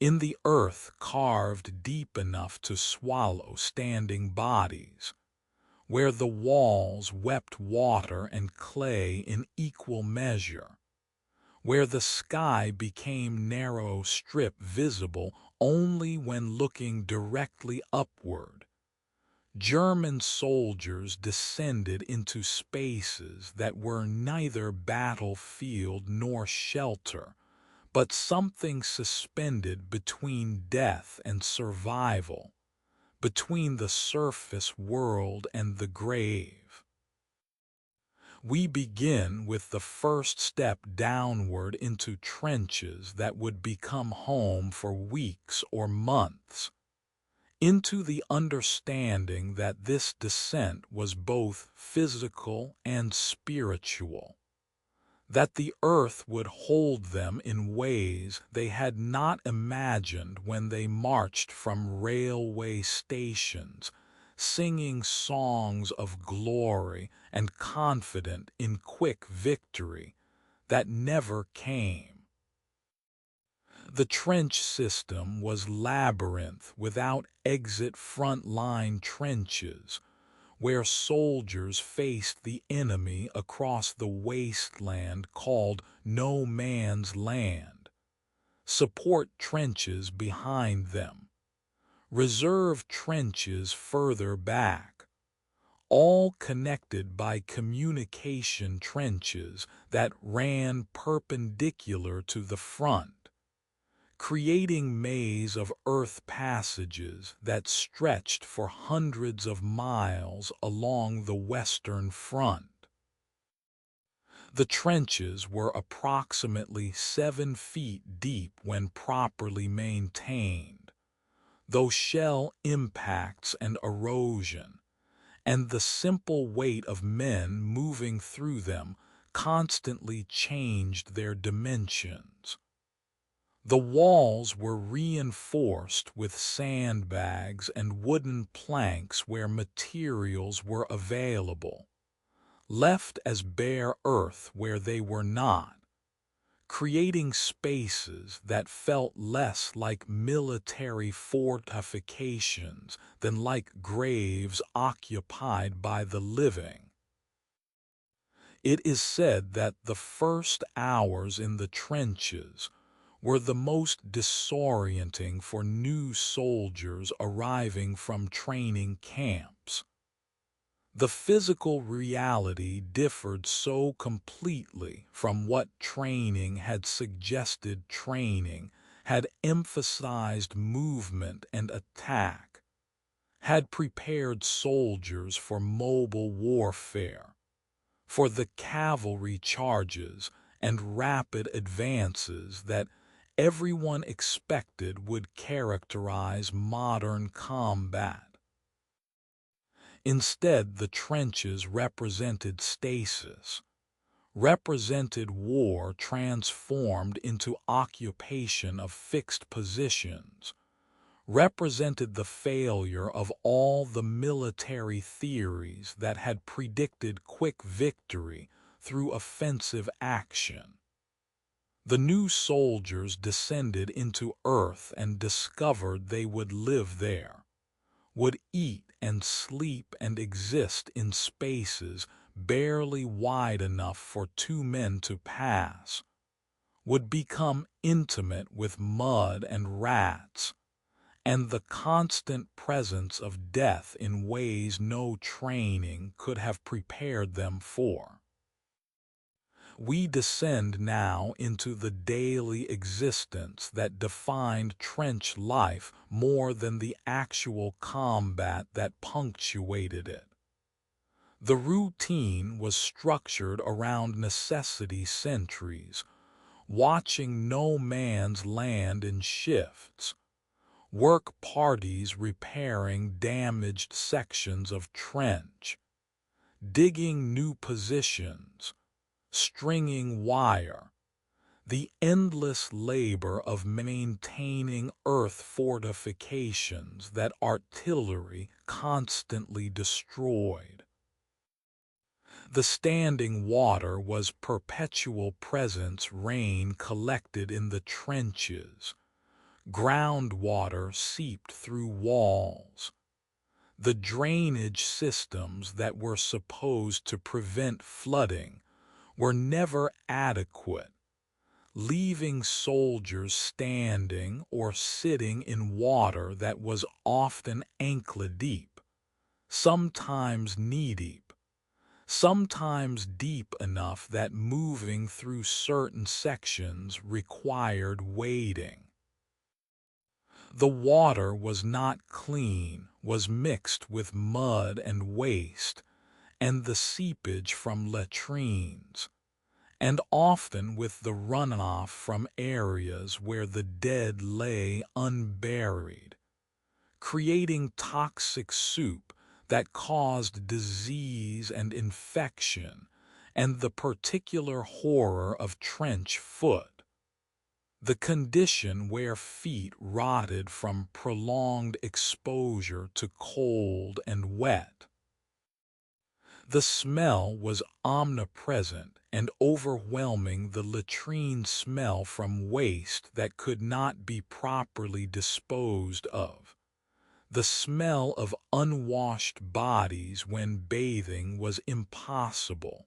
in the earth carved deep enough to swallow standing bodies, where the walls wept water and clay in equal measure, where the sky became narrow strip visible only when looking directly upward. German soldiers descended into spaces that were neither battlefield nor shelter, but something suspended between death and survival, between the surface world and the grave. We begin with the first step downward into trenches that would become home for weeks or months, into the understanding that this descent was both physical and spiritual, that the earth would hold them in ways they had not imagined when they marched from railway stations, singing songs of glory and confident in quick victory that never came. The trench system was labyrinth without exit, front-line trenches, where soldiers faced the enemy across the wasteland called no man's land, support trenches behind them, reserve trenches further back, all connected by communication trenches that ran perpendicular to the front, creating maze of earth passages that stretched for hundreds of miles along the Western Front. The trenches were approximately 7 feet deep when properly maintained, though shell impacts and erosion, and the simple weight of men moving through them constantly changed their dimensions. The walls were reinforced with sandbags and wooden planks where materials were available, left as bare earth where they were not, creating spaces that felt less like military fortifications than like graves occupied by the living. It is said that the first hours in the trenches were the most disorienting for new soldiers arriving from training camps. The physical reality differed so completely from what training had suggested. Training had emphasized movement and attack, had prepared soldiers for mobile warfare, for the cavalry charges and rapid advances that everyone expected would characterize modern combat. Instead, the trenches represented stasis, represented war transformed into occupation of fixed positions, represented the failure of all the military theories that had predicted quick victory through offensive action. The new soldiers descended into earth and discovered they would live there, would eat and sleep and exist in spaces barely wide enough for 2 men to pass, would become intimate with mud and rats, and the constant presence of death in ways no training could have prepared them for. We descend now into the daily existence that defined trench life more than the actual combat that punctuated it. The routine was structured around necessity sentries, watching no man's land in shifts, work parties repairing damaged sections of trench, digging new positions, stringing wire, the endless labor of maintaining earth fortifications that artillery constantly destroyed. The standing water was perpetual presence, rain collected in the trenches, Groundwater seeped through walls. The drainage systems that were supposed to prevent flooding were never adequate, leaving soldiers standing or sitting in water that was often ankle-deep, sometimes knee-deep, sometimes deep enough that moving through certain sections required wading. The water was not clean, was mixed with mud and waste, and the seepage from latrines, and often with the runoff from areas where the dead lay unburied, creating toxic soup that caused disease and infection, and the particular horror of trench foot, the condition where feet rotted from prolonged exposure to cold and wet. The smell was omnipresent and overwhelming, the latrine smell from waste that could not be properly disposed of. The smell of unwashed bodies when bathing was impossible.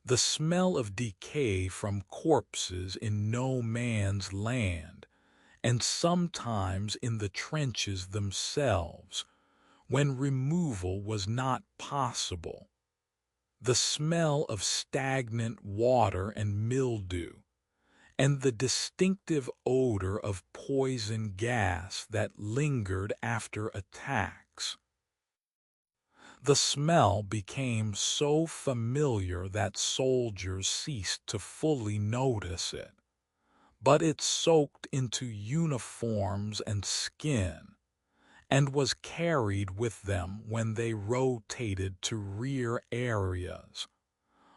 The smell of decay from corpses in no man's land, and sometimes in the trenches themselves, when removal was not possible. The smell of stagnant water and mildew, and the distinctive odor of poison gas that lingered after attacks. The smell became so familiar that soldiers ceased to fully notice it, but it soaked into uniforms and skin, and was carried with them when they rotated to rear areas,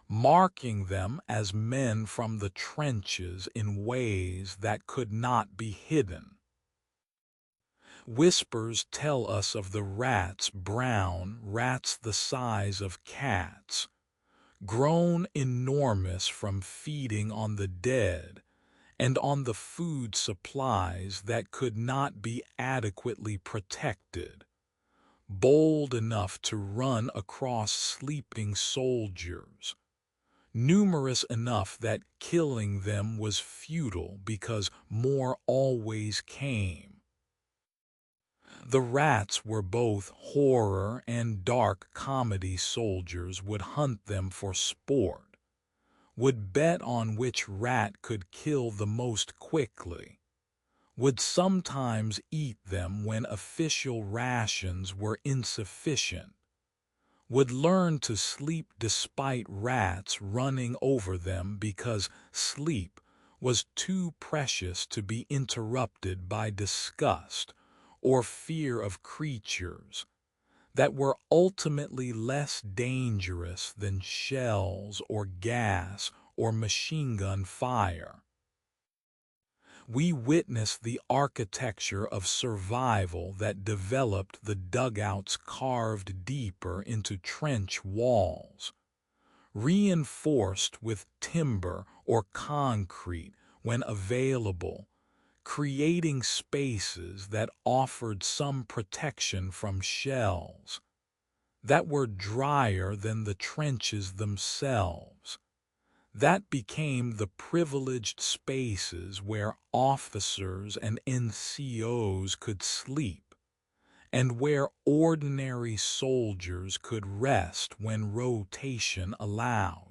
marking them as men from the trenches in ways that could not be hidden. Whispers tell us of the rats, brown rats the size of cats, grown enormous from feeding on the dead and on the food supplies that could not be adequately protected, bold enough to run across sleeping soldiers, numerous enough that killing them was futile because more always came. The rats were both horror and dark comedy. Soldiers would hunt them for sport, would bet on which rat could kill the most quickly, would sometimes eat them when official rations were insufficient, would learn to sleep despite rats running over them because sleep was too precious to be interrupted by disgust or fear of creatures that were ultimately less dangerous than shells or gas or machine gun fire. We witnessed the architecture of survival that developed, the dugouts carved deeper into trench walls, reinforced with timber or concrete when available, creating spaces that offered some protection from shells, that were drier than the trenches themselves, that became the privileged spaces where officers and NCOs could sleep, and where ordinary soldiers could rest when rotation allowed.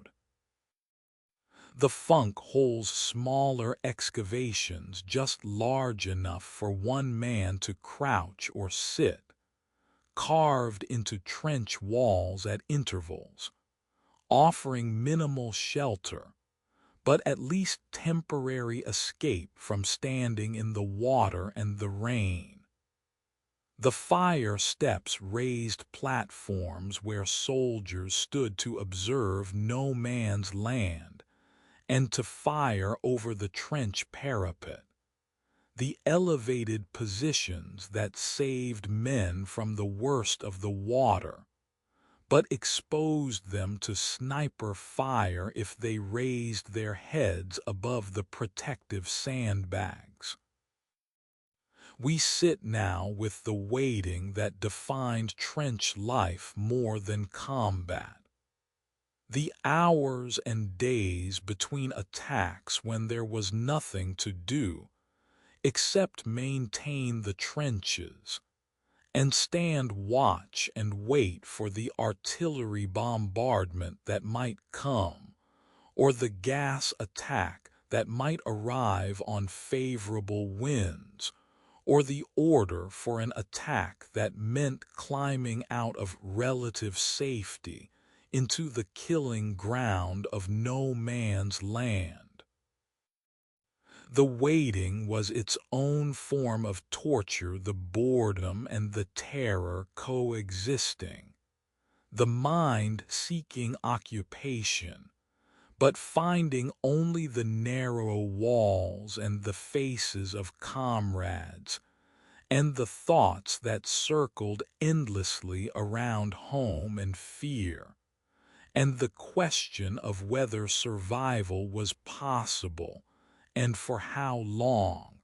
The funk holes, smaller excavations just large enough for one man to crouch or sit, carved into trench walls at intervals, offering minimal shelter, but at least temporary escape from standing in the water and the rain. The fire steps, raised platforms where soldiers stood to observe no man's land and to fire over the trench parapet. The elevated positions that saved men from the worst of the water, but exposed them to sniper fire if they raised their heads above the protective sandbags. We sit now with the waiting that defined trench life more than combat. The hours and days between attacks when there was nothing to do except maintain the trenches and stand watch and wait for the artillery bombardment that might come, or the gas attack that might arrive on favorable winds, or the order for an attack that meant climbing out of relative safety into the killing ground of no man's land. The waiting was its own form of torture, the boredom and the terror coexisting, the mind seeking occupation, but finding only the narrow walls and the faces of comrades, and the thoughts that circled endlessly around home and fear, and the question of whether survival was possible and for how long.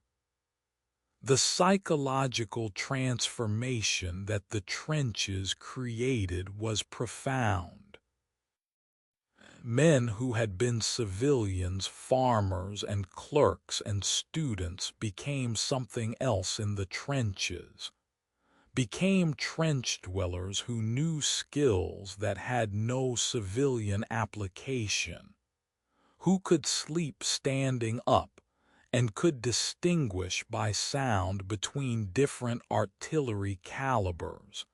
The psychological transformation that the trenches created was profound. Men who had been civilians, farmers and clerks and students became something else in the trenches, became trench dwellers who knew skills that had no civilian application, who could sleep standing up and could distinguish by sound between different artillery calibers,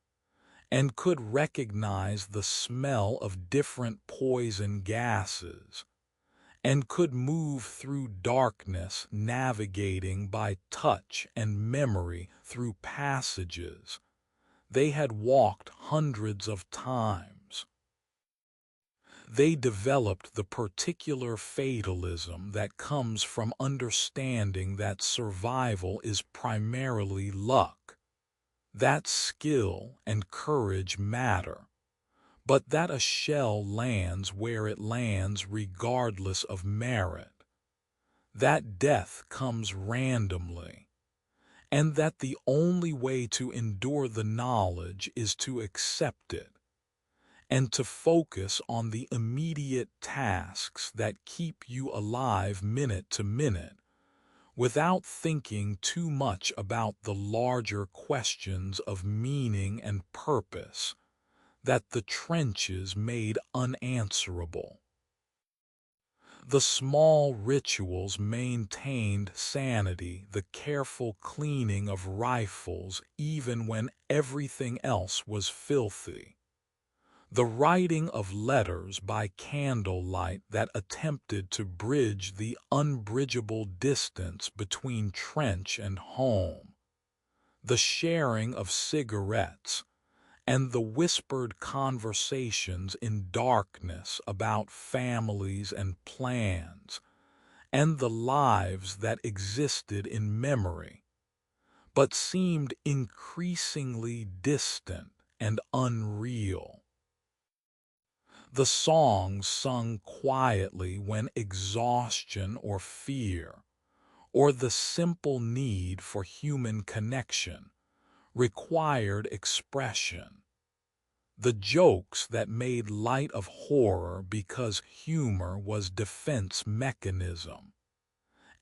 and could recognize the smell of different poison gases, and could move through darkness, navigating by touch and memory through passages they had walked hundreds of times. They developed the particular fatalism that comes from understanding that survival is primarily luck, that skill and courage matter, but that a shell lands where it lands regardless of merit, that death comes randomly, and that the only way to endure the knowledge is to accept it, and to focus on the immediate tasks that keep you alive minute to minute, without thinking too much about the larger questions of meaning and purpose that the trenches made unanswerable. The small rituals maintained sanity, the careful cleaning of rifles even when everything else was filthy, the writing of letters by candlelight that attempted to bridge the unbridgeable distance between trench and home, the sharing of cigarettes, and the whispered conversations in darkness about families and plans, and the lives that existed in memory, but seemed increasingly distant and unreal. The songs sung quietly when exhaustion or fear, or the simple need for human connection, required expression. The jokes that made light of horror because humor was defense mechanism,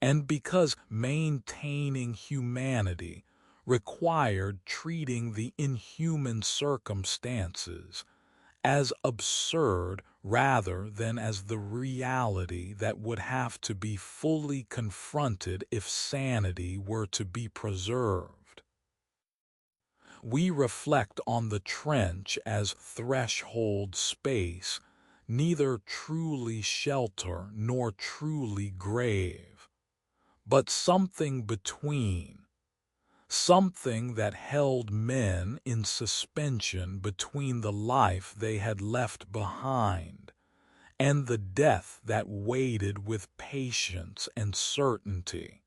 and because maintaining humanity required treating the inhuman circumstances as absurd rather than as the reality that would have to be fully confronted if sanity were to be preserved. We reflect on the trench as threshold space, neither truly shelter nor truly grave, but something between, something that held men in suspension between the life they had left behind and the death that waited with patience and certainty.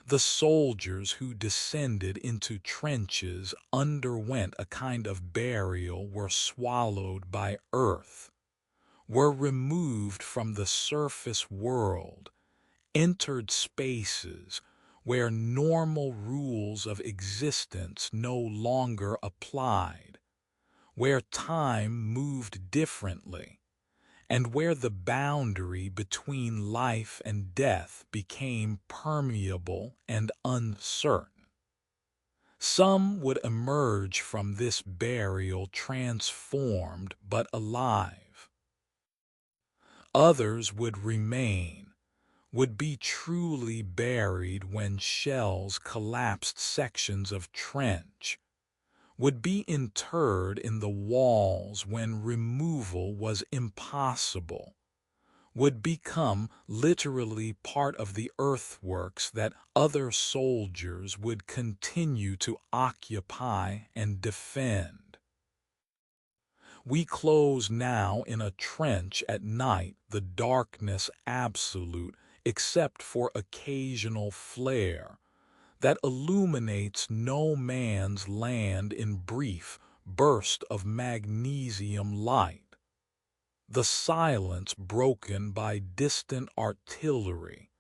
The soldiers who descended into trenches underwent a kind of burial, were swallowed by earth, were removed from the surface world, entered spaces where normal rules of existence no longer applied, where time moved differently, and where the boundary between life and death became permeable and uncertain. Some would emerge from this burial transformed but alive. Others would remain, would be truly buried when shells collapsed sections of trench, would be interred in the walls when removal was impossible, would become literally part of the earthworks that other soldiers would continue to occupy and defend. We close now in a trench at night, the darkness absolute, except for occasional flare that illuminates no man's land in brief burst of magnesium light. The silence broken by distant artillery,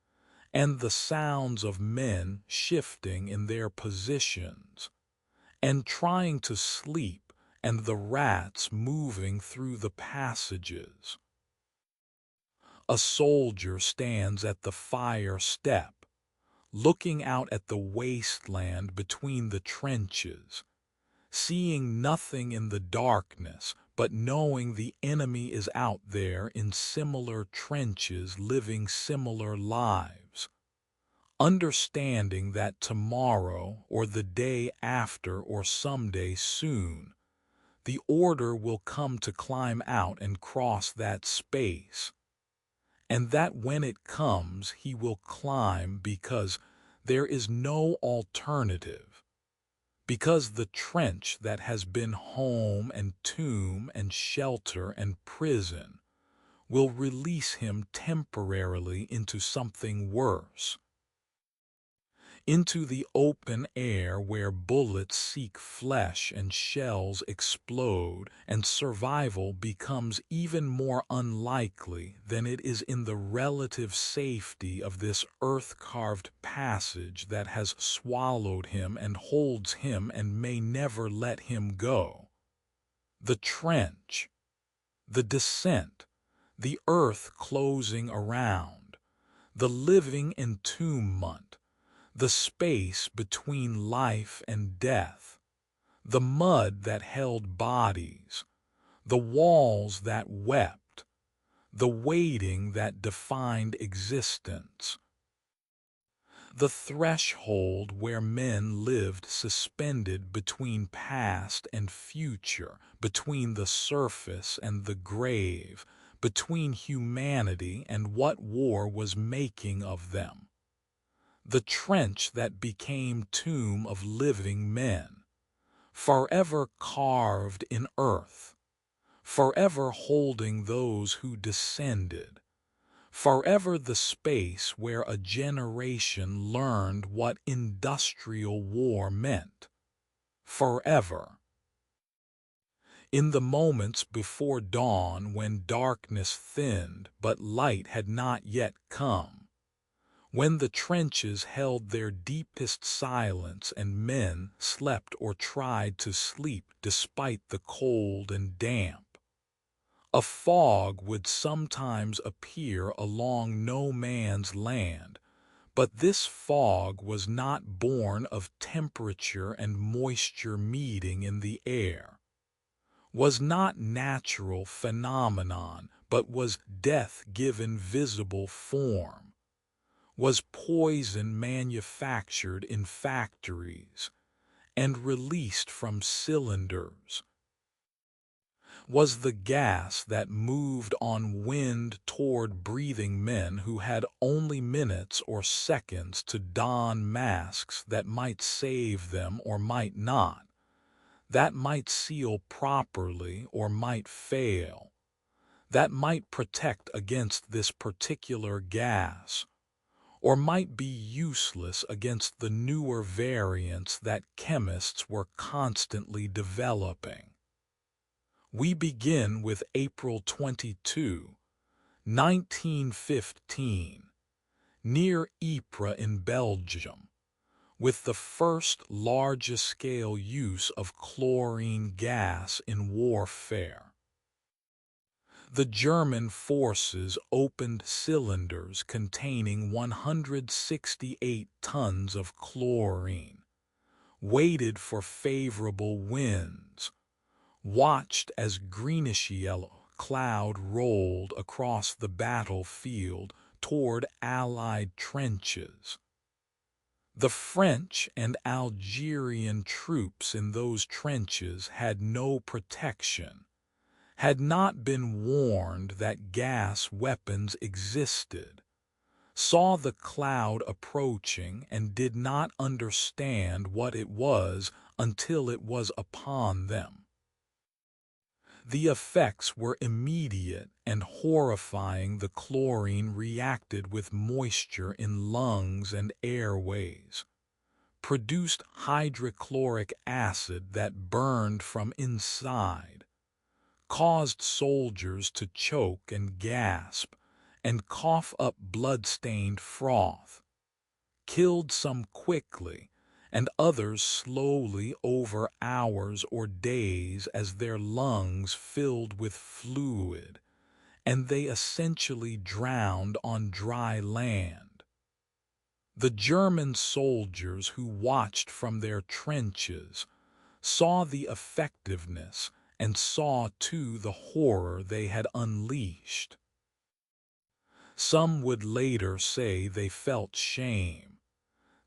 and the sounds of men shifting in their positions, and trying to sleep, and the rats moving through the passages. A soldier stands at the fire step, looking out at the wasteland between the trenches, seeing nothing in the darkness, but knowing the enemy is out there in similar trenches living similar lives, understanding that tomorrow or the day after or someday soon, the order will come to climb out and cross that space, and that when it comes he will climb because there is no alternative, because the trench that has been home and tomb and shelter and prison will release him temporarily into something worse, into the open air where bullets seek flesh and shells explode and survival becomes even more unlikely than it is in the relative safety of this earth-carved passage that has swallowed him and holds him and may never let him go. The trench, the descent, the earth closing around, the living entombment, the space between life and death, the mud that held bodies, the walls that wept, the waiting that defined existence, the threshold where men lived suspended between past and future, between the surface and the grave, between humanity and what war was making of them. The trench that became tomb of living men, forever carved in earth, forever holding those who descended, forever the space where a generation learned what industrial war meant, forever. In the moments before dawn when darkness thinned but light had not yet come, when the trenches held their deepest silence and men slept or tried to sleep despite the cold and damp, a fog would sometimes appear along no man's land, but this fog was not born of temperature and moisture meeting in the air, was not natural phenomenon, but was death given visible form, was poison manufactured in factories and released from cylinders, was the gas that moved on wind toward breathing men who had only minutes or seconds to don masks that might save them or might not, that might seal properly or might fail, that might protect against this particular gas, or might be useless against the newer variants that chemists were constantly developing. We begin with April 22, 1915, near Ypres in Belgium. with the first large-scale use of chlorine gas in warfare. The German forces opened cylinders containing 168 tons of chlorine, waited for favorable winds, watched as greenish-yellow cloud rolled across the battlefield toward Allied trenches. The French and Algerian troops in those trenches had no protection, had not been warned that gas weapons existed, saw the cloud approaching and did not understand what it was until it was upon them. The effects were immediate and horrifying. The chlorine reacted with moisture in lungs and airways, produced hydrochloric acid that burned from inside, caused soldiers to choke and gasp, and cough up blood-stained froth, killed some quickly, and others slowly over hours or days as their lungs filled with fluid, and they essentially drowned on dry land. The German soldiers who watched from their trenches saw the effectiveness and saw too the horror they had unleashed. Some would later say they felt shame,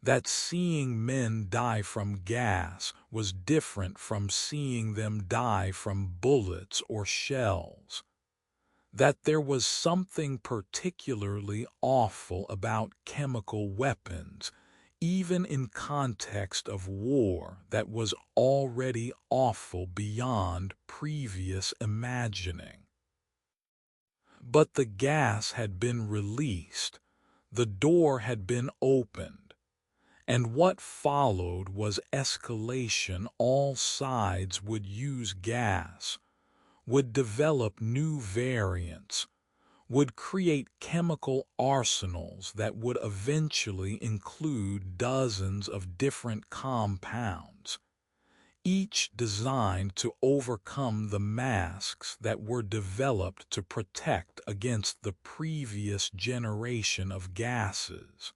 that seeing men die from gas was different from seeing them die from bullets or shells, that there was something particularly awful about chemical weapons, even in context of war that was already awful beyond previous imagining. But the gas had been released, the door had been opened, and what followed was escalation. All sides would use gas, would develop new variants, would create chemical arsenals that would eventually include dozens of different compounds, each designed to overcome the masks that were developed to protect against the previous generation of gases.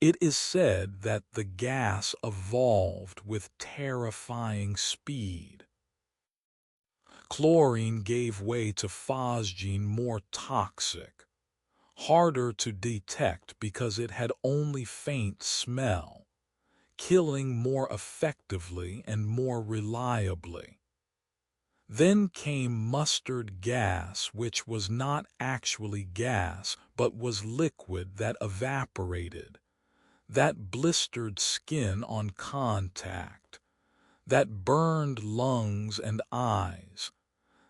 It is said that the gas evolved with terrifying speed. Chlorine gave way to phosgene, more toxic, harder to detect because it had only faint smell, killing more effectively and more reliably. Then came mustard gas, which was not actually gas but was liquid that evaporated, that blistered skin on contact, that burned lungs and eyes,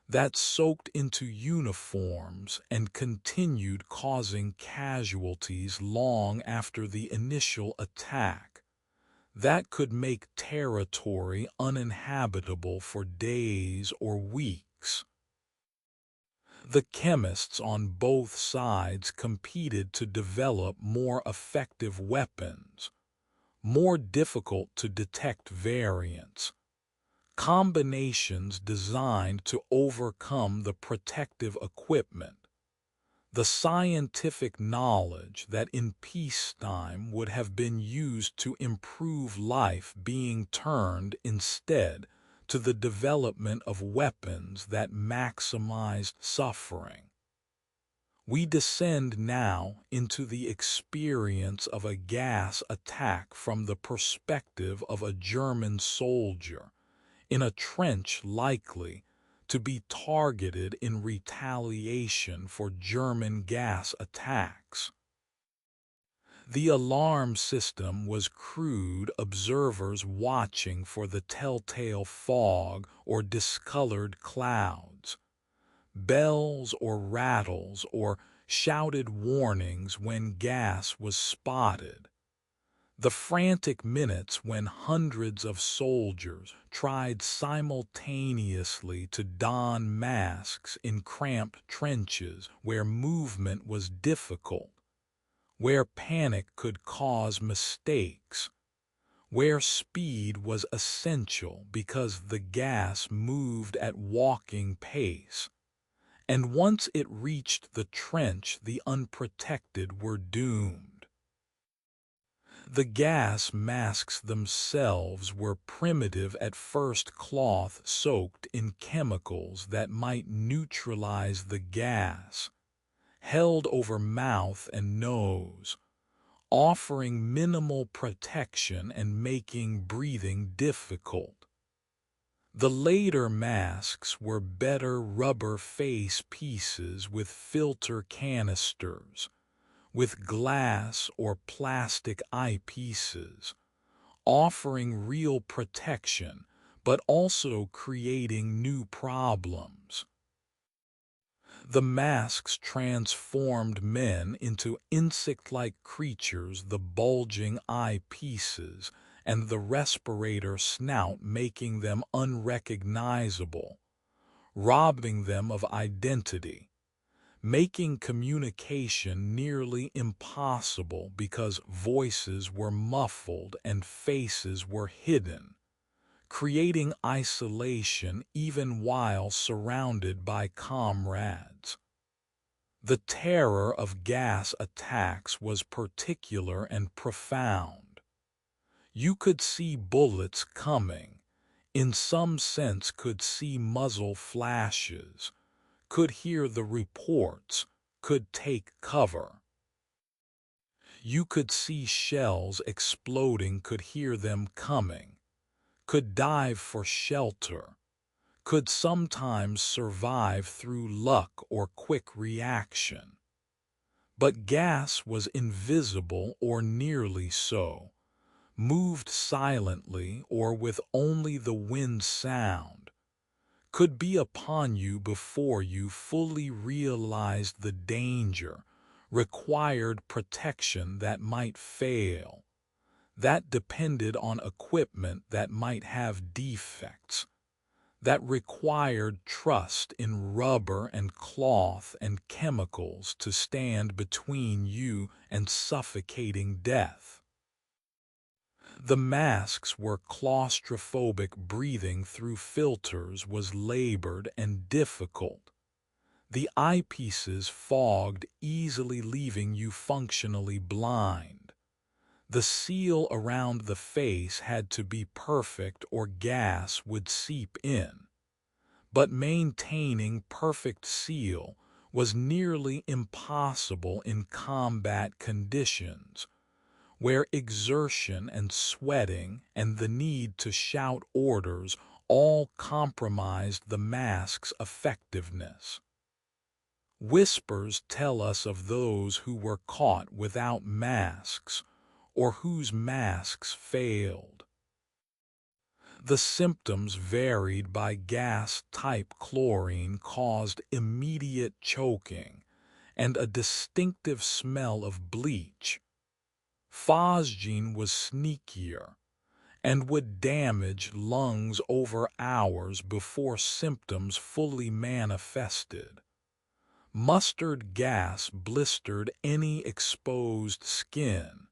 that soaked into uniforms and continued causing casualties long after the initial attack, that could make territory uninhabitable for days or weeks. The chemists on both sides competed to develop more effective weapons, more difficult to detect variants, combinations designed to overcome the protective equipment, the scientific knowledge that in peacetime would have been used to improve life being turned instead to the development of weapons that maximized suffering. We descend now into the experience of a gas attack from the perspective of a German soldier in a trench likely to be targeted in retaliation for German gas attacks. The alarm system was crude, observers watching for the telltale fog or discolored clouds, bells or rattles or shouted warnings when gas was spotted. The frantic minutes when hundreds of soldiers tried simultaneously to don masks in cramped trenches where movement was difficult, where panic could cause mistakes, where speed was essential because the gas moved at walking pace, and once it reached the trench the unprotected were doomed. The gas masks themselves were primitive at first, cloth soaked in chemicals that might neutralize the gas, held over mouth and nose, offering minimal protection and making breathing difficult. The later masks were better rubber face pieces with filter canisters, with glass or plastic eyepieces, offering real protection but also creating new problems. The masks transformed men into insect-like creatures, the bulging eyepieces and the respirator snout making them unrecognizable, robbing them of identity, making communication nearly impossible because voices were muffled and faces were hidden, creating isolation even while surrounded by comrades. The terror of gas attacks was particular and profound. You could see bullets coming, in some sense could see muzzle flashes, could hear the reports, could take cover. You could see shells exploding, could hear them coming, could dive for shelter, could sometimes survive through luck or quick reaction. But gas was invisible or nearly so, moved silently or with only the wind's sound, could be upon you before you fully realized the danger, required protection that might fail, that depended on equipment that might have defects, that required trust in rubber and cloth and chemicals to stand between you and suffocating death. The masks were claustrophobic. Breathing through filters was labored and difficult. The eyepieces fogged, easily leaving you functionally blind. The seal around the face had to be perfect or gas would seep in. But maintaining perfect seal was nearly impossible in combat conditions, where exertion and sweating and the need to shout orders all compromised the mask's effectiveness. Whispers tell us of those who were caught without masks or whose masks failed. The symptoms varied by gas type. Chlorine caused immediate choking and a distinctive smell of bleach. Phosgene was sneakier and would damage lungs over hours before symptoms fully manifested. Mustard gas blistered any exposed skin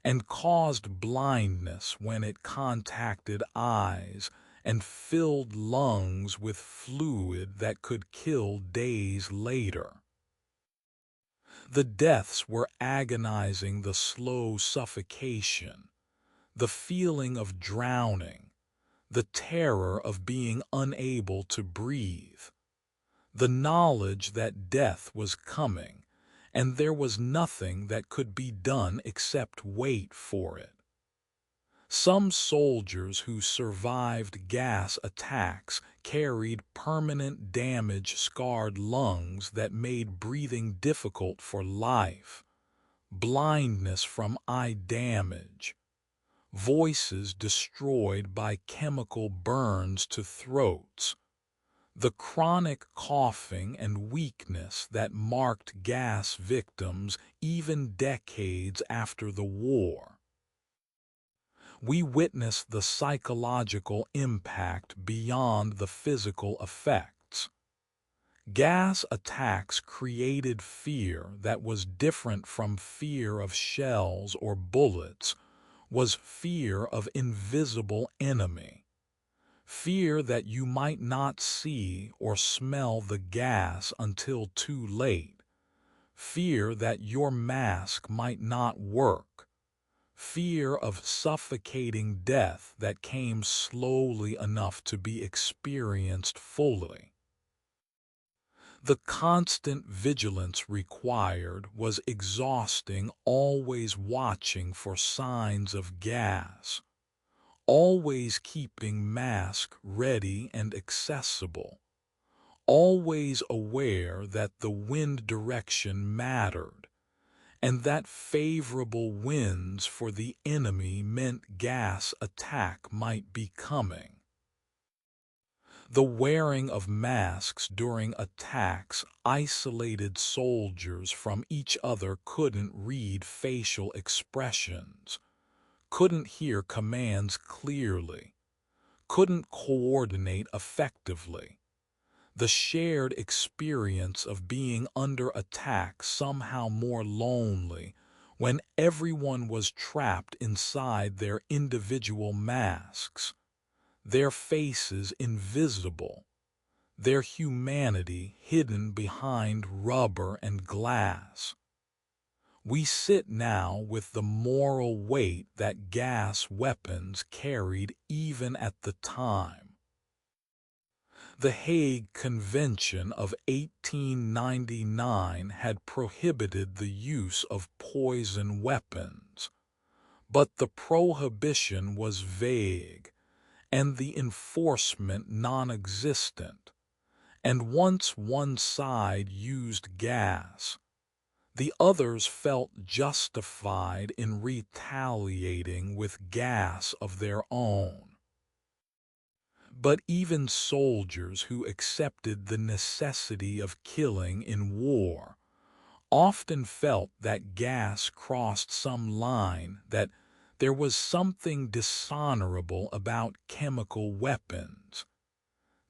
and caused blindness when it contacted eyes and filled lungs with fluid that could kill days later. The deaths were agonizing: the slow suffocation, the feeling of drowning, the terror of being unable to breathe, the knowledge that death was coming, and there was nothing that could be done except wait for it. Some soldiers who survived gas attacks carried permanent damage, scarred lungs that made breathing difficult for life, blindness from eye damage, voices destroyed by chemical burns to throats, the chronic coughing and weakness that marked gas victims even decades after the war. We witness the psychological impact beyond the physical effects. Gas attacks created fear that was different from fear of shells or bullets, was fear of invisible enemy, fear that you might not see or smell the gas until too late, fear that your mask might not work, fear of suffocating death that came slowly enough to be experienced fully. The constant vigilance required was exhausting, always watching for signs of gas, always keeping mask ready and accessible, always aware that the wind direction mattered, and that favorable winds for the enemy meant gas attack might be coming. The wearing of masks during attacks isolated soldiers from each other, couldn't read facial expressions, couldn't hear commands clearly, couldn't coordinate effectively. The shared experience of being under attack somehow more lonely when everyone was trapped inside their individual masks, their faces invisible, their humanity hidden behind rubber and glass. We sit now with the moral weight that gas weapons carried even at the time. The Hague Convention of 1899 had prohibited the use of poison weapons, but the prohibition was vague and the enforcement non-existent, and once one side used gas, the others felt justified in retaliating with gas of their own. But even soldiers who accepted the necessity of killing in war often felt that gas crossed some line, that there was something dishonorable about chemical weapons,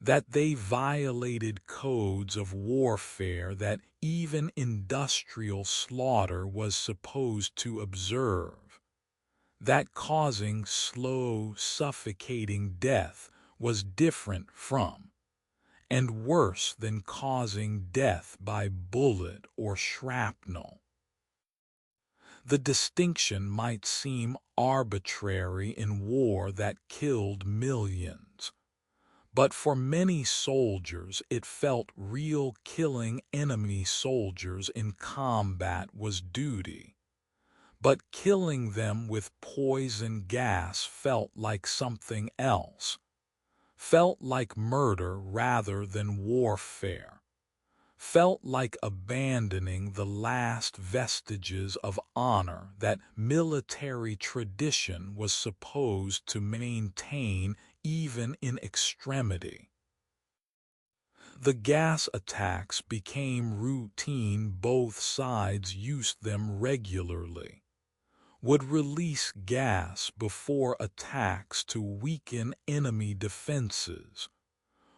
that they violated codes of warfare that even industrial slaughter was supposed to observe, that causing slow, suffocating death was different from, and worse than causing death by bullet or shrapnel. The distinction might seem arbitrary in war that killed millions, but for many soldiers it felt real. Killing enemy soldiers in combat was duty, but killing them with poison gas felt like something else, felt like murder rather than warfare, felt like abandoning the last vestiges of honor that military tradition was supposed to maintain even in extremity. The gas attacks became routine. Both sides used them regularly, would release gas before attacks to weaken enemy defenses,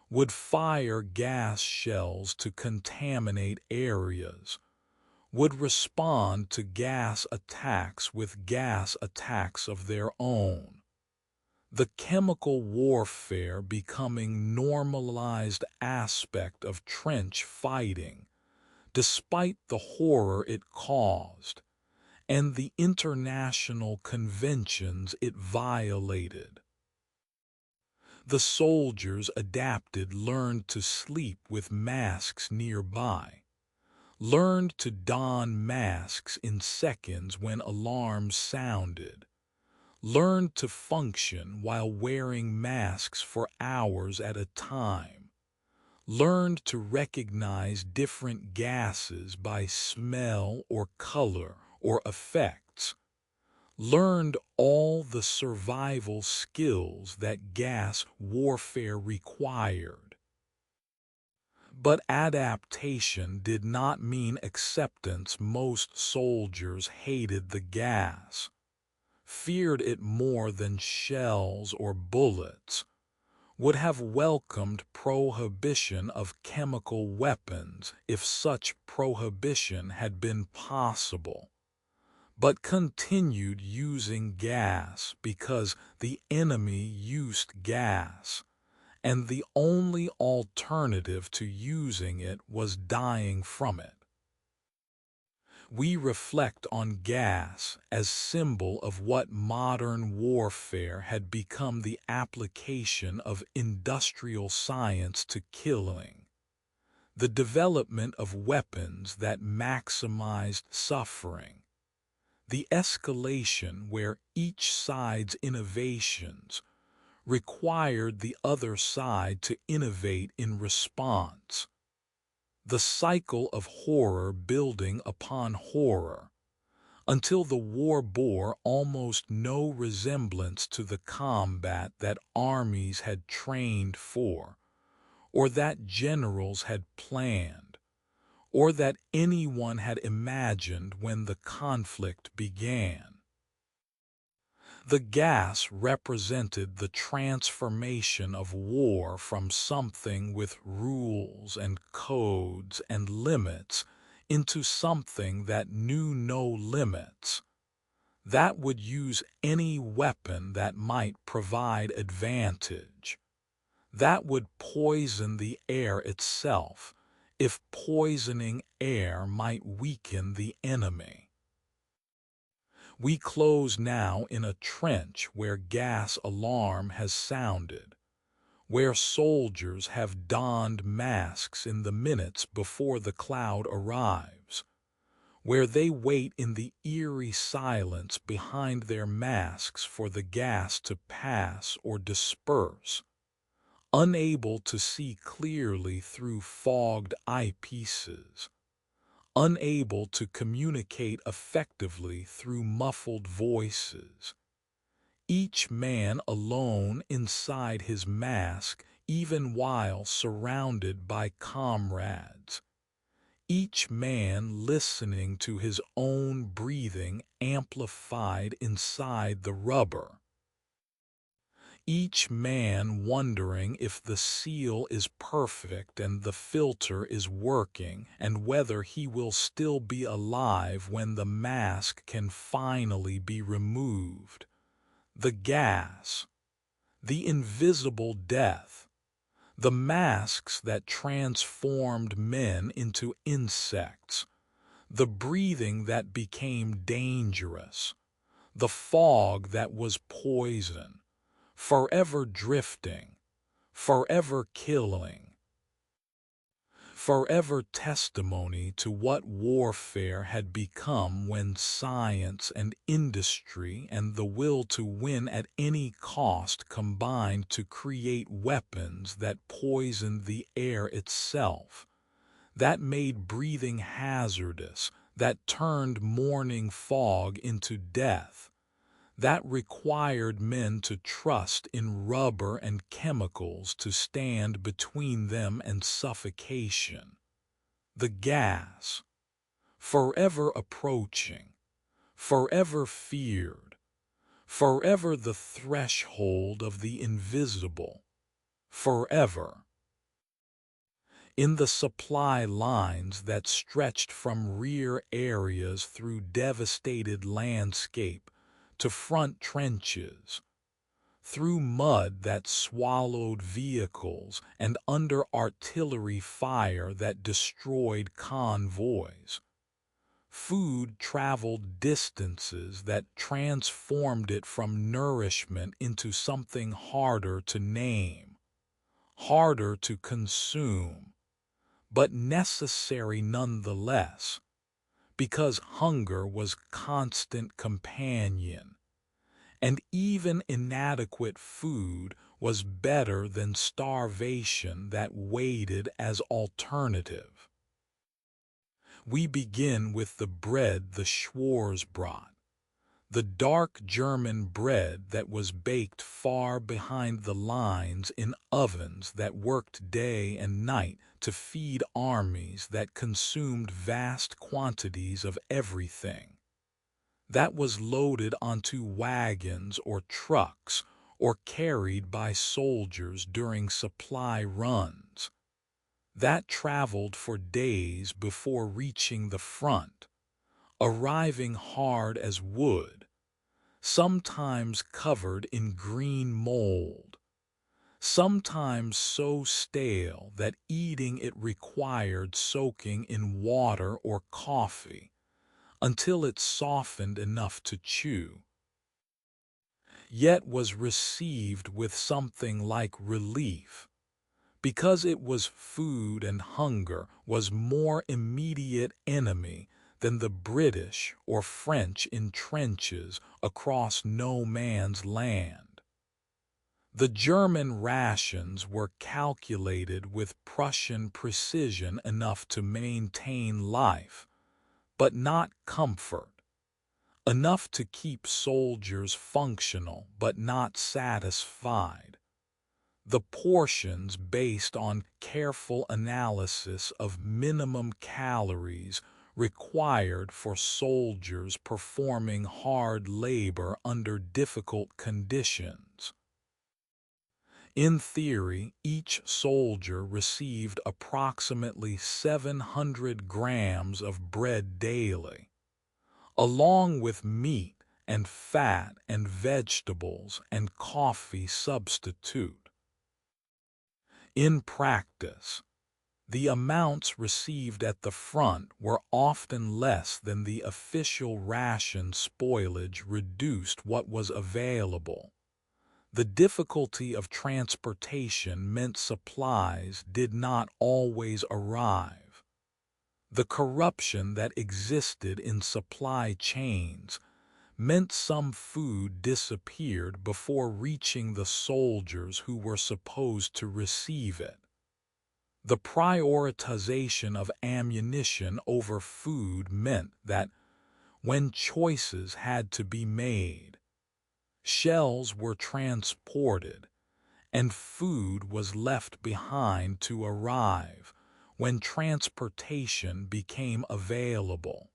would fire gas shells to contaminate areas, would respond to gas attacks with gas attacks of their own. The chemical warfare becoming normalized aspect of trench fighting, despite the horror it caused, and the international conventions it violated. The soldiers adapted, learned to sleep with masks nearby, learned to don masks in seconds when alarms sounded, learned to function while wearing masks for hours at a time, learned to recognize different gases by smell or color or effects, learned all the survival skills that gas warfare required. But adaptation did not mean acceptance. Most soldiers hated the gas, feared it more than shells or bullets, would have welcomed prohibition of chemical weapons if such prohibition had been possible, but continued using gas because the enemy used gas, and the only alternative to using it was dying from it. We reflect on gas as symbol of what modern warfare had become: the application of industrial science to killing, the development of weapons that maximized suffering, the escalation where each side's innovations required the other side to innovate in response, the cycle of horror building upon horror, until the war bore almost no resemblance to the combat that armies had trained for, or that generals had planned, or that anyone had imagined when the conflict began. The gas represented the transformation of war from something with rules and codes and limits into something that knew no limits, that would use any weapon that might provide advantage, that would poison the air itself if poisoning air might weaken the enemy. We close now in a trench where gas alarm has sounded, where soldiers have donned masks in the minutes before the cloud arrives, where they wait in the eerie silence behind their masks for the gas to pass or disperse, unable to see clearly through fogged eyepieces, unable to communicate effectively through muffled voices. Each man alone inside his mask, even while surrounded by comrades. Each man listening to his own breathing amplified inside the rubber. Each man wondering if the seal is perfect and the filter is working, and whether he will still be alive when the mask can finally be removed. The gas, the invisible death, the masks that transformed men into insects, the breathing that became dangerous, the fog that was poison, forever drifting, forever killing, forever testimony to what warfare had become when science and industry and the will to win at any cost combined to create weapons that poisoned the air itself, that made breathing hazardous, that turned morning fog into death, that required men to trust in rubber and chemicals to stand between them and suffocation. The gas, forever approaching, forever feared, forever the threshold of the invisible, forever. In the supply lines that stretched from rear areas through devastated landscape to front trenches, through mud that swallowed vehicles and under artillery fire that destroyed convoys. Food traveled distances that transformed it from nourishment into something harder to name, harder to consume, but necessary nonetheless, because hunger was constant companion, and even inadequate food was better than starvation that waited as alternative. We begin with the bread the Schwarz brought, the dark German bread that was baked far behind the lines in ovens that worked day and night to feed armies that consumed vast quantities of everything, that was loaded onto wagons or trucks or carried by soldiers during supply runs, that traveled for days before reaching the front, arriving hard as wood, sometimes covered in green mold, sometimes so stale that eating it required soaking in water or coffee until it softened enough to chew, yet was received with something like relief, because it was food and hunger was more immediate enemy than the British or French in trenches across no man's land. The German rations were calculated with Prussian precision enough to maintain life, but not comfort, enough to keep soldiers functional but not satisfied. The portions based on careful analysis of minimum calories required for soldiers performing hard labor under difficult conditions. In theory, each soldier received approximately 700 grams of bread daily, along with meat and fat and vegetables and coffee substitute. In practice, the amounts received at the front were often less than the official ration. Spoilage reduced what was available. The difficulty of transportation meant supplies did not always arrive. The corruption that existed in supply chains meant some food disappeared before reaching the soldiers who were supposed to receive it. The prioritization of ammunition over food meant that, when choices had to be made, shells were transported and food was left behind to arrive when transportation became available.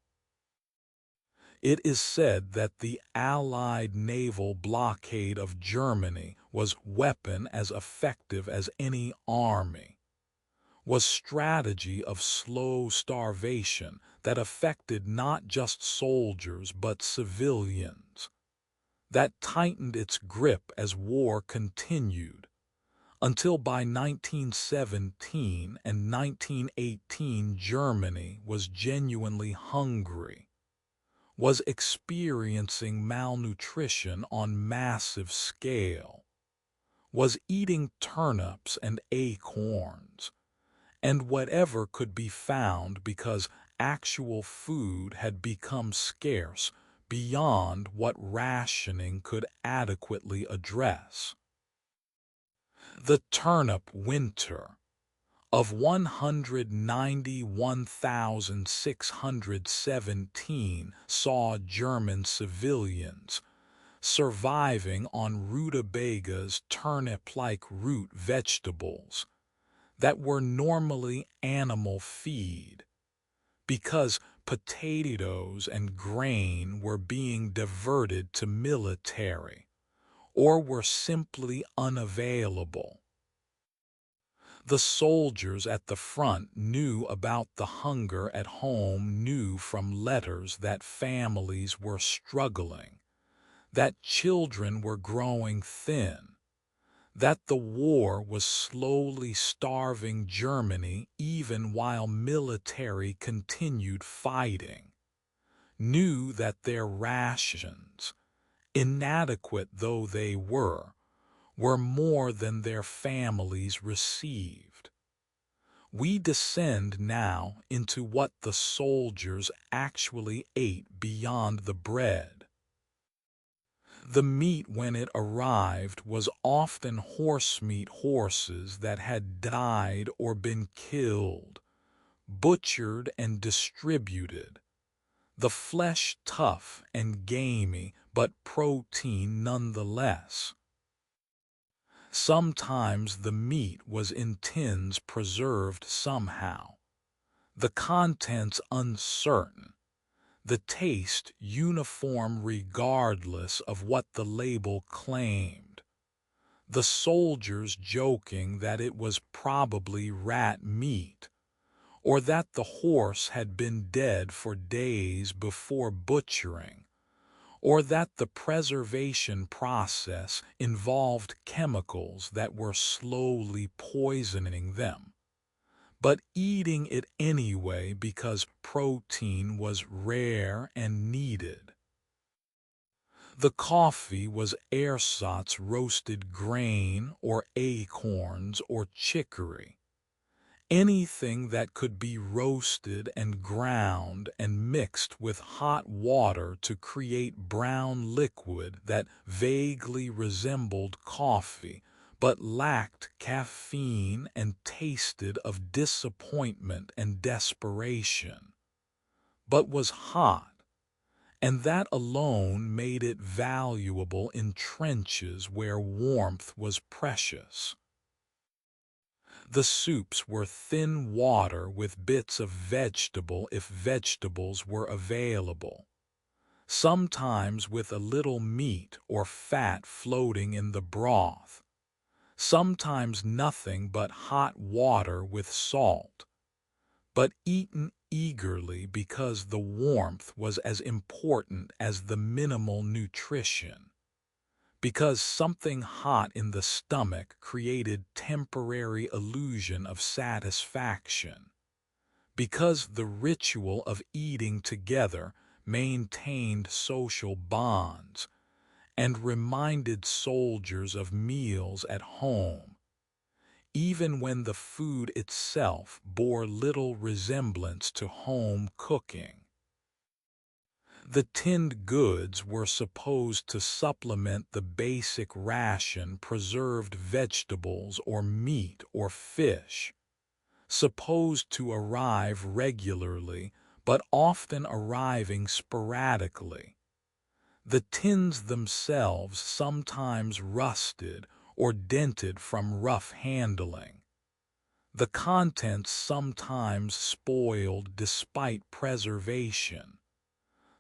It is said that the Allied naval blockade of Germany was weapon as effective as any army, was strategy of slow starvation that affected not just soldiers but civilians, that tightened its grip as war continued, until by 1917 and 1918 Germany was genuinely hungry, was experiencing malnutrition on massive scale, was eating turnips and acorns, and whatever could be found because actual food had become scarce beyond what rationing could adequately address. The turnip winter of 191,617 saw German civilians surviving on rutabagas, turnip-like root vegetables that were normally animal feed, because potatoes and grain were being diverted to military or were simply unavailable. The soldiers at the front knew about the hunger at home, knew from letters that families were struggling, that children were growing thin, that the war was slowly starving Germany even while military continued fighting, knew that their rations, inadequate though they were more than their families received. We descend now into what the soldiers actually ate beyond the bread. The meat when it arrived was often horsemeat, horses that had died or been killed, butchered and distributed, the flesh tough and gamey but protein nonetheless. Sometimes the meat was in tins preserved somehow, the contents uncertain, the taste uniform regardless of what the label claimed, the soldiers joking that it was probably rat meat, or that the horse had been dead for days before butchering, or that the preservation process involved chemicals that were slowly poisoning them, but eating it anyway because protein was rare and needed. The coffee was ersatz roasted grain or acorns or chicory, anything that could be roasted and ground and mixed with hot water to create brown liquid that vaguely resembled coffee but lacked caffeine and tasted of disappointment and desperation, but was hot, and that alone made it valuable in trenches where warmth was precious. The soups were thin water with bits of vegetable if vegetables were available, sometimes with a little meat or fat floating in the broth, sometimes nothing but hot water with salt, but eaten eagerly because the warmth was as important as the minimal nutrition, because something hot in the stomach created temporary illusion of satisfaction, because the ritual of eating together maintained social bonds and reminded soldiers of meals at home, even when the food itself bore little resemblance to home cooking. The tinned goods were supposed to supplement the basic ration: preserved vegetables or meat or fish, supposed to arrive regularly but often arriving sporadically. The tins themselves sometimes rusted or dented from rough handling. The contents sometimes spoiled despite preservation,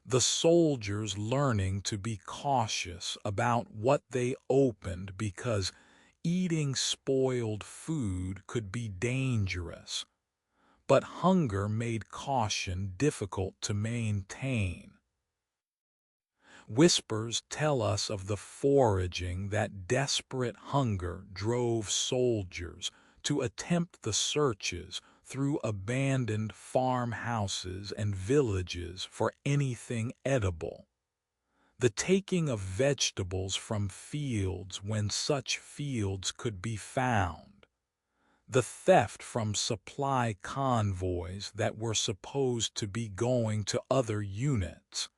the soldiers learning to be cautious about what they opened because eating spoiled food could be dangerous, but hunger made caution difficult to maintain. Whispers tell us of the foraging that desperate hunger drove soldiers to attempt the searches through abandoned farmhouses and villages for anything edible, the taking of vegetables from fields when such fields could be found, the theft from supply convoys that were supposed to be going to other units,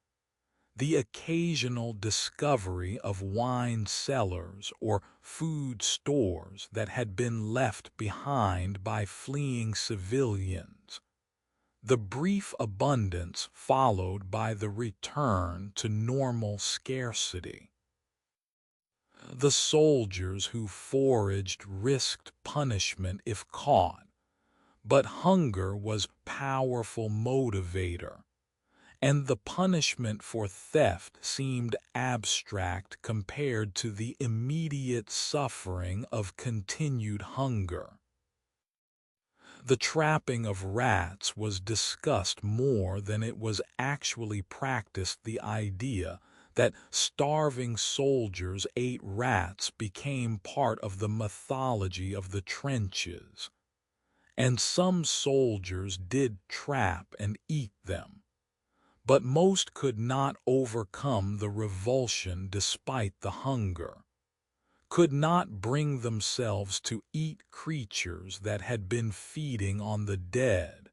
the occasional discovery of wine cellars or food stores that had been left behind by fleeing civilians, the brief abundance followed by the return to normal scarcity. The soldiers who foraged risked punishment if caught, but hunger was powerful motivator, and the punishment for theft seemed abstract compared to the immediate suffering of continued hunger. The trapping of rats was discussed more than it was actually practiced. The idea that starving soldiers ate rats became part of the mythology of the trenches, and some soldiers did trap and eat them, but most could not overcome the revulsion despite the hunger, could not bring themselves to eat creatures that had been feeding on the dead,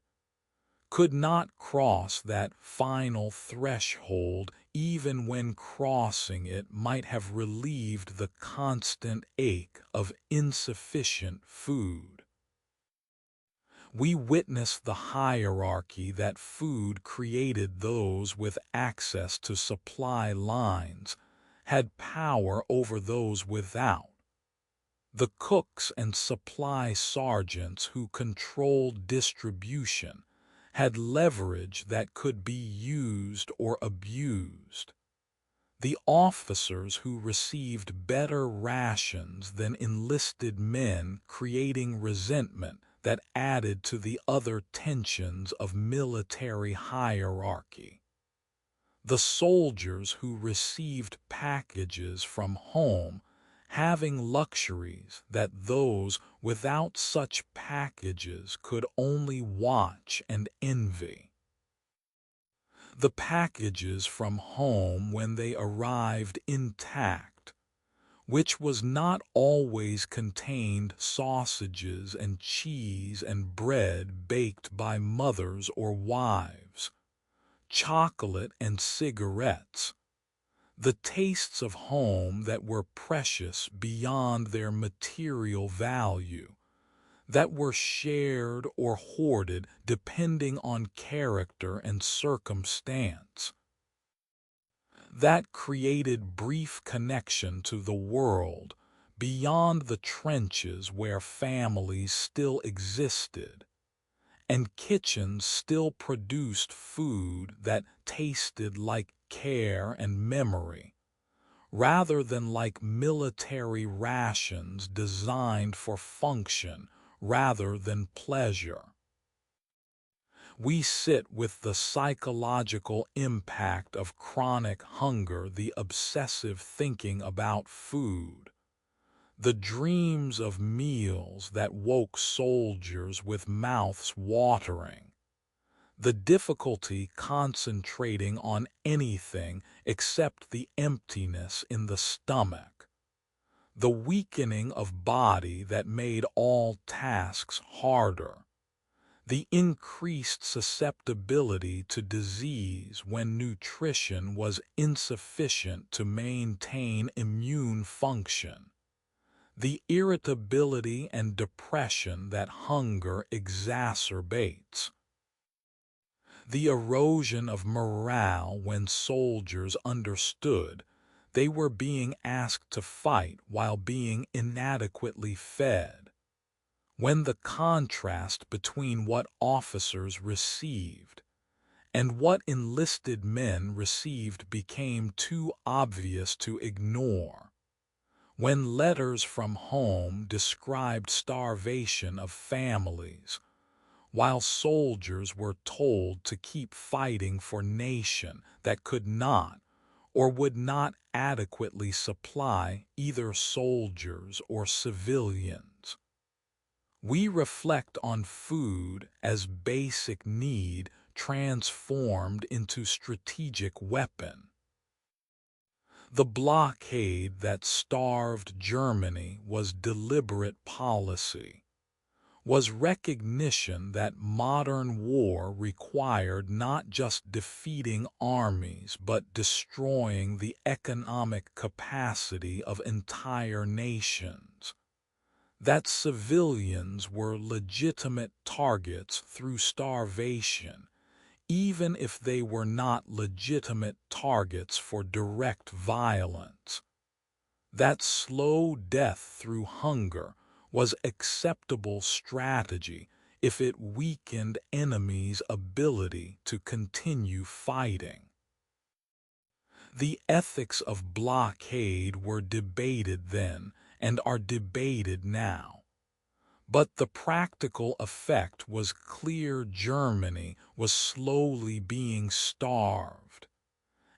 could not cross that final threshold even when crossing it might have relieved the constant ache of insufficient food. We witness the hierarchy that food created. Those with access to supply lines had power over those without. The cooks and supply sergeants who controlled distribution had leverage that could be used or abused. The officers who received better rations than enlisted men, creating resentment that added to the other tensions of military hierarchy. The soldiers who received packages from home having luxuries that those without such packages could only watch and envy. The packages from home when they arrived intact, which was not always contained sausages and cheese and bread baked by mothers or wives, chocolate and cigarettes, the tastes of home that were precious beyond their material value, that were shared or hoarded depending on character and circumstance, that created brief connection to the world beyond the trenches where families still existed and kitchens still produced food that tasted like care and memory, rather than like military rations designed for function rather than pleasure. We sit with the psychological impact of chronic hunger, the obsessive thinking about food, the dreams of meals that woke soldiers with mouths watering, the difficulty concentrating on anything except the emptiness in the stomach, the weakening of body that made all tasks harder, the increased susceptibility to disease when nutrition was insufficient to maintain immune function, the irritability and depression that hunger exacerbates, the erosion of morale when soldiers understood they were being asked to fight while being inadequately fed, when the contrast between what officers received and what enlisted men received became too obvious to ignore, when letters from home described starvation of families, while soldiers were told to keep fighting for nation that could not or would not adequately supply either soldiers or civilians. We reflect on food as basic need transformed into strategic weapon. The blockade that starved Germany was deliberate policy, was recognition that modern war required not just defeating armies but destroying the economic capacity of entire nations, that civilians were legitimate targets through starvation, even if they were not legitimate targets for direct violence, that slow death through hunger was acceptable strategy if it weakened enemies' ability to continue fighting. The ethics of blockade were debated then and are debated now. But the practical effect was clear: Germany was slowly being starved,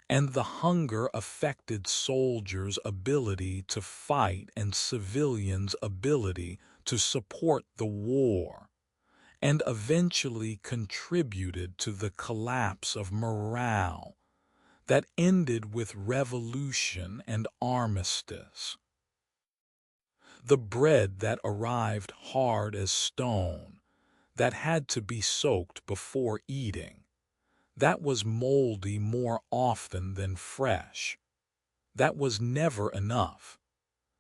and the hunger affected soldiers' ability to fight and civilians' ability to support the war, and eventually contributed to the collapse of morale that ended with revolution and armistice. The bread that arrived hard as stone, that had to be soaked before eating, that was moldy more often than fresh, that was never enough,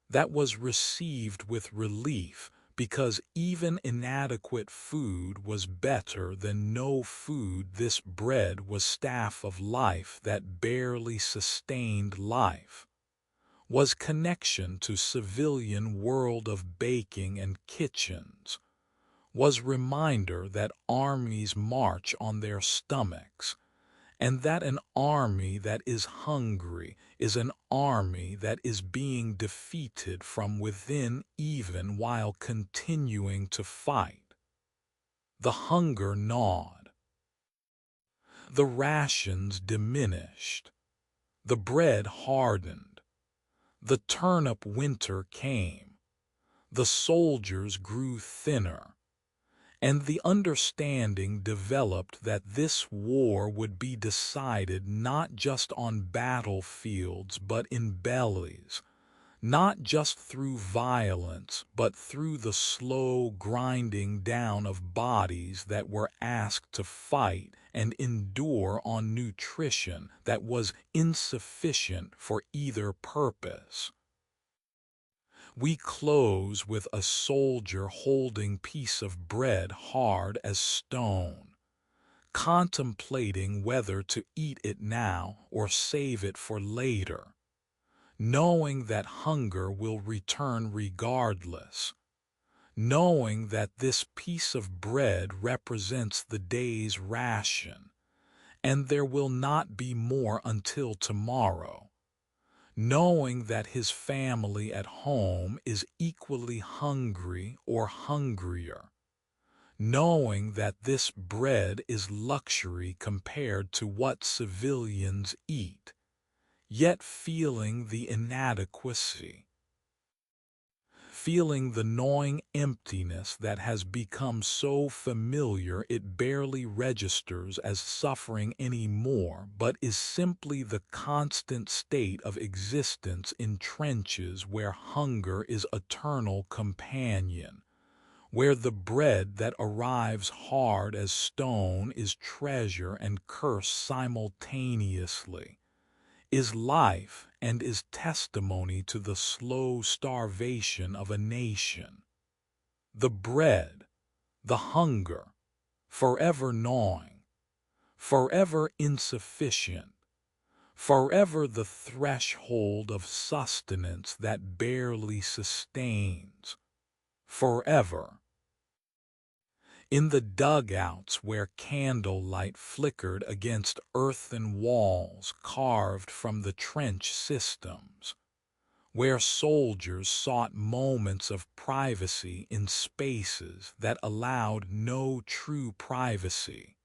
that was received with relief because even inadequate food was better than no food. This bread was staff of life that barely sustained life, was connection to civilian world of baking and kitchens, was reminder that armies march on their stomachs, and that an army that is hungry is an army that is being defeated from within even while continuing to fight. The hunger gnawed. The rations diminished. The bread hardened. The turnip winter came. The soldiers grew thinner. And the understanding developed that this war would be decided not just on battlefields but in bellies, not just through violence but through the slow grinding down of bodies that were asked to fight and endure on nutrition that was insufficient for either purpose. We close with a soldier holding piece of bread hard as stone, contemplating whether to eat it now or save it for later, knowing that hunger will return regardless, knowing that this piece of bread represents the day's ration, and there will not be more until tomorrow, knowing that his family at home is equally hungry or hungrier, knowing that this bread is luxury compared to what civilians eat, yet feeling the inadequacy, feeling the gnawing emptiness that has become so familiar it barely registers as suffering anymore, but is simply the constant state of existence in trenches where hunger is eternal companion, where the bread that arrives hard as stone is treasure and curse simultaneously, is life and is testimony to the slow starvation of a nation. The bread, the hunger, forever gnawing, forever insufficient, forever the threshold of sustenance that barely sustains, forever. In the dugouts where candlelight flickered against earthen walls carved from the trench systems, where soldiers sought moments of privacy in spaces that allowed no true privacy,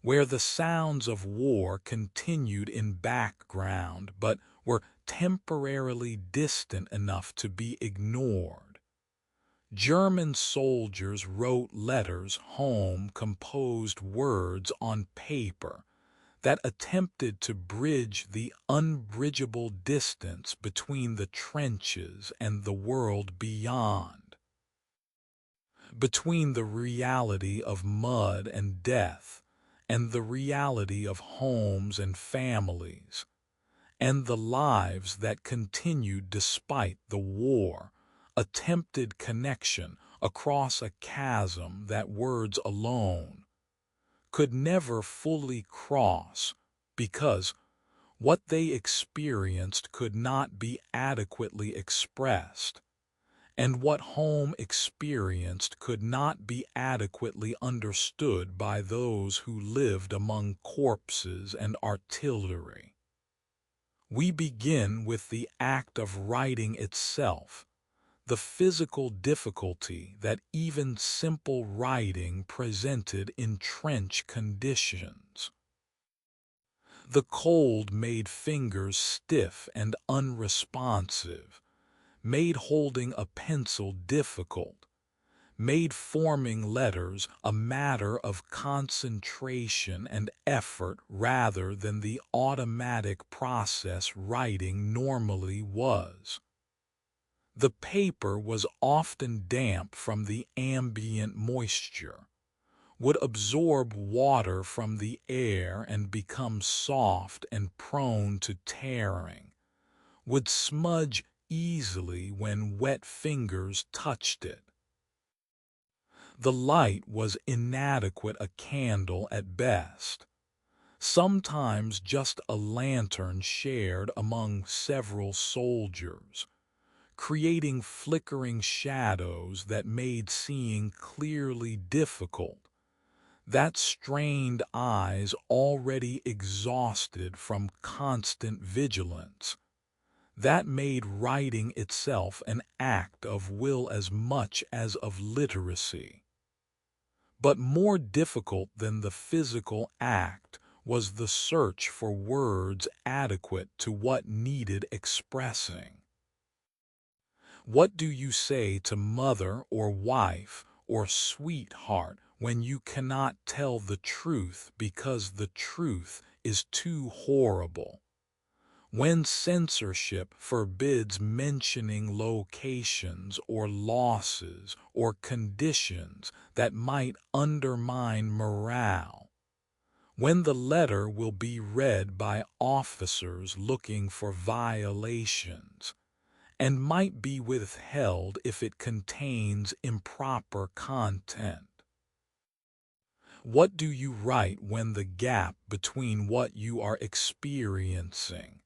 where the sounds of war continued in background but were temporarily distant enough to be ignored. German soldiers wrote letters home, composed words on paper that attempted to bridge the unbridgeable distance between the trenches and the world beyond, between the reality of mud and death and the reality of homes and families, and the lives that continued despite the war. Attempted connection across a chasm that words alone could never fully cross, because what they experienced could not be adequately expressed, and what home experienced could not be adequately understood by those who lived among corpses and artillery. We begin with the act of writing itself, the physical difficulty that even simple writing presented in trench conditions. The cold made fingers stiff and unresponsive, made holding a pencil difficult, made forming letters a matter of concentration and effort rather than the automatic process writing normally was. The paper was often damp from the ambient moisture, would absorb water from the air and become soft and prone to tearing, would smudge easily when wet fingers touched it. The light was inadequate, a candle at best, sometimes just a lantern shared among several soldiers, creating flickering shadows that made seeing clearly difficult, that strained eyes already exhausted from constant vigilance, that made writing itself an act of will as much as of literacy. But more difficult than the physical act was the search for words adequate to what needed expressing. What do you say to mother or wife or sweetheart when you cannot tell the truth because the truth is too horrible? When censorship forbids mentioning locations or losses or conditions that might undermine morale? When the letter will be read by officers looking for violations, and might be withheld if it contains improper content? What do you write when the gap between what you are experiencing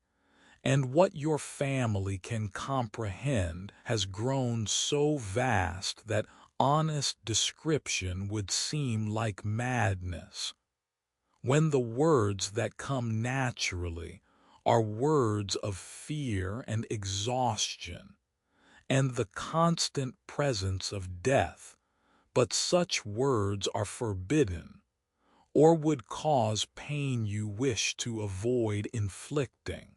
and what your family can comprehend has grown so vast that honest description would seem like madness? When the words that come naturally are words of fear and exhaustion, and the constant presence of death, but such words are forbidden, or would cause pain you wish to avoid inflicting.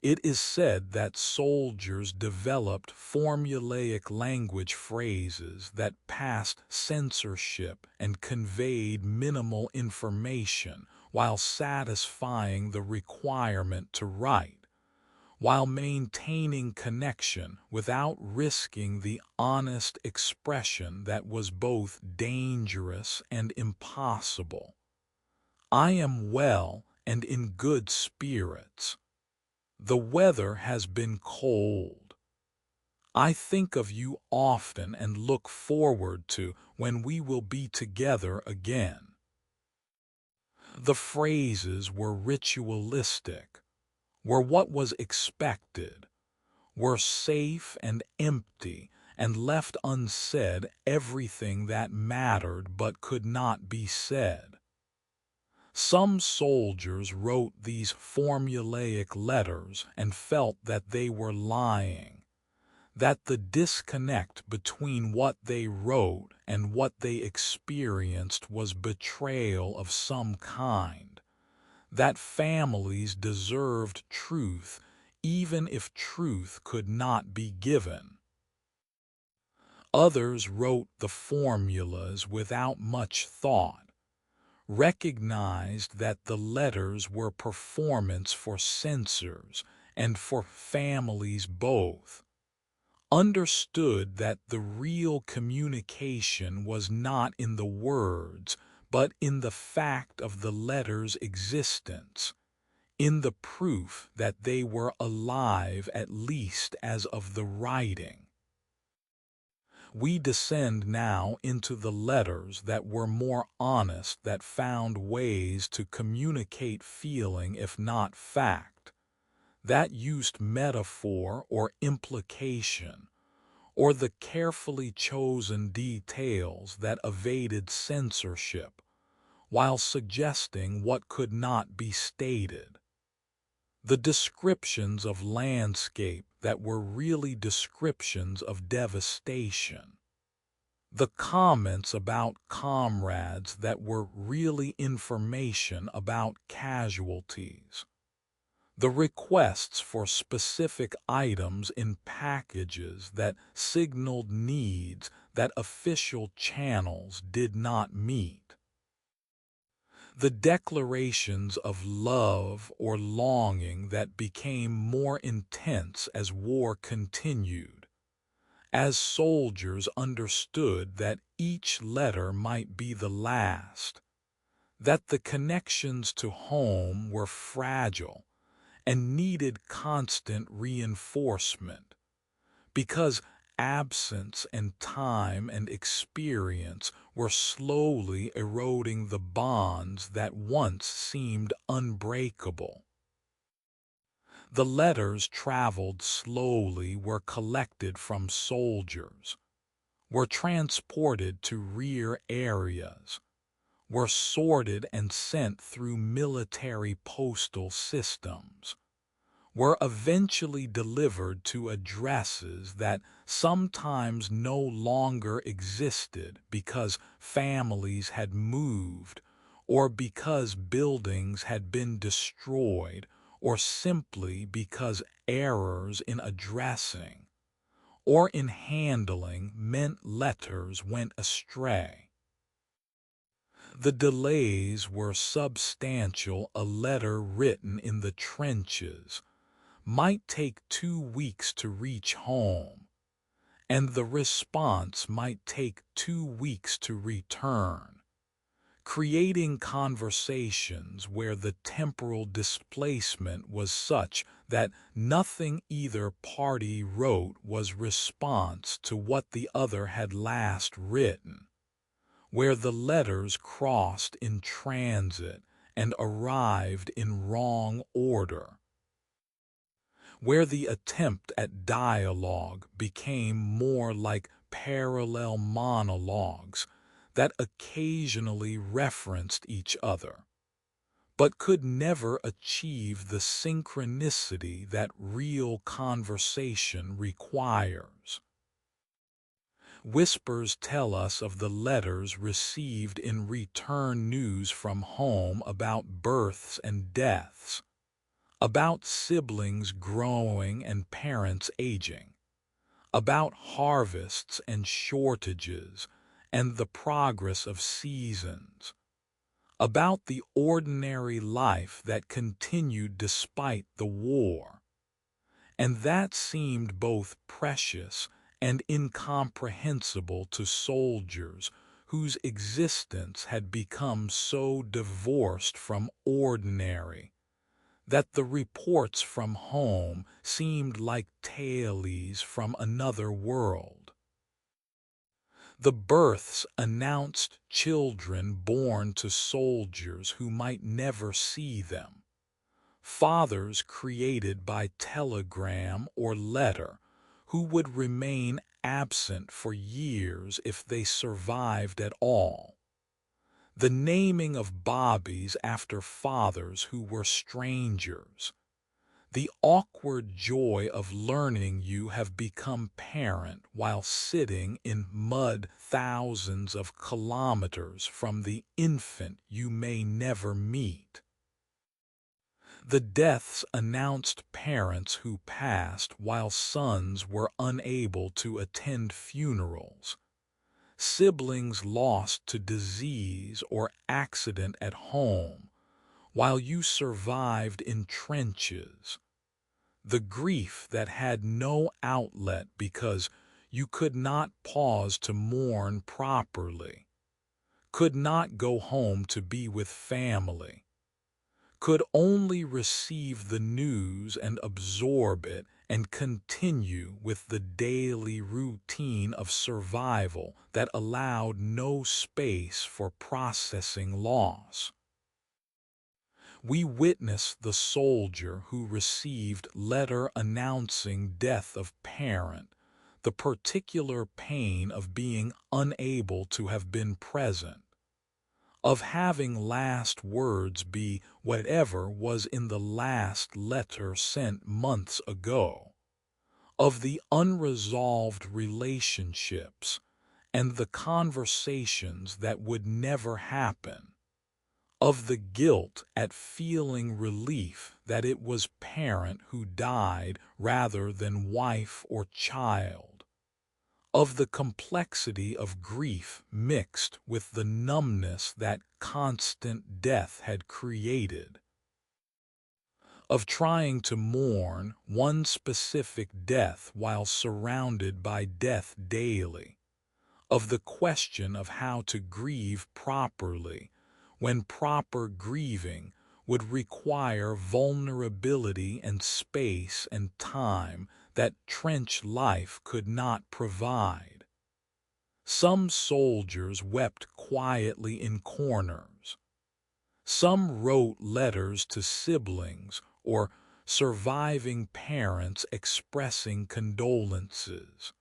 It is said that soldiers developed formulaic language phrases that passed censorship and conveyed minimal information while satisfying the requirement to write, while maintaining connection without risking the honest expression that was both dangerous and impossible. I am well and in good spirits. The weather has been cold. I think of you often and look forward to when we will be together again. The phrases were ritualistic, were what was expected, were safe and empty, and left unsaid everything that mattered but could not be said. Some soldiers wrote these formulaic letters and felt that they were lying, that the disconnect between what they wrote and what they experienced was betrayal of some kind, that families deserved truth even if truth could not be given. Others wrote the formulas without much thought, recognized that the letters were performance for censors and for families both, understood that the real communication was not in the words, but in the fact of the letters' existence, in the proof that they were alive at least as of the writing. We descend now into the letters that were more honest, that found ways to communicate feeling if not fact, that used metaphor or implication, or the carefully chosen details that evaded censorship, while suggesting what could not be stated. The descriptions of landscape that were really descriptions of devastation. The comments about comrades that were really information about casualties. The requests for specific items in packages that signaled needs that official channels did not meet. The declarations of love or longing that became more intense as war continued, as soldiers understood that each letter might be the last, that the connections to home were fragile and needed constant reinforcement, because absence and time and experience were slowly eroding the bonds that once seemed unbreakable. The letters traveled slowly, were collected from soldiers, were transported to rear areas, were sorted and sent through military postal systems, were eventually delivered to addresses that sometimes no longer existed because families had moved, or because buildings had been destroyed, or simply because errors in addressing or in handling meant letters went astray. The delays were substantial. A letter written in the trenches might take 2 weeks to reach home, and the response might take 2 weeks to return, creating conversations where the temporal displacement was such that nothing either party wrote was response to what the other had last written, where the letters crossed in transit and arrived in wrong order, where the attempt at dialogue became more like parallel monologues that occasionally referenced each other, but could never achieve the synchronicity that real conversation requires. Whispers tell us of the letters received in return, news from home about births and deaths, about siblings growing and parents aging, about harvests and shortages and the progress of seasons, about the ordinary life that continued despite the war, and that seemed both precious and incomprehensible to soldiers whose existence had become so divorced from ordinary that the reports from home seemed like tales from another world. The births announced children born to soldiers who might never see them, fathers created by telegram or letter who would remain absent for years if they survived at all, the naming of bobbies after fathers who were strangers, the awkward joy of learning you have become parent while sitting in mud thousands of kilometers from the infant you may never meet. The deaths announced parents who passed while sons were unable to attend funerals, siblings lost to disease or accident at home while you survived in trenches, the grief that had no outlet because you could not pause to mourn properly, could not go home to be with family, could only receive the news and absorb it and continue with the daily routine of survival that allowed no space for processing loss. We witness the soldier who received letter announcing death of parent, the particular pain of being unable to have been present, of having last words be whatever was in the last letter sent months ago, of the unresolved relationships and the conversations that would never happen, of the guilt at feeling relief that it was parent who died rather than wife or child, of the complexity of grief mixed with the numbness that constant death had created, of trying to mourn one specific death while surrounded by death daily, of the question of how to grieve properly when proper grieving would require vulnerability and space and time that trench life could not provide. Some soldiers wept quietly in corners. Some wrote letters to siblings or surviving parents expressing condolences.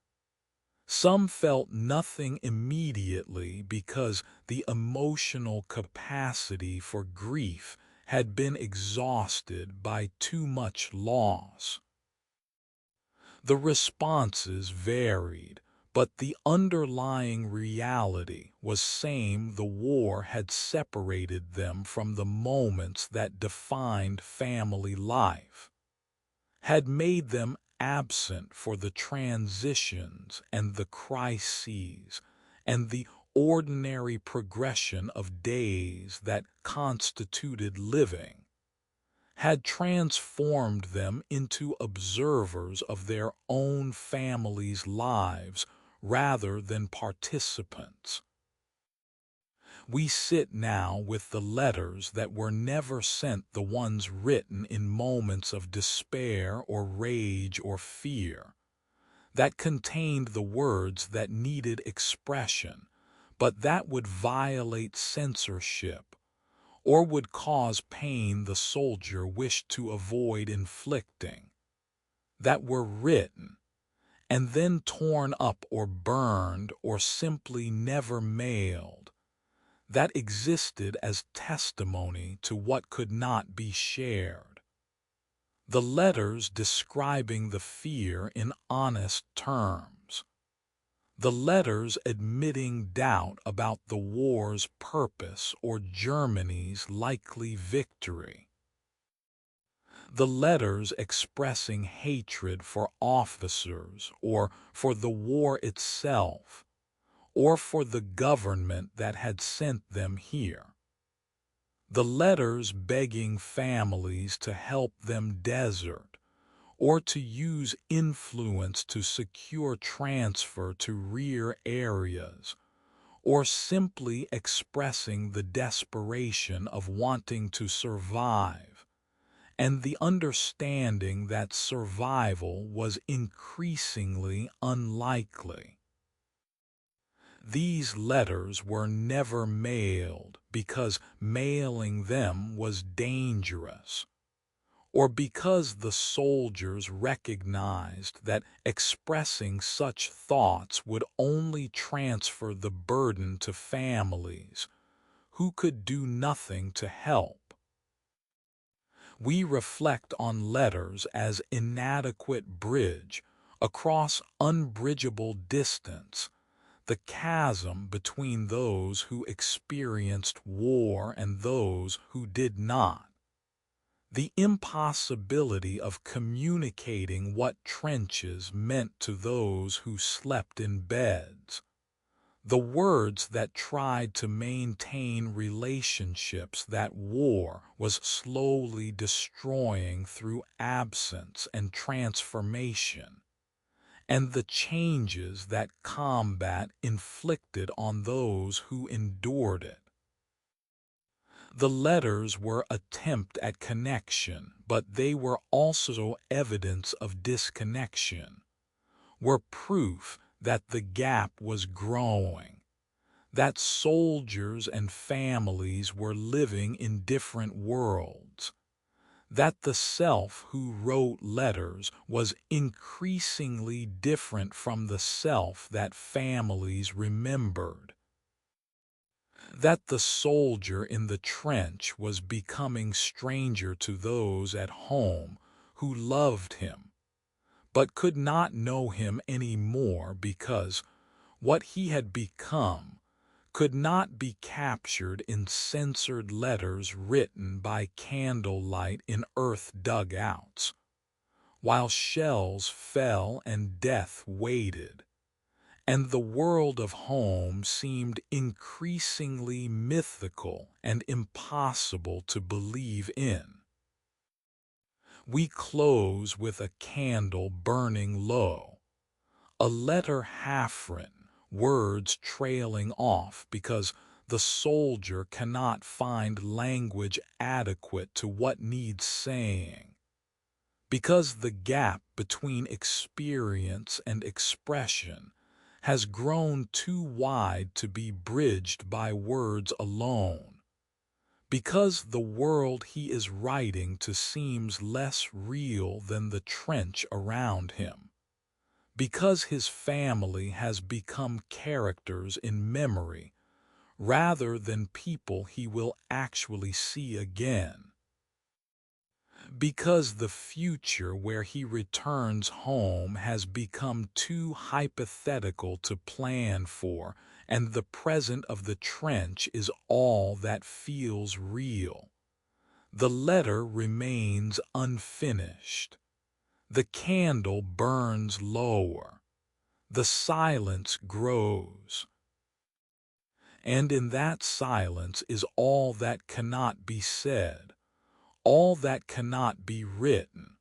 Some felt nothing immediately because the emotional capacity for grief had been exhausted by too much loss. The responses varied, but the underlying reality was same: the war had separated them from the moments that defined family life, had made them absent for the transitions and the crises and the ordinary progression of days that constituted living, had transformed them into observers of their own families' lives rather than participants. We sit now with the letters that were never sent, the ones written in moments of despair or rage or fear, that contained the words that needed expression, but that would violate censorship or would cause pain the soldier wished to avoid inflicting, that were written and then torn up or burned or simply never mailed, that existed as testimony to what could not be shared. The letters describing the fear in honest terms. The letters admitting doubt about the war's purpose or Germany's likely victory. The letters expressing hatred for officers or for the war itself, or for the government that had sent them here. The letters begging families to help them desert, or to use influence to secure transfer to rear areas, or simply expressing the desperation of wanting to survive, and the understanding that survival was increasingly unlikely. These letters were never mailed because mailing them was dangerous, or because the soldiers recognized that expressing such thoughts would only transfer the burden to families who could do nothing to help. We reflect on letters as inadequate bridge across unbridgeable distance, the chasm between those who experienced war and those who did not. The impossibility of communicating what trenches meant to those who slept in beds. The words that tried to maintain relationships that war was slowly destroying through absence and transformation, and the changes that combat inflicted on those who endured it. The letters were attempt at connection, but they were also evidence of disconnection, were proof that the gap was growing, that soldiers and families were living in different worlds, that the self who wrote letters was increasingly different from the self that families remembered, that the soldier in the trench was becoming stranger to those at home who loved him, but could not know him any more because what he had become could not be captured in censored letters written by candlelight in earth dugouts, while shells fell and death waited, and the world of home seemed increasingly mythical and impossible to believe in. We close with a candle burning low, a letter half-written, words trailing off because the soldier cannot find language adequate to what needs saying, because the gap between experience and expression has grown too wide to be bridged by words alone, because the world he is writing to seems less real than the trench around him, because his family has become characters in memory rather than people he will actually see again. Because the future where he returns home has become too hypothetical to plan for, and the present of the trench is all that feels real. The letter remains unfinished. The candle burns lower. The silence grows. And in that silence is all that cannot be said, all that cannot be written,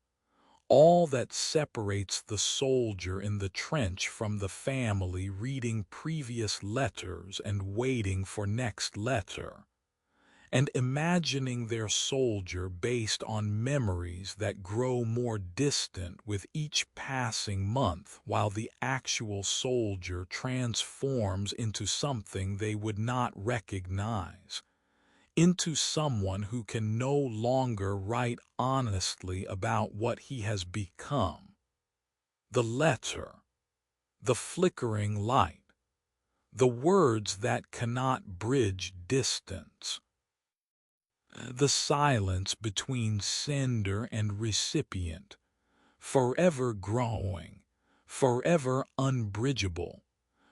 all that separates the soldier in the trench from the family reading previous letters and waiting for next letter, and imagining their soldier based on memories that grow more distant with each passing month, while the actual soldier transforms into something they would not recognize, into someone who can no longer write honestly about what he has become. The letter, the flickering light, the words that cannot bridge distance, the silence between sender and recipient, forever growing, forever unbridgeable,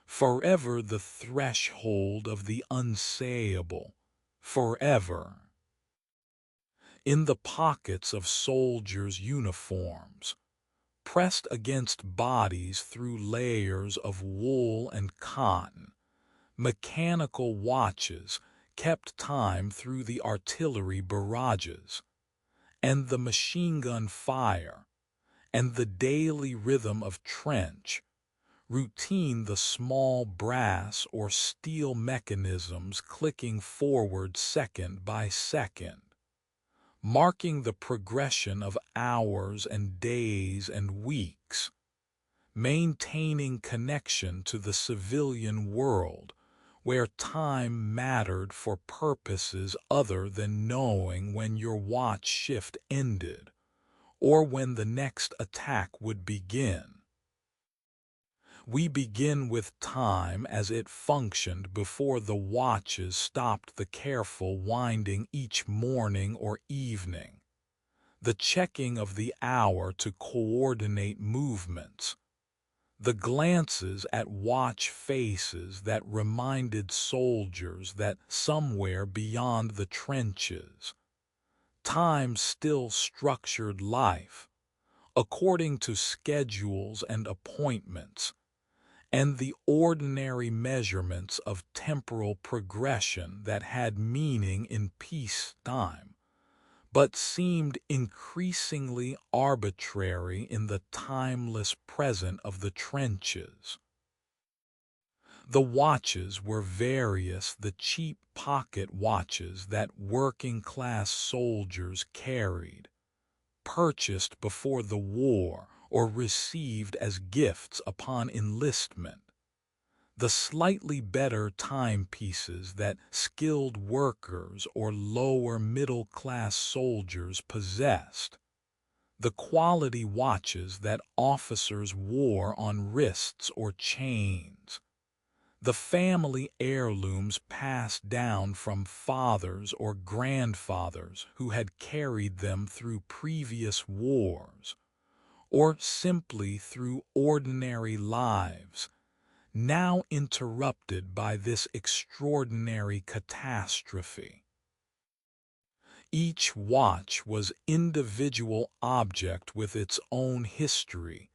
forever the threshold of the unsayable, forever. In the pockets of soldiers' uniforms, pressed against bodies through layers of wool and cotton, mechanical watches kept time through the artillery barrages, and the machine gun fire, and the daily rhythm of trench, routine the small brass or steel mechanisms clicking forward second by second, marking the progression of hours and days and weeks, maintaining connection to the civilian world, where time mattered for purposes other than knowing when your watch shift ended or when the next attack would begin. We begin with time as it functioned before the watches stopped the careful winding each morning or evening, the checking of the hour to coordinate movements, the glances at watch faces that reminded soldiers that somewhere beyond the trenches, time still structured life, according to schedules and appointments, and the ordinary measurements of temporal progression that had meaning in peacetime, but seemed increasingly arbitrary in the timeless present of the trenches. The watches were various, the cheap pocket watches that working-class soldiers carried, purchased before the war or received as gifts upon enlistment, the slightly better timepieces that skilled workers or lower middle-class soldiers possessed, the quality watches that officers wore on wrists or chains, the family heirlooms passed down from fathers or grandfathers who had carried them through previous wars, or simply through ordinary lives, now interrupted by this extraordinary catastrophe. Each watch was individual object with its own history,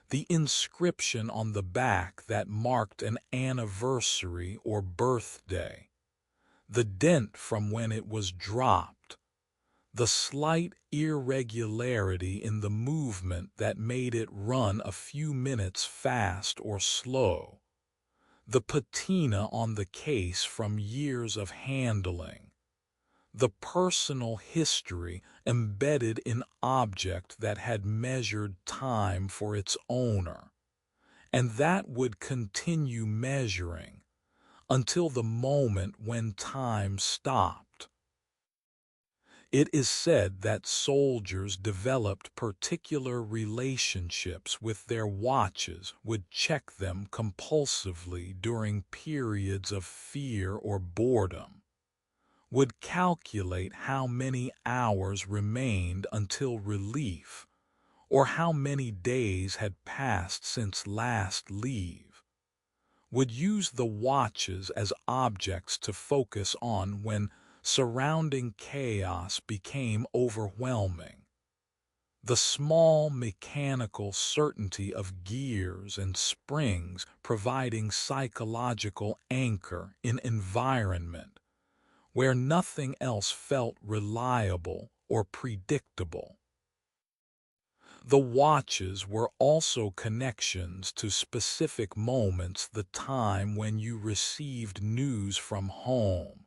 the inscription on the back that marked an anniversary or birthday, the dent from when it was dropped, the slight irregularity in the movement that made it run a few minutes fast or slow, the patina on the case from years of handling, the personal history embedded in object that had measured time for its owner, and that would continue measuring until the moment when time stopped. It is said that soldiers developed particular relationships with their watches, would check them compulsively during periods of fear or boredom, would calculate how many hours remained until relief, or how many days had passed since last leave, would use the watches as objects to focus on when surrounding chaos became overwhelming. The small mechanical certainty of gears and springs providing psychological anchor in environment where nothing else felt reliable or predictable. The watches were also connections to specific moments, the time when you received news from home,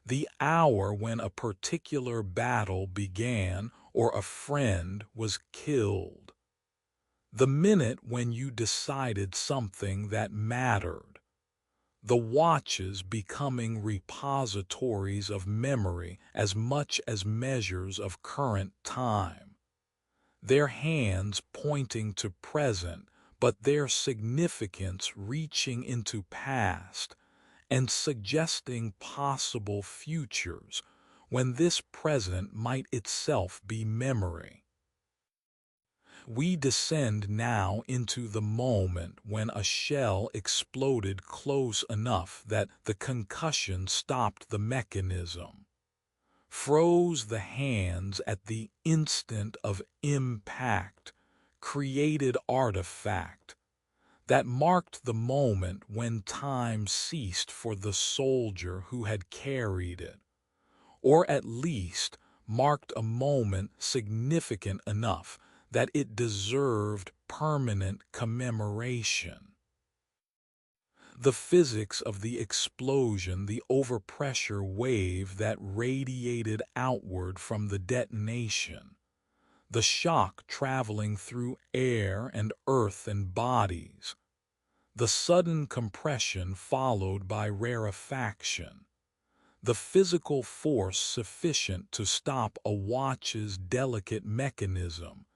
the hour when a particular battle began or a friend was killed, the minute when you decided something that mattered. The watches becoming repositories of memory as much as measures of current time, their hands pointing to present, but their significance reaching into past and suggesting possible futures when this present might itself be memory. We descend now into the moment when a shell exploded close enough that the concussion stopped the mechanism, froze the hands at the instant of impact, created artifact that marked the moment when time ceased for the soldier who had carried it, or at least marked a moment significant enough that it deserved permanent commemoration. The physics of the explosion, the overpressure wave that radiated outward from the detonation, the shock traveling through air and earth and bodies, the sudden compression followed by rarefaction, the physical force sufficient to stop a watch's delicate mechanism,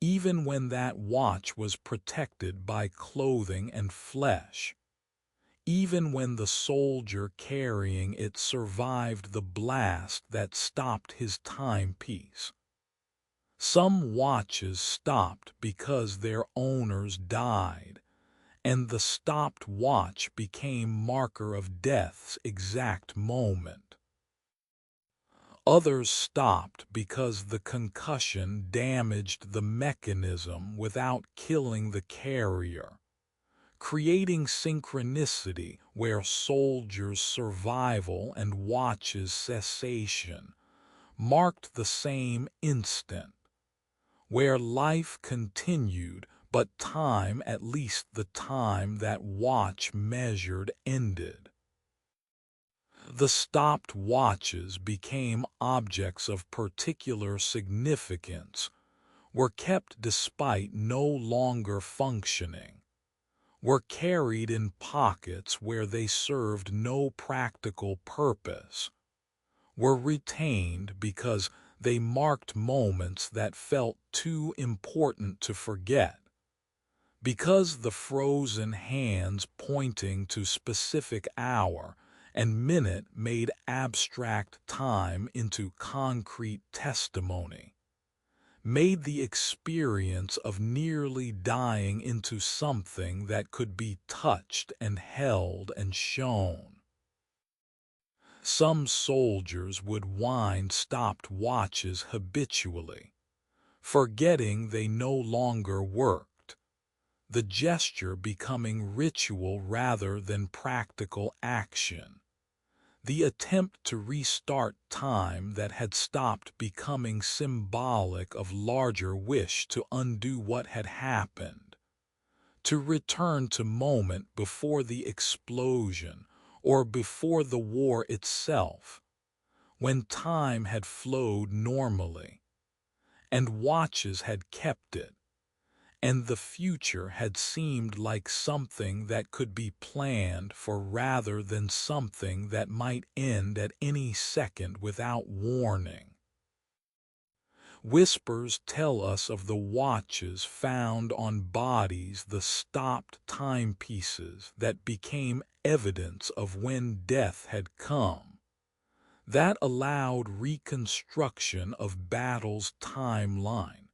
even when that watch was protected by clothing and flesh, even when the soldier carrying it survived the blast that stopped his timepiece. Some watches stopped because their owners died, and the stopped watch became marker of death's exact moment. Others stopped because the concussion damaged the mechanism without killing the carrier, creating synchronicity where soldiers' survival and watches' cessation marked the same instant, where life continued but time, at least the time that watch measured, ended. The stopped watches became objects of particular significance, were kept despite no longer functioning, were carried in pockets where they served no practical purpose, were retained because they marked moments that felt too important to forget, because the frozen hands pointing to specific hour and minute made abstract time into concrete testimony, made the experience of nearly dying into something that could be touched and held and shown. Some soldiers would wind stopped watches habitually, forgetting they no longer worked, the gesture becoming ritual rather than practical action, the attempt to restart time that had stopped becoming symbolic of larger wish to undo what had happened, to return to moment before the explosion or before the war itself, when time had flowed normally, and watches had kept it, and the future had seemed like something that could be planned for rather than something that might end at any second without warning. Whispers tell us of the watches found on bodies, the stopped timepieces that became evidence of when death had come, That allowed reconstruction of battle's timeline.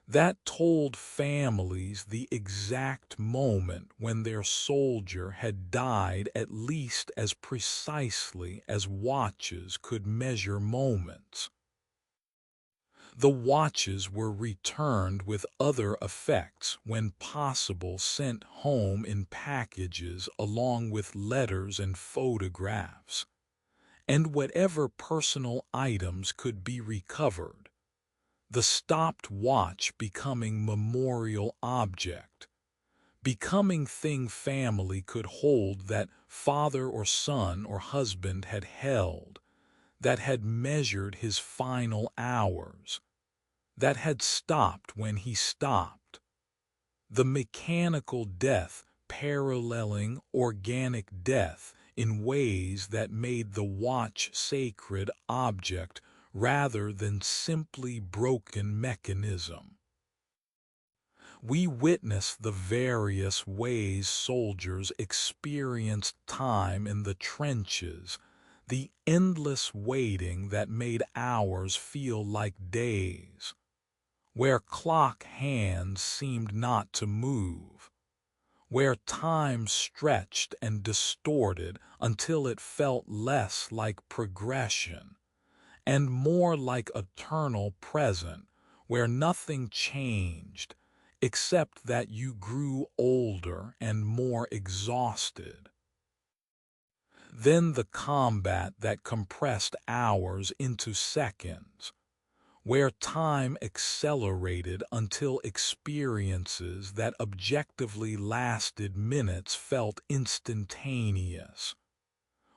That told families the exact moment when their soldier had died at least as precisely as watches could measure moments. The watches were returned with other effects when possible, sent home in packages along with letters and photographs, and whatever personal items could be recovered, the stopped watch becoming memorial object, becoming thing family could hold, that father or son or husband had held, that had measured his final hours, that had stopped when he stopped. The mechanical death paralleling organic death in ways that made the watch sacred object rather than simply broken mechanism. We witness the various ways soldiers experienced time in the trenches, the endless waiting that made hours feel like days, where clock hands seemed not to move, where time stretched and distorted until it felt less like progression and more like eternal present, where nothing changed except that you grew older and more exhausted. Then the combat that compressed hours into seconds, where time accelerated until experiences that objectively lasted minutes felt instantaneous,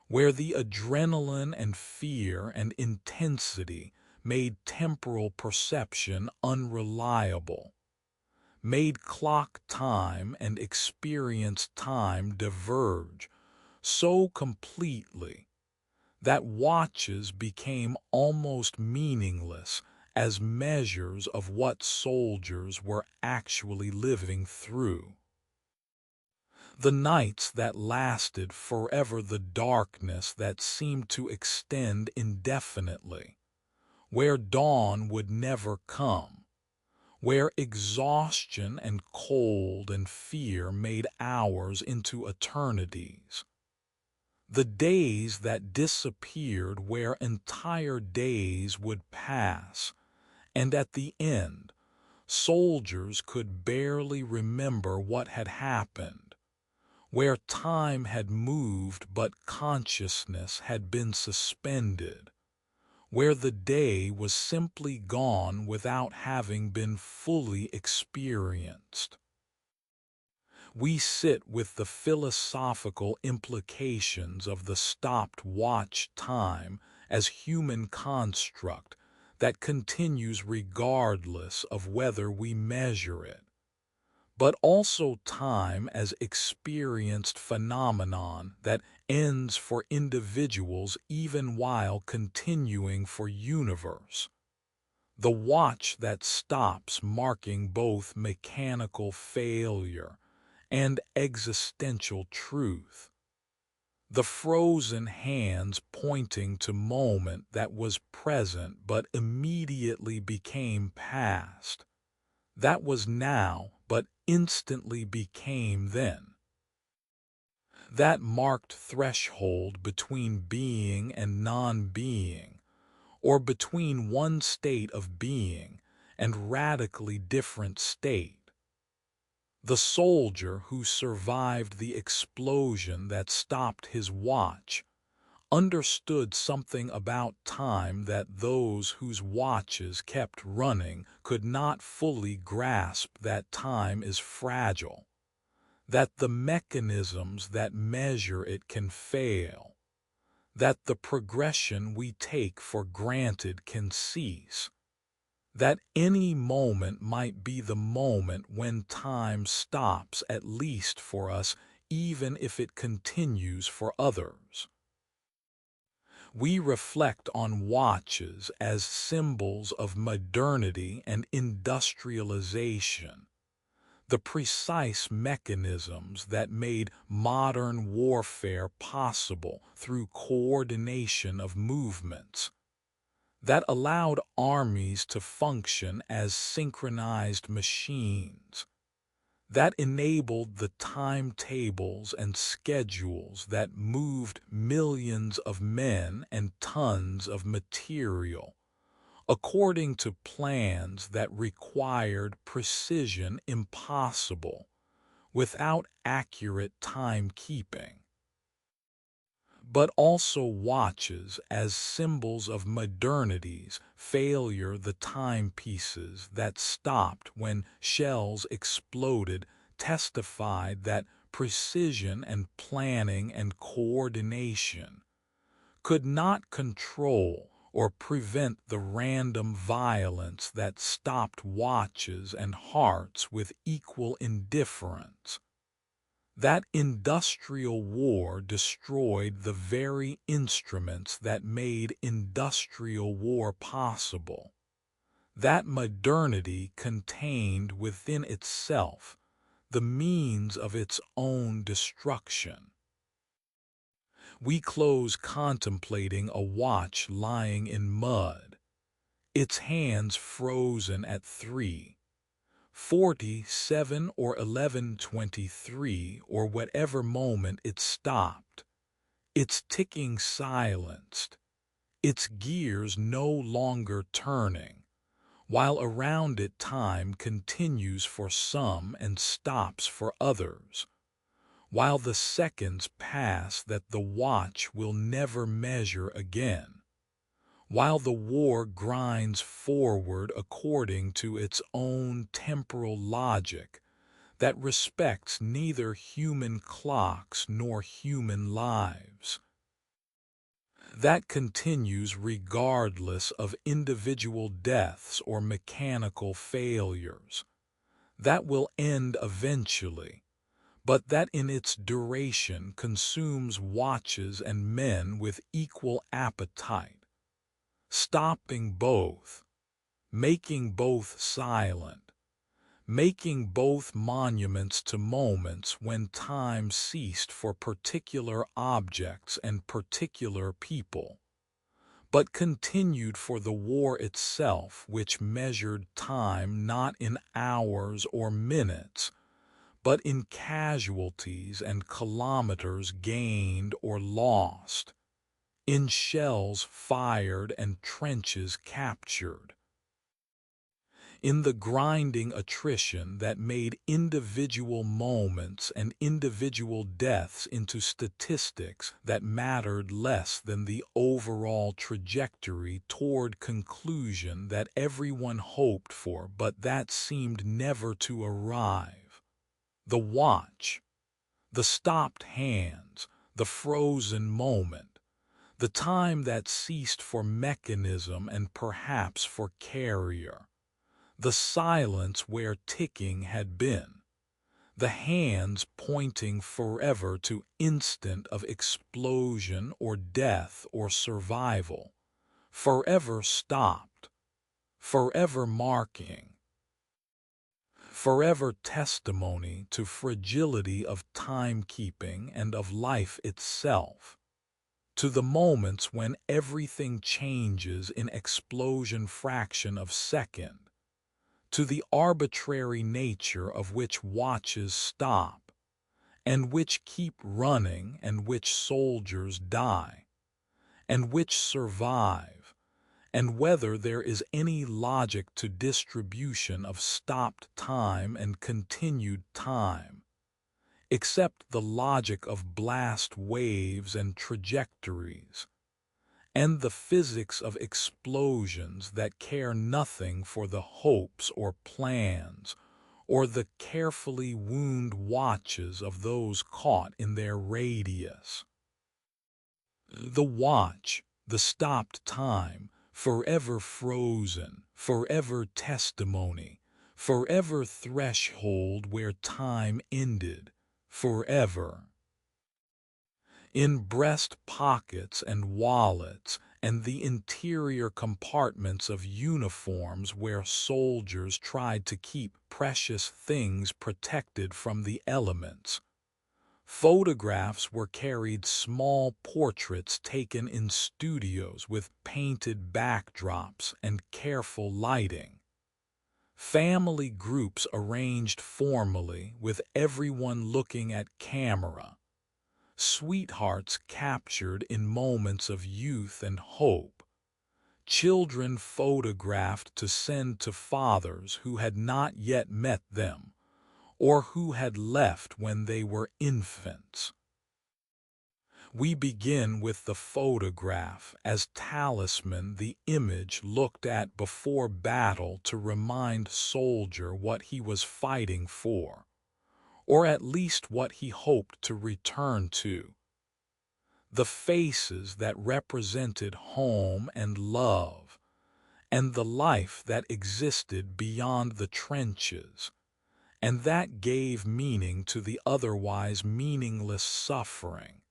where the adrenaline and fear and intensity made temporal perception unreliable, made clock time and experience time diverge so completely that watches became almost meaningless as measures of what soldiers were actually living through. The nights that lasted forever, the darkness that seemed to extend indefinitely, where dawn would never come, where exhaustion and cold and fear made hours into eternities. The days that disappeared where entire days would pass, and at the end, soldiers could barely remember what had happened, where time had moved but consciousness had been suspended, where the day was simply gone without having been fully experienced. We sit with the philosophical implications of the stopped watch time as human construct that continues regardless of whether we measure it, but also time as experienced phenomenon that ends for individuals even while continuing for universe. The watch that stops marking both mechanical failure and existential truth. The frozen hands pointing to moment that was present but immediately became past, that was now but instantly became then. That marked threshold between being and non-being, or between one state of being and radically different state. The soldier who survived the explosion that stopped his watch understood something about time that those whose watches kept running could not fully grasp, that time is fragile, that the mechanisms that measure it can fail, that the progression we take for granted can cease, that any moment might be the moment when time stops, at least for us, even if it continues for others. We reflect on watches as symbols of modernity and industrialization, the precise mechanisms that made modern warfare possible through coordination of movements, that allowed armies to function as synchronized machines, that enabled the timetables and schedules that moved millions of men and tons of material according to plans that required precision impossible without accurate timekeeping, but also watches as symbols of modernity's failure, the timepieces that stopped when shells exploded testified that precision and planning and coordination could not control or prevent the random violence that stopped watches and hearts with equal indifference. That industrial war destroyed the very instruments that made industrial war possible. That modernity contained within itself the means of its own destruction. We close contemplating a watch lying in mud, its hands frozen at 3:47 or 11:23 or whatever moment it stopped, its ticking silenced, its gears no longer turning, while around it time continues for some and stops for others, while the seconds pass that the watch will never measure again, while the war grinds forward according to its own temporal logic that respects neither human clocks nor human lives, that continues regardless of individual deaths or mechanical failures, that will end eventually, but that in its duration consumes watches and men with equal appetite, stopping both, making both silent, making both monuments to moments when time ceased for particular objects and particular people, but continued for the war itself, which measured time not in hours or minutes, but in casualties and kilometers gained or lost, in shells fired and trenches captured, in the grinding attrition that made individual moments and individual deaths into statistics that mattered less than the overall trajectory toward conclusion that everyone hoped for but that seemed never to arrive. The watch, the stopped hands, the frozen moment, the time that ceased for mechanism and perhaps for carrier, the silence where ticking had been, the hands pointing forever to instant of explosion or death or survival, forever stopped, forever marking, forever testimony to fragility of timekeeping and of life itself, to the moments when everything changes in explosion fraction of second, to the arbitrary nature of which watches stop, and which keep running, and which soldiers die, and which survive, and whether there is any logic to distribution of stopped time and continued time, except the logic of blast waves and trajectories, and the physics of explosions that care nothing for the hopes or plans or the carefully wound watches of those caught in their radius. The watch, the stopped time, forever frozen, forever testimony, forever threshold where time ended, forever. In breast pockets and wallets and the interior compartments of uniforms where soldiers tried to keep precious things protected from the elements. Photographs were carried, small portraits taken in studios with painted backdrops and careful lighting. Family groups arranged formally with everyone looking at camera. Sweethearts captured in moments of youth and hope. Children photographed to send to fathers who had not yet met them, or who had left when they were infants. We begin with the photograph as talisman, the image looked at before battle to remind soldier what he was fighting for, or at least what he hoped to return to. The faces that represented home and love, and the life that existed beyond the trenches, and that gave meaning to the otherwise meaningless suffering.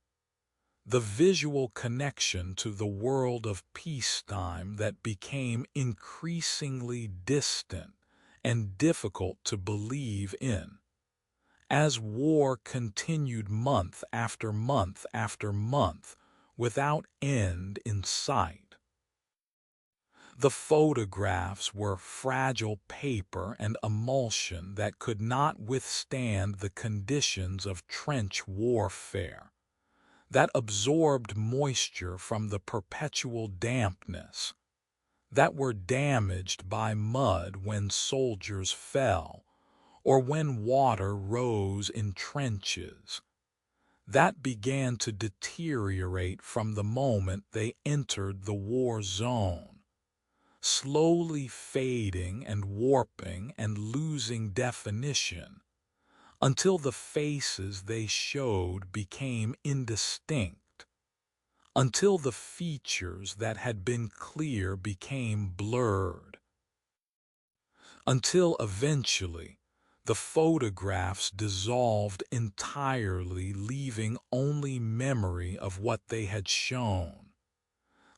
The visual connection to the world of peacetime that became increasingly distant and difficult to believe in. As war continued month after month after month, without end in sight. The photographs were fragile paper and emulsion that could not withstand the conditions of trench warfare, that absorbed moisture from the perpetual dampness, that were damaged by mud when soldiers fell, or when water rose in trenches, that began to deteriorate from the moment they entered the war zone, slowly fading and warping and losing definition, until the faces they showed became indistinct, until the features that had been clear became blurred, until eventually the photographs dissolved entirely, leaving only memory of what they had shown,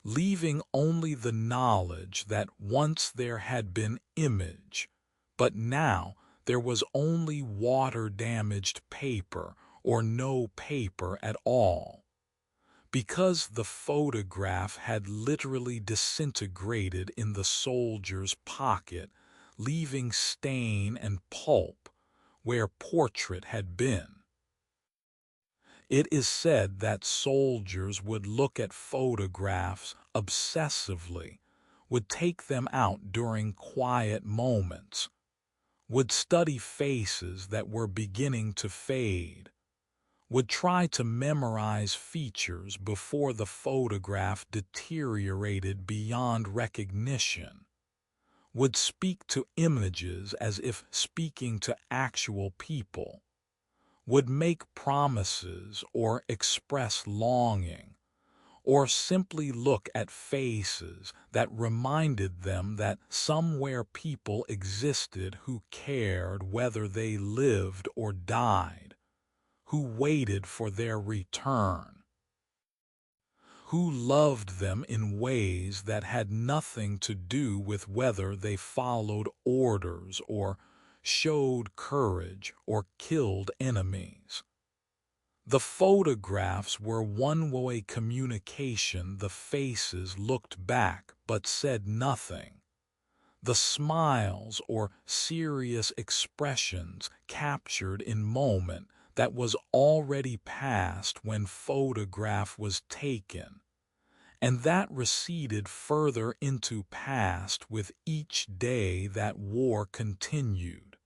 leaving only the knowledge that once there had been image, but now there was only water-damaged paper or no paper at all, because the photograph had literally disintegrated in the soldier's pocket, leaving stain and pulp where portrait had been. It is said that soldiers would look at photographs obsessively, would take them out during quiet moments, would study faces that were beginning to fade, would try to memorize features before the photograph deteriorated beyond recognition, would speak to images as if speaking to actual people, would make promises or express longing, or simply look at faces that reminded them that somewhere people existed who cared whether they lived or died, who waited for their return, who loved them in ways that had nothing to do with whether they followed orders or showed courage or killed enemies. The photographs were one-way communication. The faces looked back but said nothing. The smiles or serious expressions captured in moment that was already past when photograph was taken, and that receded further into past with each day that war continued.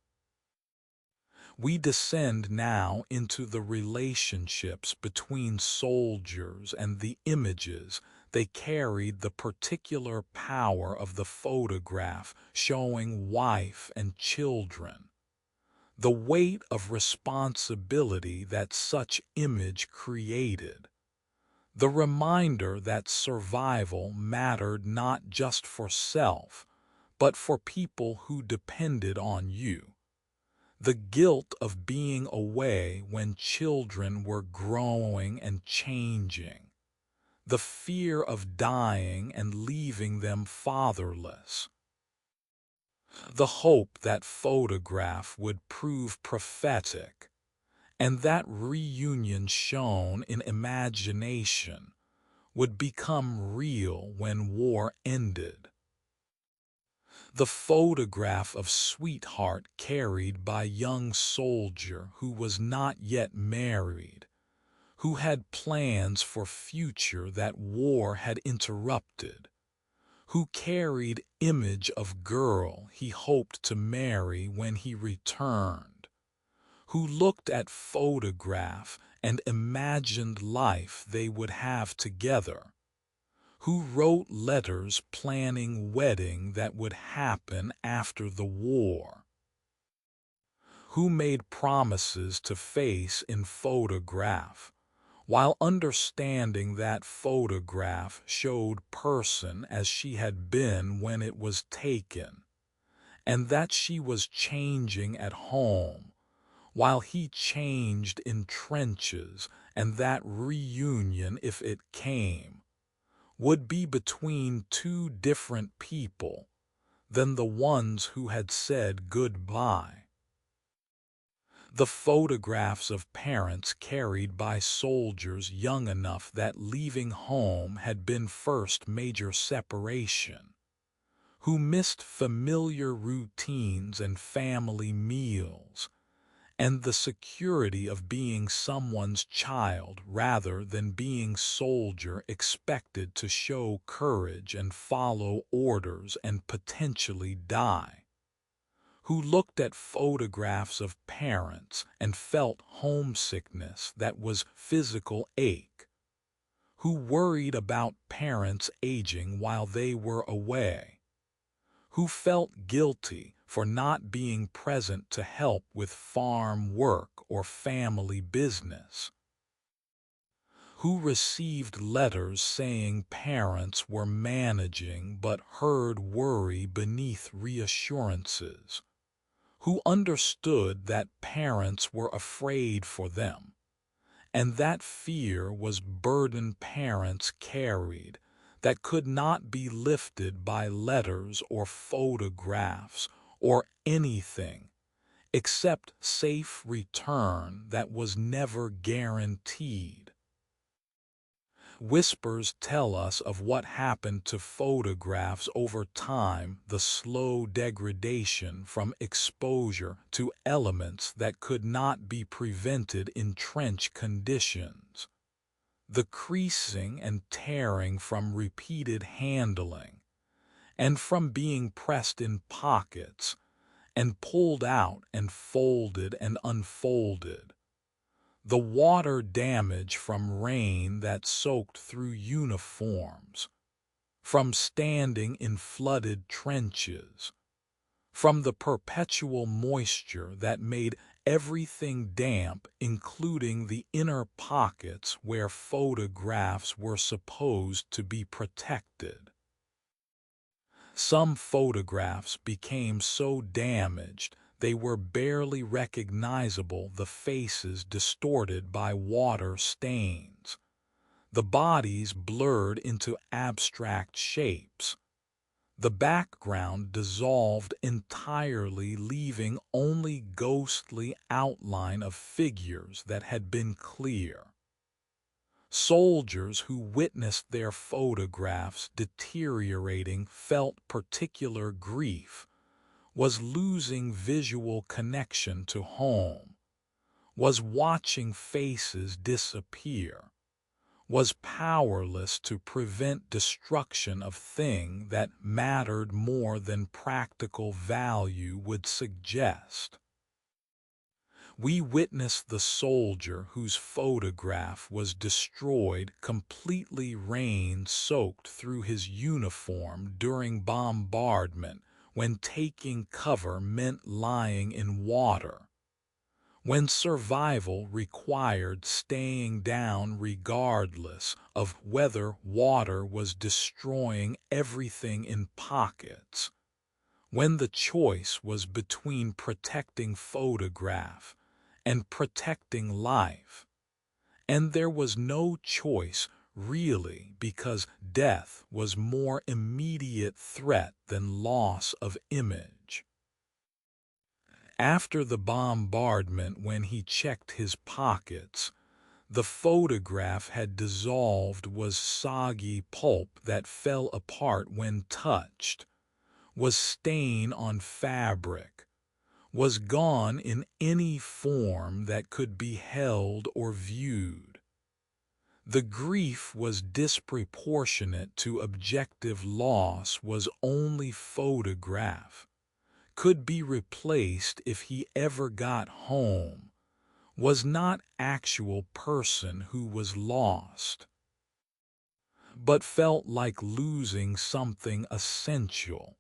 We descend now into the relationships between soldiers and the images they carried, the particular power of the photograph showing wife and children, the weight of responsibility that such image created, the reminder that survival mattered not just for self, but for people who depended on you. The guilt of being away when children were growing and changing. the fear of dying and leaving them fatherless, the hope that photograph would prove prophetic, and that reunion shown in imagination would become real when war ended. The photograph of sweetheart carried by young soldier who was not yet married, who had plans for future that war had interrupted, who carried image of girl he hoped to marry when he returned, who looked at photograph and imagined life they would have together, who wrote letters planning wedding that would happen after the war, who made promises to face in photograph, while understanding that photograph showed person as she had been when it was taken, and that she was changing at home, while he changed in trenches, and that reunion, if it came, would be between two different people than the ones who had said goodbye. The photographs of parents carried by soldiers young enough that leaving home had been first major separation, who missed familiar routines and family meals, and the security of being someone's child rather than being soldier expected to show courage and follow orders and potentially die, who looked at photographs of parents and felt homesickness that was physical ache, who worried about parents aging while they were away, who felt guilty for not being present to help with farm work or family business, who received letters saying parents were managing but heard worry beneath reassurances, who understood that parents were afraid for them, and that fear was burden parents carried that could not be lifted by letters or photographs or anything except safe return that was never guaranteed. Whispers tell us of what happened to photographs over time, the slow degradation from exposure to elements that could not be prevented in trench conditions, the creasing and tearing from repeated handling, and from being pressed in pockets, and pulled out and folded and unfolded, the water damage from rain that soaked through uniforms, from standing in flooded trenches, from the perpetual moisture that made everything damp, including the inner pockets where photographs were supposed to be protected. Some photographs became so damaged they were barely recognizable, the faces distorted by water stains, the bodies blurred into abstract shapes, the background dissolved entirely, leaving only ghostly outline of figures that had been clear. Soldiers who witnessed their photographs deteriorating felt particular grief, was losing visual connection to home, was watching faces disappear, was powerless to prevent destruction of thing that mattered more than practical value would suggest. We witnessed the soldier whose photograph was destroyed, completely rain-soaked through his uniform during bombardment, when taking cover meant lying in water, when survival required staying down regardless of whether water was destroying everything in pockets, when the choice was between protecting photograph and protecting life, and there was no choice really because death was more immediate threat than loss of image. After the bombardment, when he checked his pockets, the photograph had dissolved, was soggy pulp that fell apart when touched, was stain on fabric, was gone in any form that could be held or viewed. The grief was disproportionate to objective loss, was only photograph, could be replaced if he ever got home, was not actual person who was lost, but felt like losing something essential,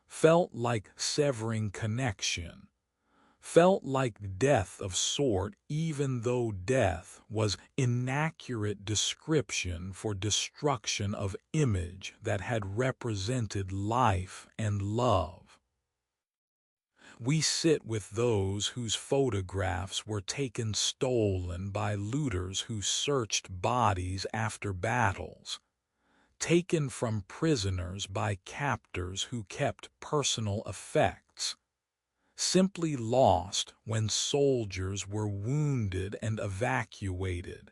felt like severing connection, felt like death of sort, even though death was inaccurate description for destruction of image that had represented life and love. We sit with those whose photographs were taken stolen by looters who searched bodies after battles, taken from prisoners by captors who kept personal effects, simply lost when soldiers were wounded and evacuated,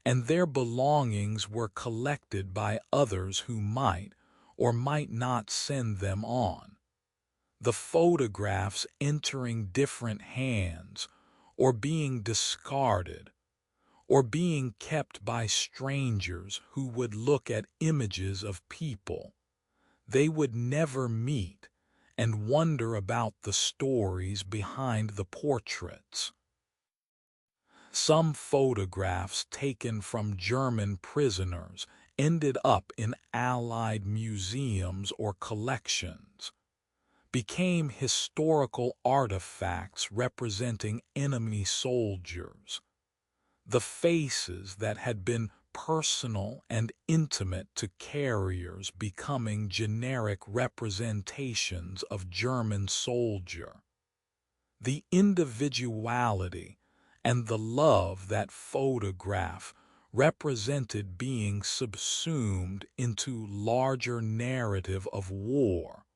and their belongings were collected by others who might or might not send them on. The photographs entering different hands, or being discarded, or being kept by strangers who would look at images of people they would never meet and wonder about the stories behind the portraits. Some photographs taken from German prisoners ended up in Allied museums or collections, became historical artifacts representing enemy soldiers. The faces that had been personal and intimate to carriers becoming generic representations of German soldier. The individuality and the love that photograph represented being subsumed into larger narrative of war,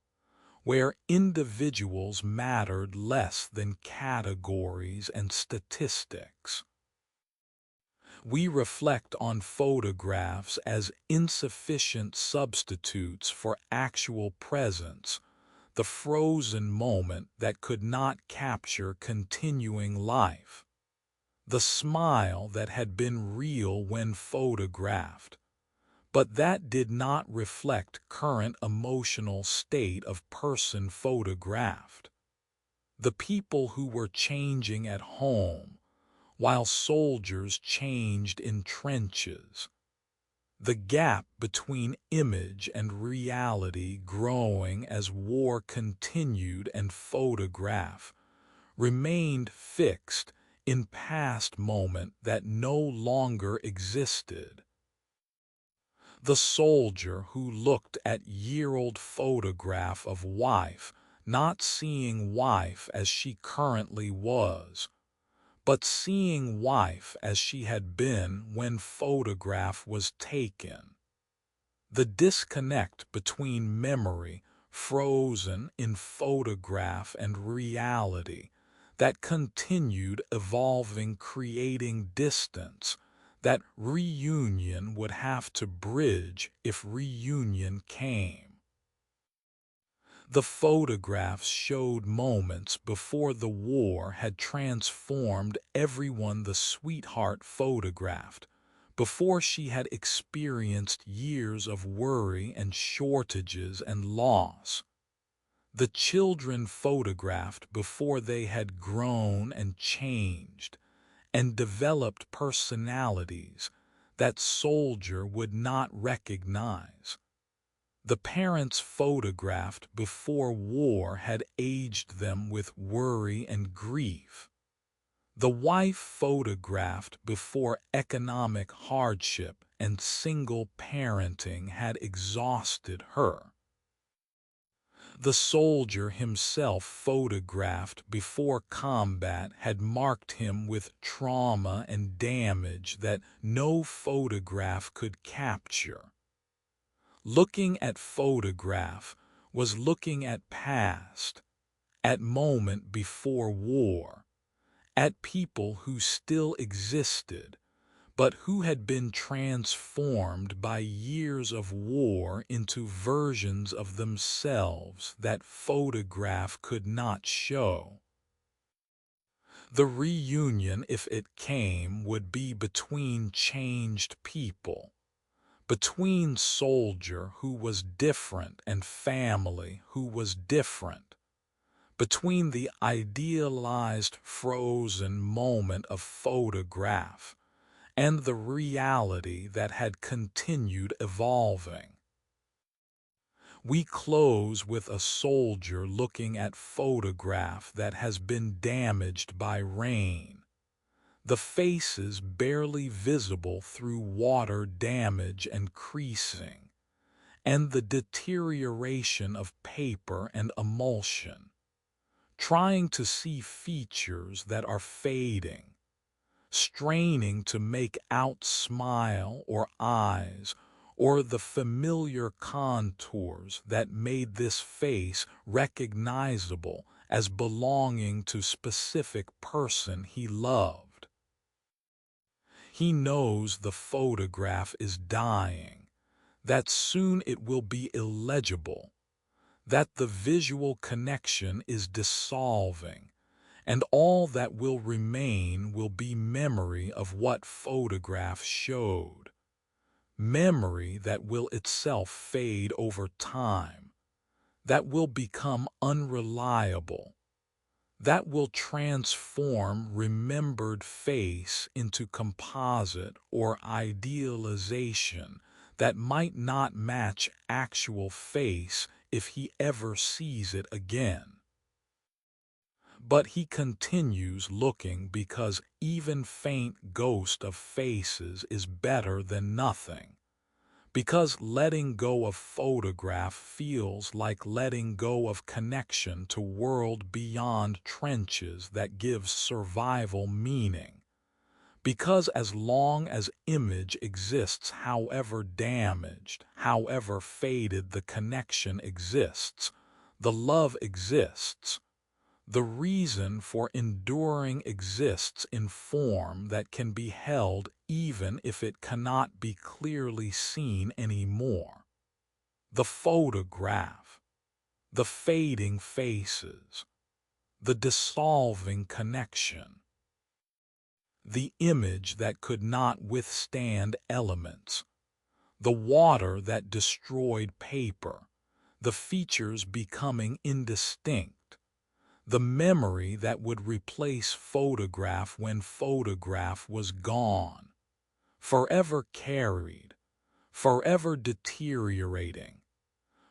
where individuals mattered less than categories and statistics. We reflect on photographs as insufficient substitutes for actual presence, the frozen moment that could not capture continuing life, the smile that had been real when photographed, but that did not reflect current emotional state of person photographed. The people who were changing at home, while soldiers changed in trenches. The gap between image and reality growing as war continued, and photograph remained fixed in past moment that no longer existed. The soldier who looked at year-old photograph of wife, not seeing wife as she currently was, but seeing wife as she had been when photograph was taken. The disconnect between memory, frozen in photograph, and reality, that continued evolving, creating distance, that reunion would have to bridge if reunion came. The photographs showed moments before the war had transformed everyone the sweetheart photographed, before she had experienced years of worry and shortages and loss. The children photographed before they had grown and changed and developed personalities that soldier would not recognize. The parents photographed before war had aged them with worry and grief. The wife photographed before economic hardship and single parenting had exhausted her. The soldier himself photographed before combat had marked him with trauma and damage that no photograph could capture. Looking at photograph was looking at past, at moment before war, at people who still existed, but who had been transformed by years of war into versions of themselves that photograph could not show. The reunion, if it came, would be between changed people, between soldier who was different and family who was different, between the idealized frozen moment of photograph and the reality that had continued evolving. We close with a soldier looking at photograph that has been damaged by rain, the faces barely visible through water damage and creasing, and the deterioration of paper and emulsion, trying to see features that are fading, straining to make out smile or eyes or the familiar contours that made this face recognizable as belonging to specific person he loved. He knows the photograph is dying, that soon it will be illegible, that the visual connection is dissolving, and all that will remain will be memory of what photograph showed, memory that will itself fade over time, that will become unreliable, that will transform remembered face into composite or idealization that might not match actual face if he ever sees it again. But he continues looking because even faint ghost of faces is better than nothing. Because letting go of photograph feels like letting go of connection to world beyond trenches that gives survival meaning. Because as long as image exists, however damaged, however faded the connection exists, the love exists. The reason for enduring exists in form that can be held even if it cannot be clearly seen anymore. The photograph, the fading faces, the dissolving connection, the image that could not withstand elements, the water that destroyed paper, the features becoming indistinct, the memory that would replace photograph when photograph was gone, forever carried, forever deteriorating,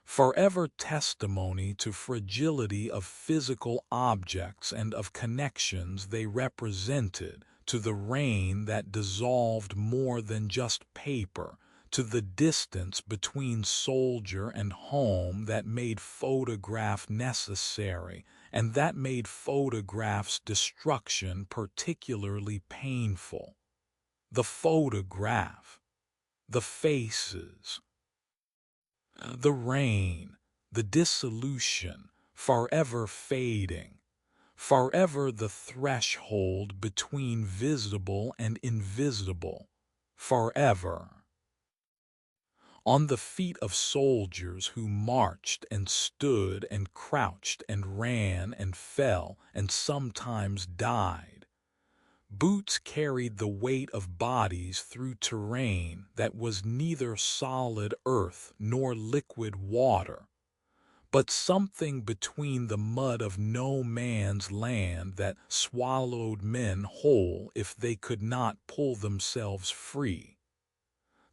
forever testimony to fragility of physical objects and of connections they represented, to the rain that dissolved more than just paper, to the distance between soldier and home that made photograph necessary, and that made photograph's destruction particularly painful. The photograph, the faces, the rain, the dissolution, forever fading, forever the threshold between visible and invisible, forever. On the feet of soldiers who marched and stood and crouched and ran and fell and sometimes died. Boots carried the weight of bodies through terrain that was neither solid earth nor liquid water, but something between the mud of no man's land that swallowed men whole if they could not pull themselves free.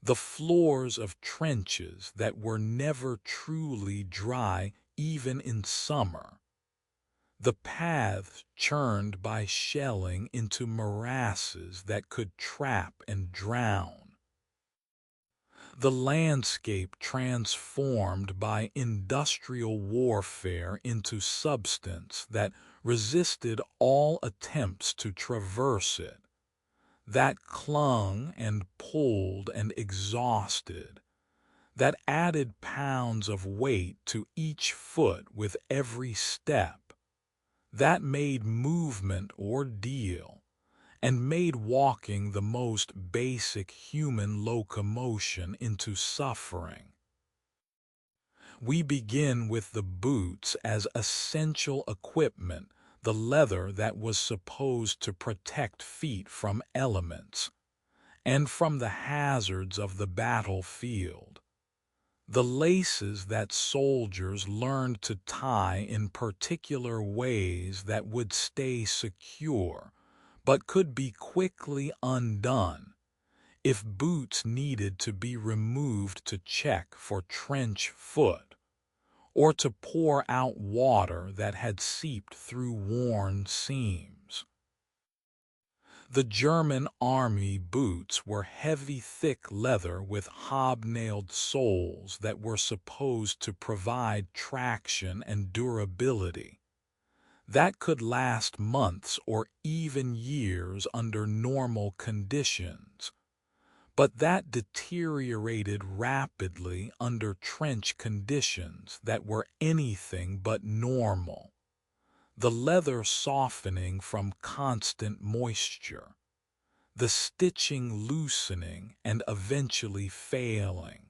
The floors of trenches that were never truly dry even in summer. The paths churned by shelling into morasses that could trap and drown. The landscape transformed by industrial warfare into substance that resisted all attempts to traverse it, that clung and pulled and exhausted, that added pounds of weight to each foot with every step, that made movement ordeal, and made walking the most basic human locomotion into suffering. We begin with the boots as essential equipment, the leather that was supposed to protect feet from elements and from the hazards of the battlefield. The laces that soldiers learned to tie in particular ways that would stay secure, but could be quickly undone if boots needed to be removed to check for trench foot, or to pour out water that had seeped through worn seams. The German army boots were heavy, thick leather with hobnailed soles that were supposed to provide traction and durability that could last months or even years under normal conditions, but that deteriorated rapidly under trench conditions that were anything but normal, the leather softening from constant moisture, the stitching loosening and eventually failing,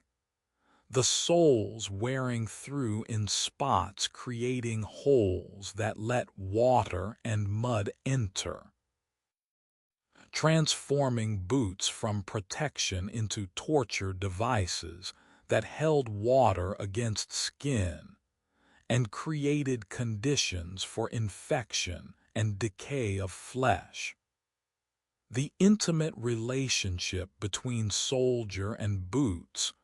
the soles wearing through in spots creating holes that let water and mud enter, transforming boots from protection into torture devices that held water against skin and created conditions for infection and decay of flesh. The intimate relationship between soldier and boots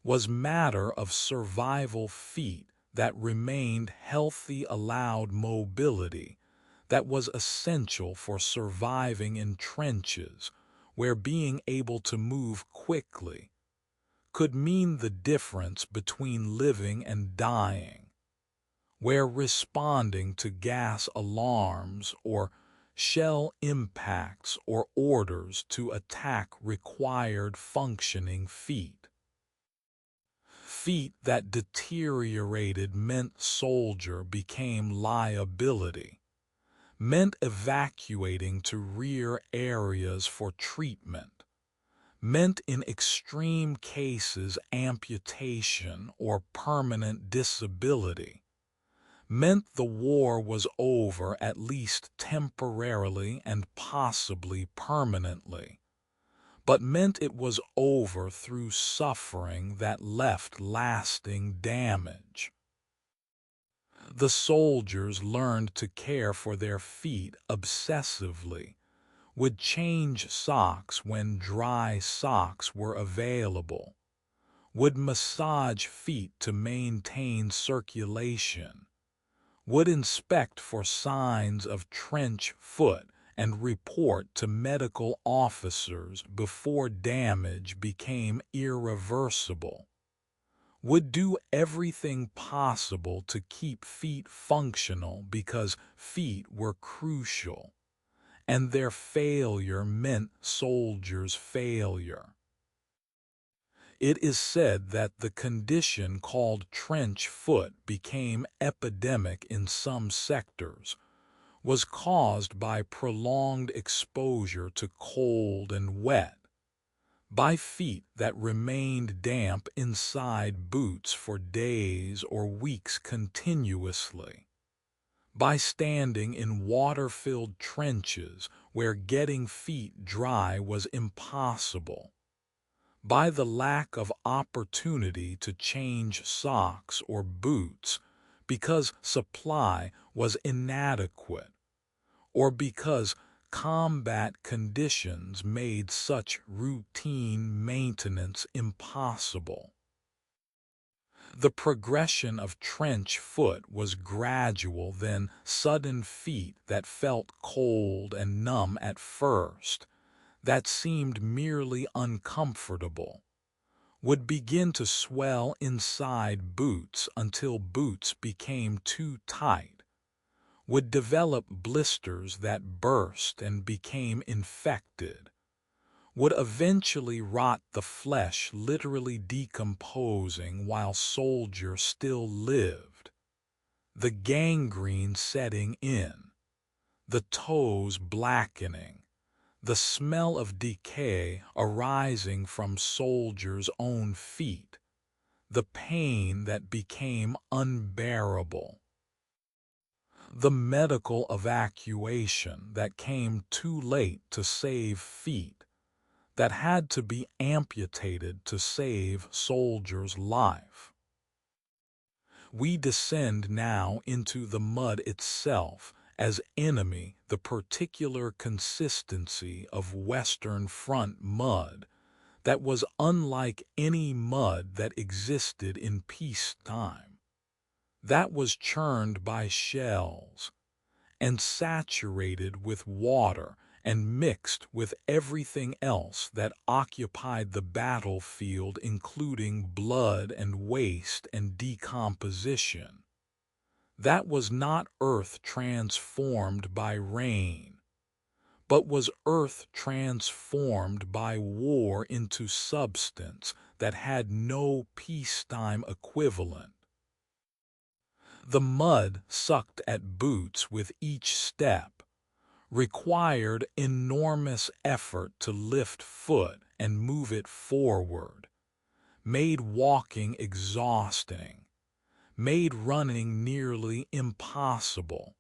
was matter of survival. Feet that remained healthy allowed mobility that was essential for surviving in trenches, where being able to move quickly could mean the difference between living and dying, where responding to gas alarms or shell impacts or orders to attack required functioning feet. Feet that deteriorated meant soldier became liability, meant evacuating to rear areas for treatment, meant in extreme cases amputation or permanent disability, meant the war was over at least temporarily and possibly permanently, but meant it was over through suffering that left lasting damage. The soldiers learned to care for their feet obsessively, would change socks when dry socks were available, would massage feet to maintain circulation, would inspect for signs of trench foot and report to medical officers before damage became irreversible, would do everything possible to keep feet functional because feet were crucial, and their failure meant soldiers' failure. It is said that the condition called trench foot became epidemic in some sectors, was caused by prolonged exposure to cold and wet, by feet that remained damp inside boots for days or weeks continuously, by standing in water-filled trenches where getting feet dry was impossible, by the lack of opportunity to change socks or boots because supply was inadequate, or because combat conditions made such routine maintenance impossible. The progression of trench foot was gradual, then sudden. Feet that felt cold and numb at first, that seemed merely uncomfortable, would begin to swell inside boots until boots became too tight, would develop blisters that burst and became infected, would eventually rot the flesh, literally decomposing while soldier still lived, the gangrene setting in, the toes blackening, the smell of decay arising from soldiers' own feet, the pain that became unbearable, the medical evacuation that came too late to save feet, that had to be amputated to save soldiers' life. We descend now into the mud itself as enemy, the particular consistency of Western Front mud that was unlike any mud that existed in peacetime, that was churned by shells and saturated with water and mixed with everything else that occupied the battlefield, including blood and waste and decomposition. That was not earth transformed by rain, but was earth transformed by war into substance that had no peacetime equivalent. The mud sucked at boots with each step, required enormous effort to lift foot and move it forward, made walking exhausting, made running nearly impossible,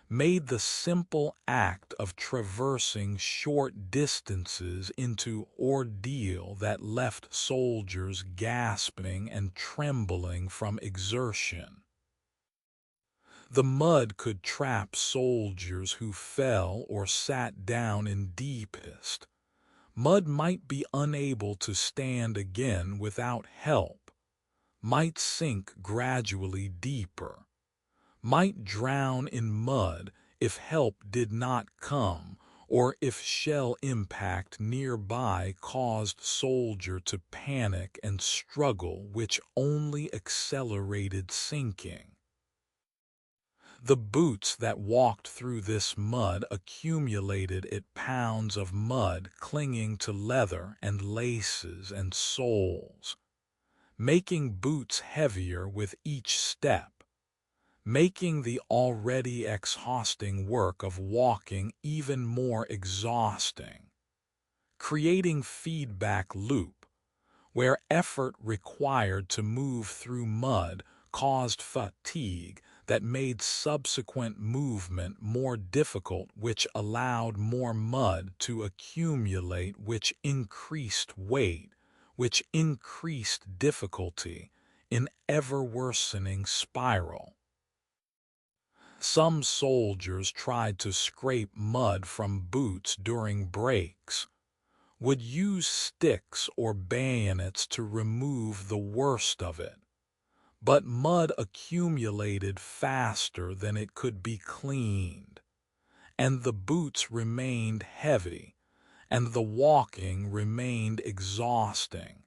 made the simple act of traversing short distances into ordeal that left soldiers gasping and trembling from exertion. The mud could trap soldiers who fell or sat down in deepest. Mud might be unable to stand again without help, might sink gradually deeper, might drown in mud if help did not come, or if shell impact nearby caused soldier to panic and struggle, which only accelerated sinking. The boots that walked through this mud accumulated it pounds of mud clinging to leather and laces and soles, making boots heavier with each step, making the already exhausting work of walking even more exhausting, creating feedback loop, where effort required to move through mud caused fatigue that made subsequent movement more difficult, which allowed more mud to accumulate, which increased weight, which increased difficulty, in ever-worsening spiral. Some soldiers tried to scrape mud from boots during breaks, would use sticks or bayonets to remove the worst of it. But mud accumulated faster than it could be cleaned, and the boots remained heavy, and the walking remained exhausting,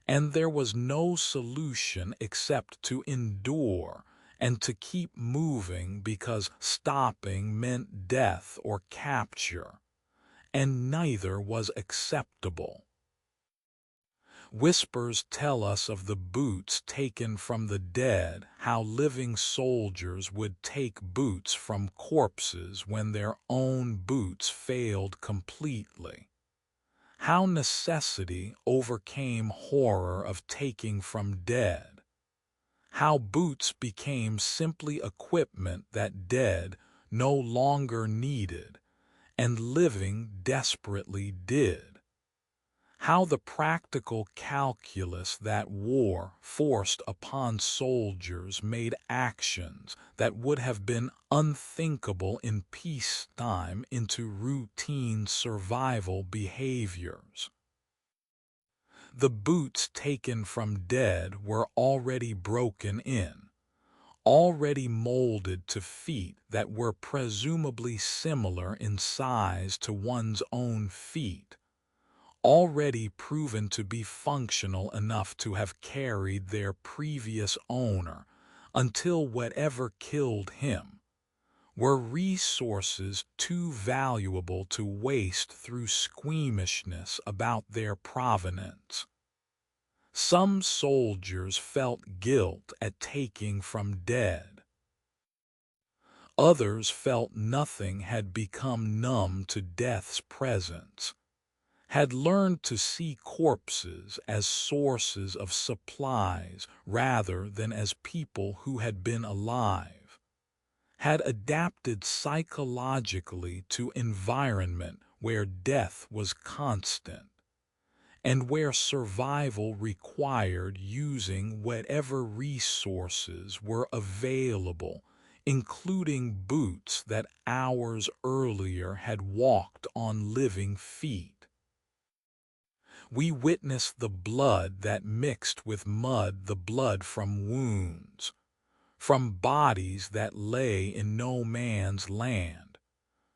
and there was no solution except to endure and to keep moving, because stopping meant death or capture, and neither was acceptable. Whispers tell us of the boots taken from the dead, how living soldiers would take boots from corpses when their own boots failed completely, how necessity overcame horror of taking from dead, how boots became simply equipment that dead no longer needed and living desperately did. How the practical calculus that war forced upon soldiers made actions that would have been unthinkable in peacetime into routine survival behaviors. The boots taken from dead were already broken in, already molded to feet that were presumably similar in size to one's own feet, already proven to be functional enough to have carried their previous owner until whatever killed him, were resources too valuable to waste through squeamishness about their provenance. Some soldiers felt guilt at taking from dead. Others felt nothing had become numb to death's presence, had learned to see corpses as sources of supplies rather than as people who had been alive, had adapted psychologically to environment where death was constant, and where survival required using whatever resources were available, including boots that hours earlier had walked on living feet. We witnessed the blood that mixed with mud, the blood from wounds, from bodies that lay in no man's land,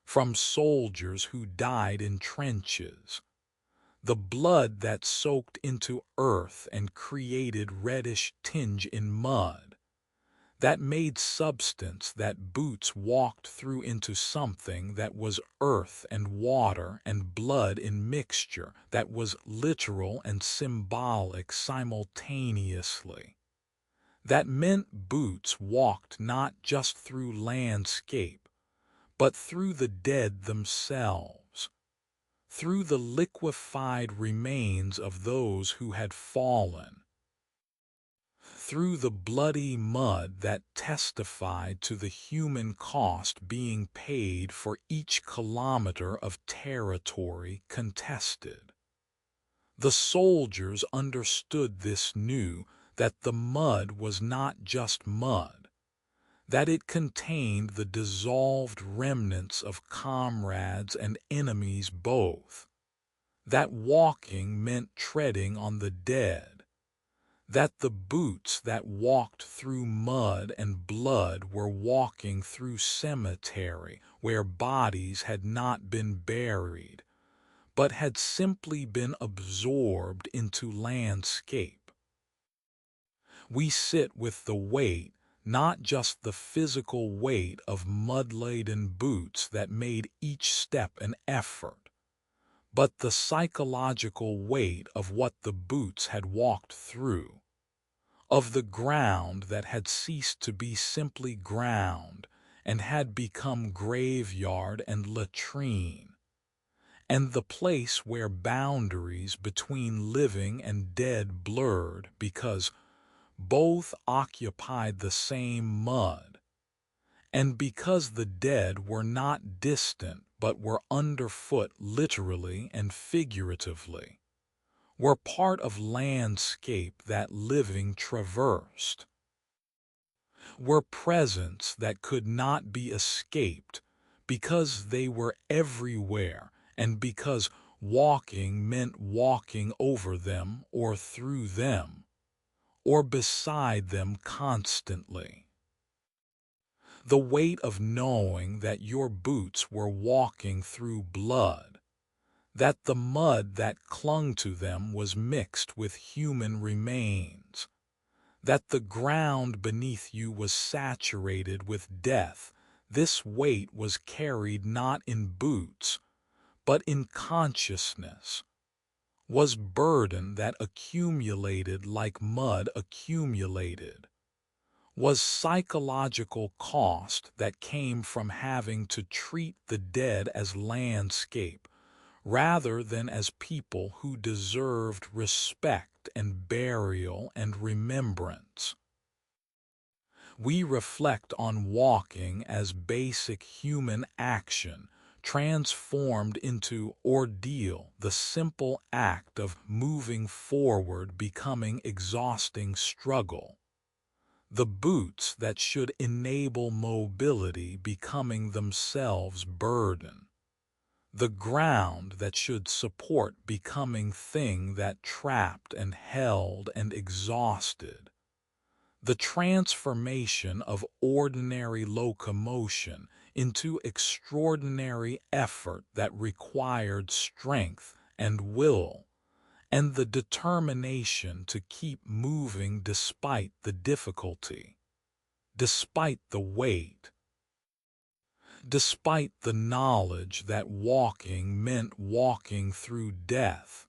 from soldiers who died in trenches, the blood that soaked into earth and created reddish tinge in mud, that made substance that boots walked through into something that was earth and water and blood in mixture, that was literal and symbolic simultaneously. That meant boots walked not just through landscape, but through the dead themselves, through the liquefied remains of those who had fallen, through the bloody mud that testified to the human cost being paid for each kilometer of territory contested. The soldiers understood this, knew that the mud was not just mud, that it contained the dissolved remnants of comrades and enemies both, that walking meant treading on the dead, that the boots that walked through mud and blood were walking through cemetery where bodies had not been buried, but had simply been absorbed into landscape. We sit with the weight, not just the physical weight of mud-laden boots that made each step an effort, but the psychological weight of what the boots had walked through, of the ground that had ceased to be simply ground and had become graveyard and latrine, and the place where boundaries between living and dead blurred because both occupied the same mud, and because the dead were not distant but were underfoot literally and figuratively, were part of landscape that living traversed, were presence that could not be escaped because they were everywhere and because walking meant walking over them or through them, or beside them constantly. The weight of knowing that your boots were walking through blood, that the mud that clung to them was mixed with human remains, that the ground beneath you was saturated with death, this weight was carried not in boots, but in consciousness, was burden that accumulated like mud accumulated, was psychological cost that came from having to treat the dead as landscape rather than as people who deserved respect and burial and remembrance. We reflect on walking as basic human action transformed into ordeal, the simple act of moving forward becoming exhausting struggle, the boots that should enable mobility becoming themselves burden, the ground that should support becoming thing that trapped and held and exhausted, the transformation of ordinary locomotion into extraordinary effort that required strength and will, and the determination to keep moving despite the difficulty, despite the weight, despite the knowledge that walking meant walking through death,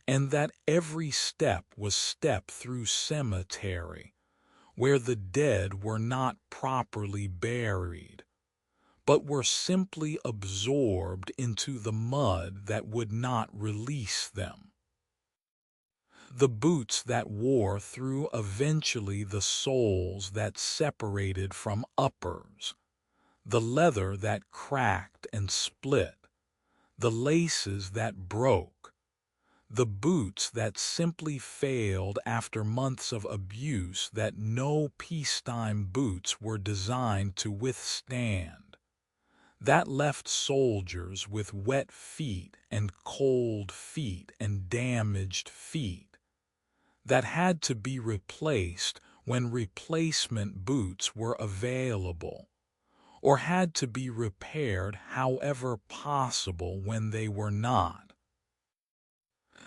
and that every step was step through cemetery, where the dead were not properly buried, but were simply absorbed into the mud that would not release them. The boots that wore through eventually the soles that separated from uppers, the leather that cracked and split, the laces that broke, the boots that simply failed after months of abuse that no peacetime boots were designed to withstand, that left soldiers with wet feet and cold feet and damaged feet, that had to be replaced when replacement boots were available, or had to be repaired however possible when they were not.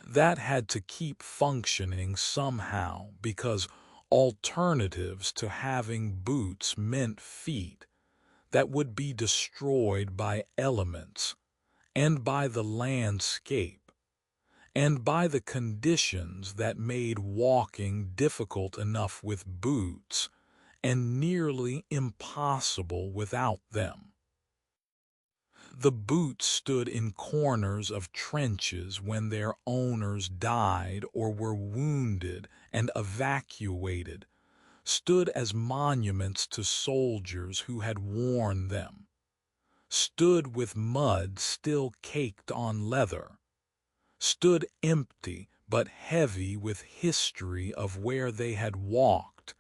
That had to keep functioning somehow because alternatives to having boots meant feet that would be destroyed by elements and by the landscape and by the conditions that made walking difficult enough with boots and nearly impossible without them. The boots stood in corners of trenches when their owners died or were wounded and evacuated, stood as monuments to soldiers who had worn them, stood with mud still caked on leather, stood empty but heavy with history of where they had walked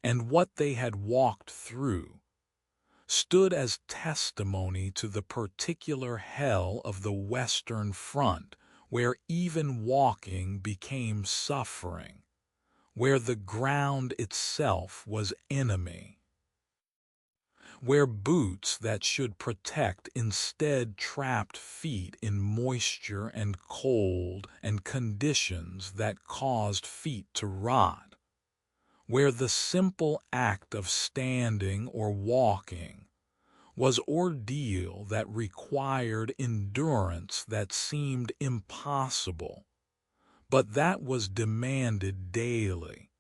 and what they had walked through, stood as testimony to the particular hell of the Western Front where even walking became suffering, where the ground itself was enemy, where boots that should protect instead trapped feet in moisture and cold and conditions that caused feet to rot, where the simple act of standing or walking was ordeal that required endurance that seemed impossible, but that was demanded daily,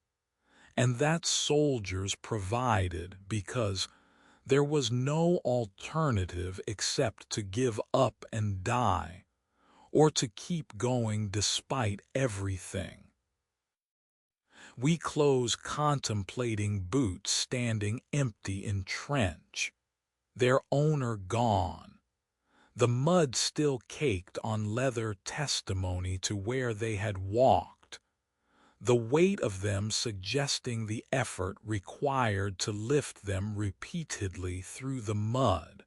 and that soldiers provided because there was no alternative except to give up and die, or to keep going despite everything. We close contemplating boots standing empty in trench, their owner gone, the mud still caked on leather testimony to where they had walked, the weight of them suggesting the effort required to lift them repeatedly through the mud,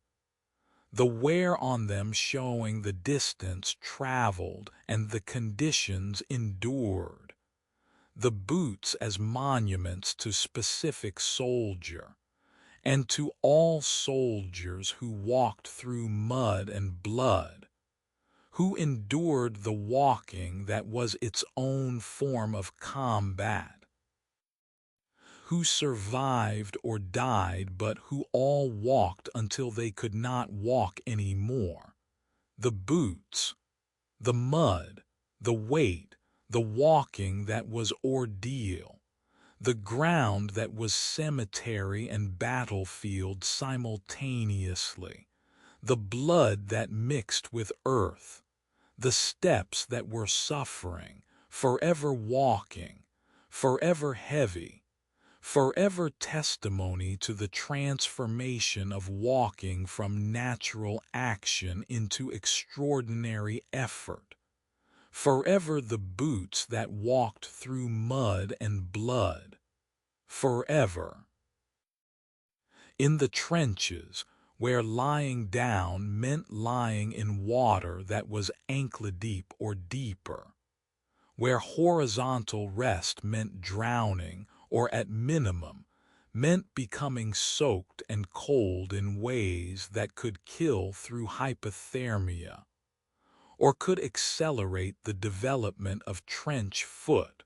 the wear on them showing the distance traveled and the conditions endured, the boots as monuments to specific soldier, and to all soldiers who walked through mud and blood, who endured the walking that was its own form of combat, who survived or died but who all walked until they could not walk any more. The boots, the mud, the weight, the walking that was ordeal, the ground that was cemetery and battlefield simultaneously, the blood that mixed with earth, the steps that were suffering, forever walking, forever heavy, forever testimony to the transformation of walking from natural action into extraordinary effort, forever the boots that walked through mud and blood, forever. In the trenches, where lying down meant lying in water that was ankle-deep or deeper, where horizontal rest meant drowning or at minimum meant becoming soaked and cold in ways that could kill through hypothermia, or could accelerate the development of trench foot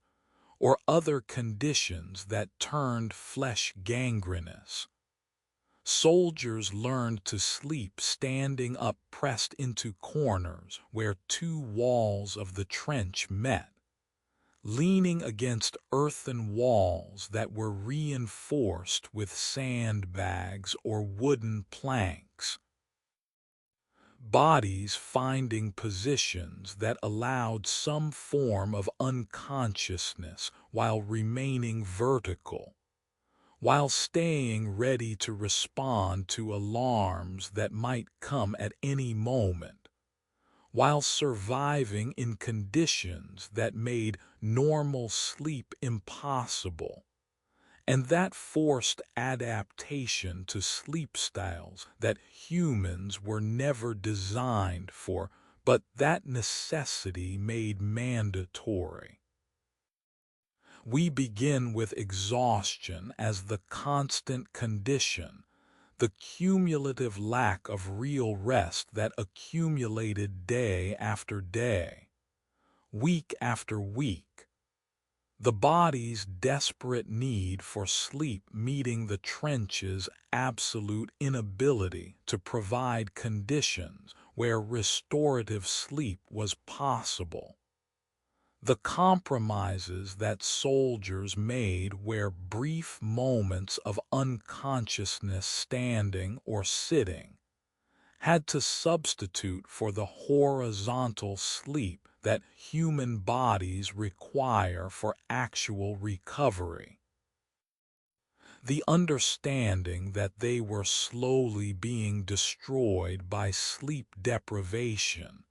or other conditions that turned flesh gangrenous. Soldiers learned to sleep standing up, pressed into corners where two walls of the trench met, leaning against earthen walls that were reinforced with sandbags or wooden planks. Bodies finding positions that allowed some form of unconsciousness while remaining vertical, while staying ready to respond to alarms that might come at any moment, while surviving in conditions that made normal sleep impossible, and that forced adaptation to sleep styles that humans were never designed for, but that necessity made mandatory. We begin with exhaustion as the constant condition, the cumulative lack of real rest that accumulated day after day, week after week. The body's desperate need for sleep meeting the trench's absolute inability to provide conditions where restorative sleep was possible. The compromises that soldiers made where brief moments of unconsciousness standing or sitting had to substitute for the horizontal sleep that human bodies require for actual recovery. The understanding that they were slowly being destroyed by sleep deprivation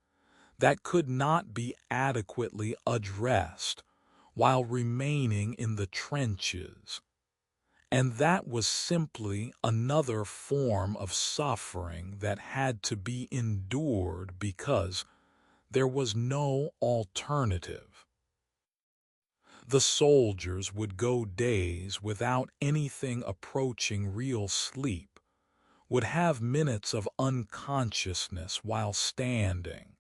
that could not be adequately addressed while remaining in the trenches, and that was simply another form of suffering that had to be endured because there was no alternative. The soldiers would go days without anything approaching real sleep, would have minutes of unconsciousness while standing,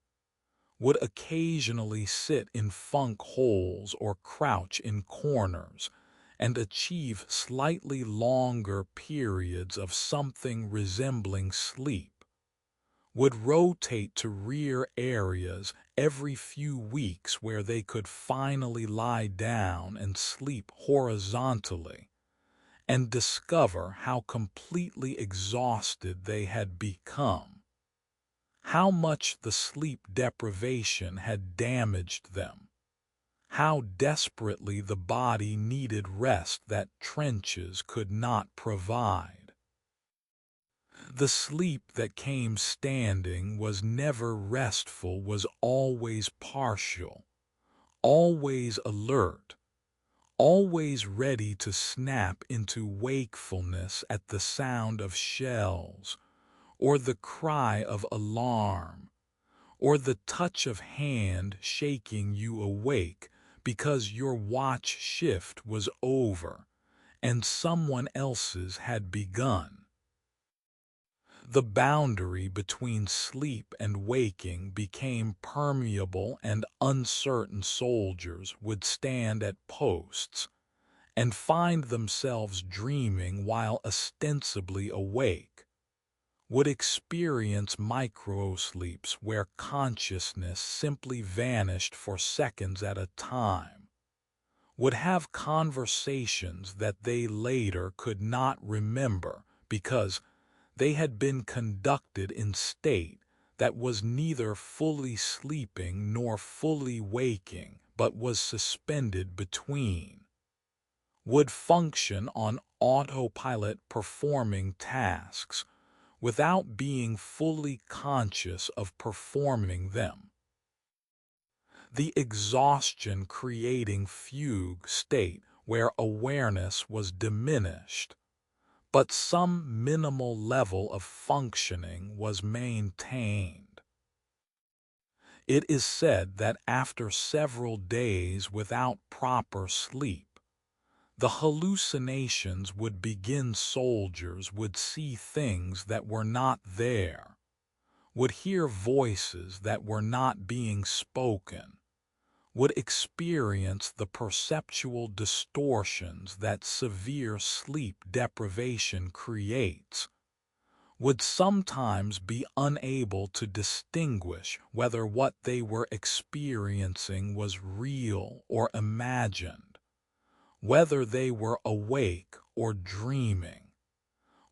would occasionally sit in funk holes or crouch in corners, and achieve slightly longer periods of something resembling sleep, would rotate to rear areas every few weeks where they could finally lie down and sleep horizontally, and discover how completely exhausted they had become, how much the sleep deprivation had damaged them, how desperately the body needed rest that trenches could not provide. The sleep that came standing was never restful, was always partial, always alert, always ready to snap into wakefulness at the sound of shells, or the cry of alarm, or the touch of hand shaking you awake because your watch shift was over and someone else's had begun. The boundary between sleep and waking became permeable, and uncertain soldiers would stand at posts and find themselves dreaming while ostensibly awake, would experience microsleeps where consciousness simply vanished for seconds at a time, would have conversations that they later could not remember because they had been conducted in state that was neither fully sleeping nor fully waking, but was suspended between, would function on autopilot performing tasks without being fully conscious of performing them. The exhaustion creating fugue state where awareness was diminished, but some minimal level of functioning was maintained. It is said that after several days without proper sleep, the hallucinations would begin. Soldiers would see things that were not there, would hear voices that were not being spoken, would experience the perceptual distortions that severe sleep deprivation creates, would sometimes be unable to distinguish whether what they were experiencing was real or imagined, whether they were awake or dreaming,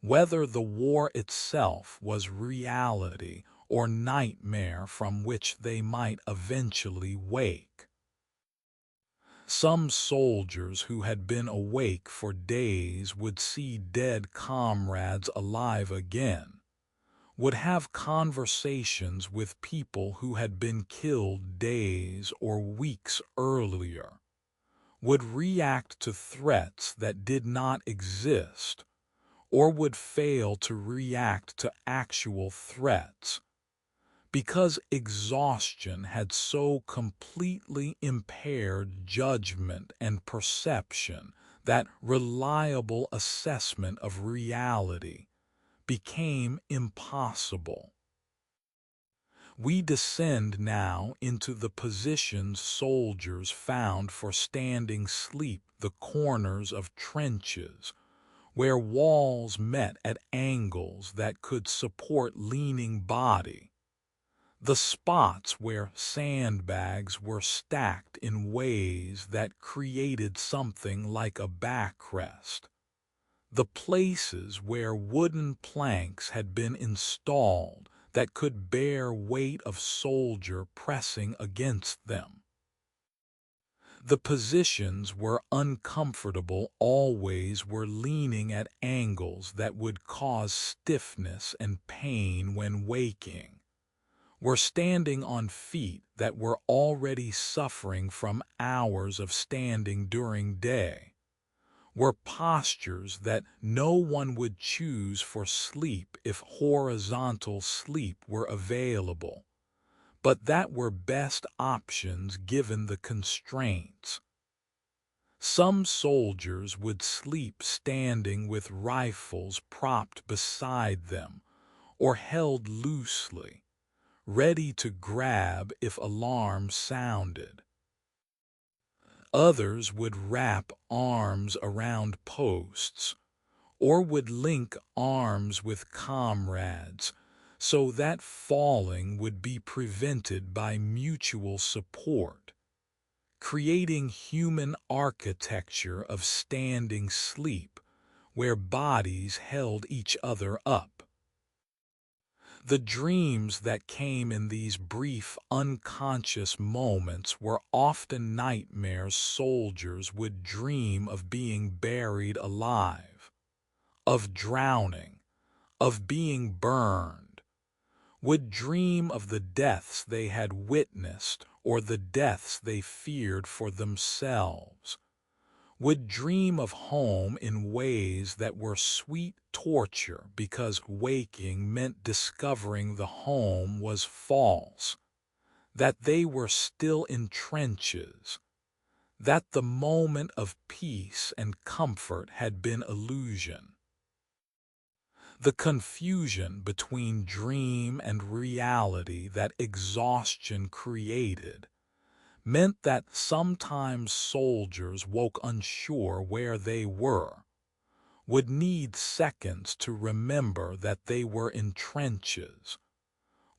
whether the war itself was reality or nightmare from which they might eventually wake. Some soldiers who had been awake for days would see dead comrades alive again, would have conversations with people who had been killed days or weeks earlier, would react to threats that did not exist, or would fail to react to actual threats, because exhaustion had so completely impaired judgment and perception that reliable assessment of reality became impossible. We descend now into the positions soldiers found for standing sleep, the corners of trenches, where walls met at angles that could support leaning body, the spots where sandbags were stacked in ways that created something like a backrest, the places where wooden planks had been installed that could bear weight of soldier pressing against them. The positions were uncomfortable, always were leaning at angles that would cause stiffness and pain when waking, were standing on feet that were already suffering from hours of standing during day, were postures that no one would choose for sleep if horizontal sleep were available, but that were best options given the constraints. Some soldiers would sleep standing with rifles propped beside them or held loosely, ready to grab if alarm sounded. Others would wrap arms around posts, or would link arms with comrades so that falling would be prevented by mutual support, creating human architecture of standing sleep where bodies held each other up. The dreams that came in these brief, unconscious moments were often nightmares. Soldiers would dream of being buried alive, of drowning, of being burned, would dream of the deaths they had witnessed or the deaths they feared for themselves, would dream of home in ways that were sweet torture because waking meant discovering the home was false, that they were still in trenches, that the moment of peace and comfort had been illusion. The confusion between dream and reality that exhaustion created meant that sometimes soldiers woke unsure where they were, would need seconds to remember that they were in trenches,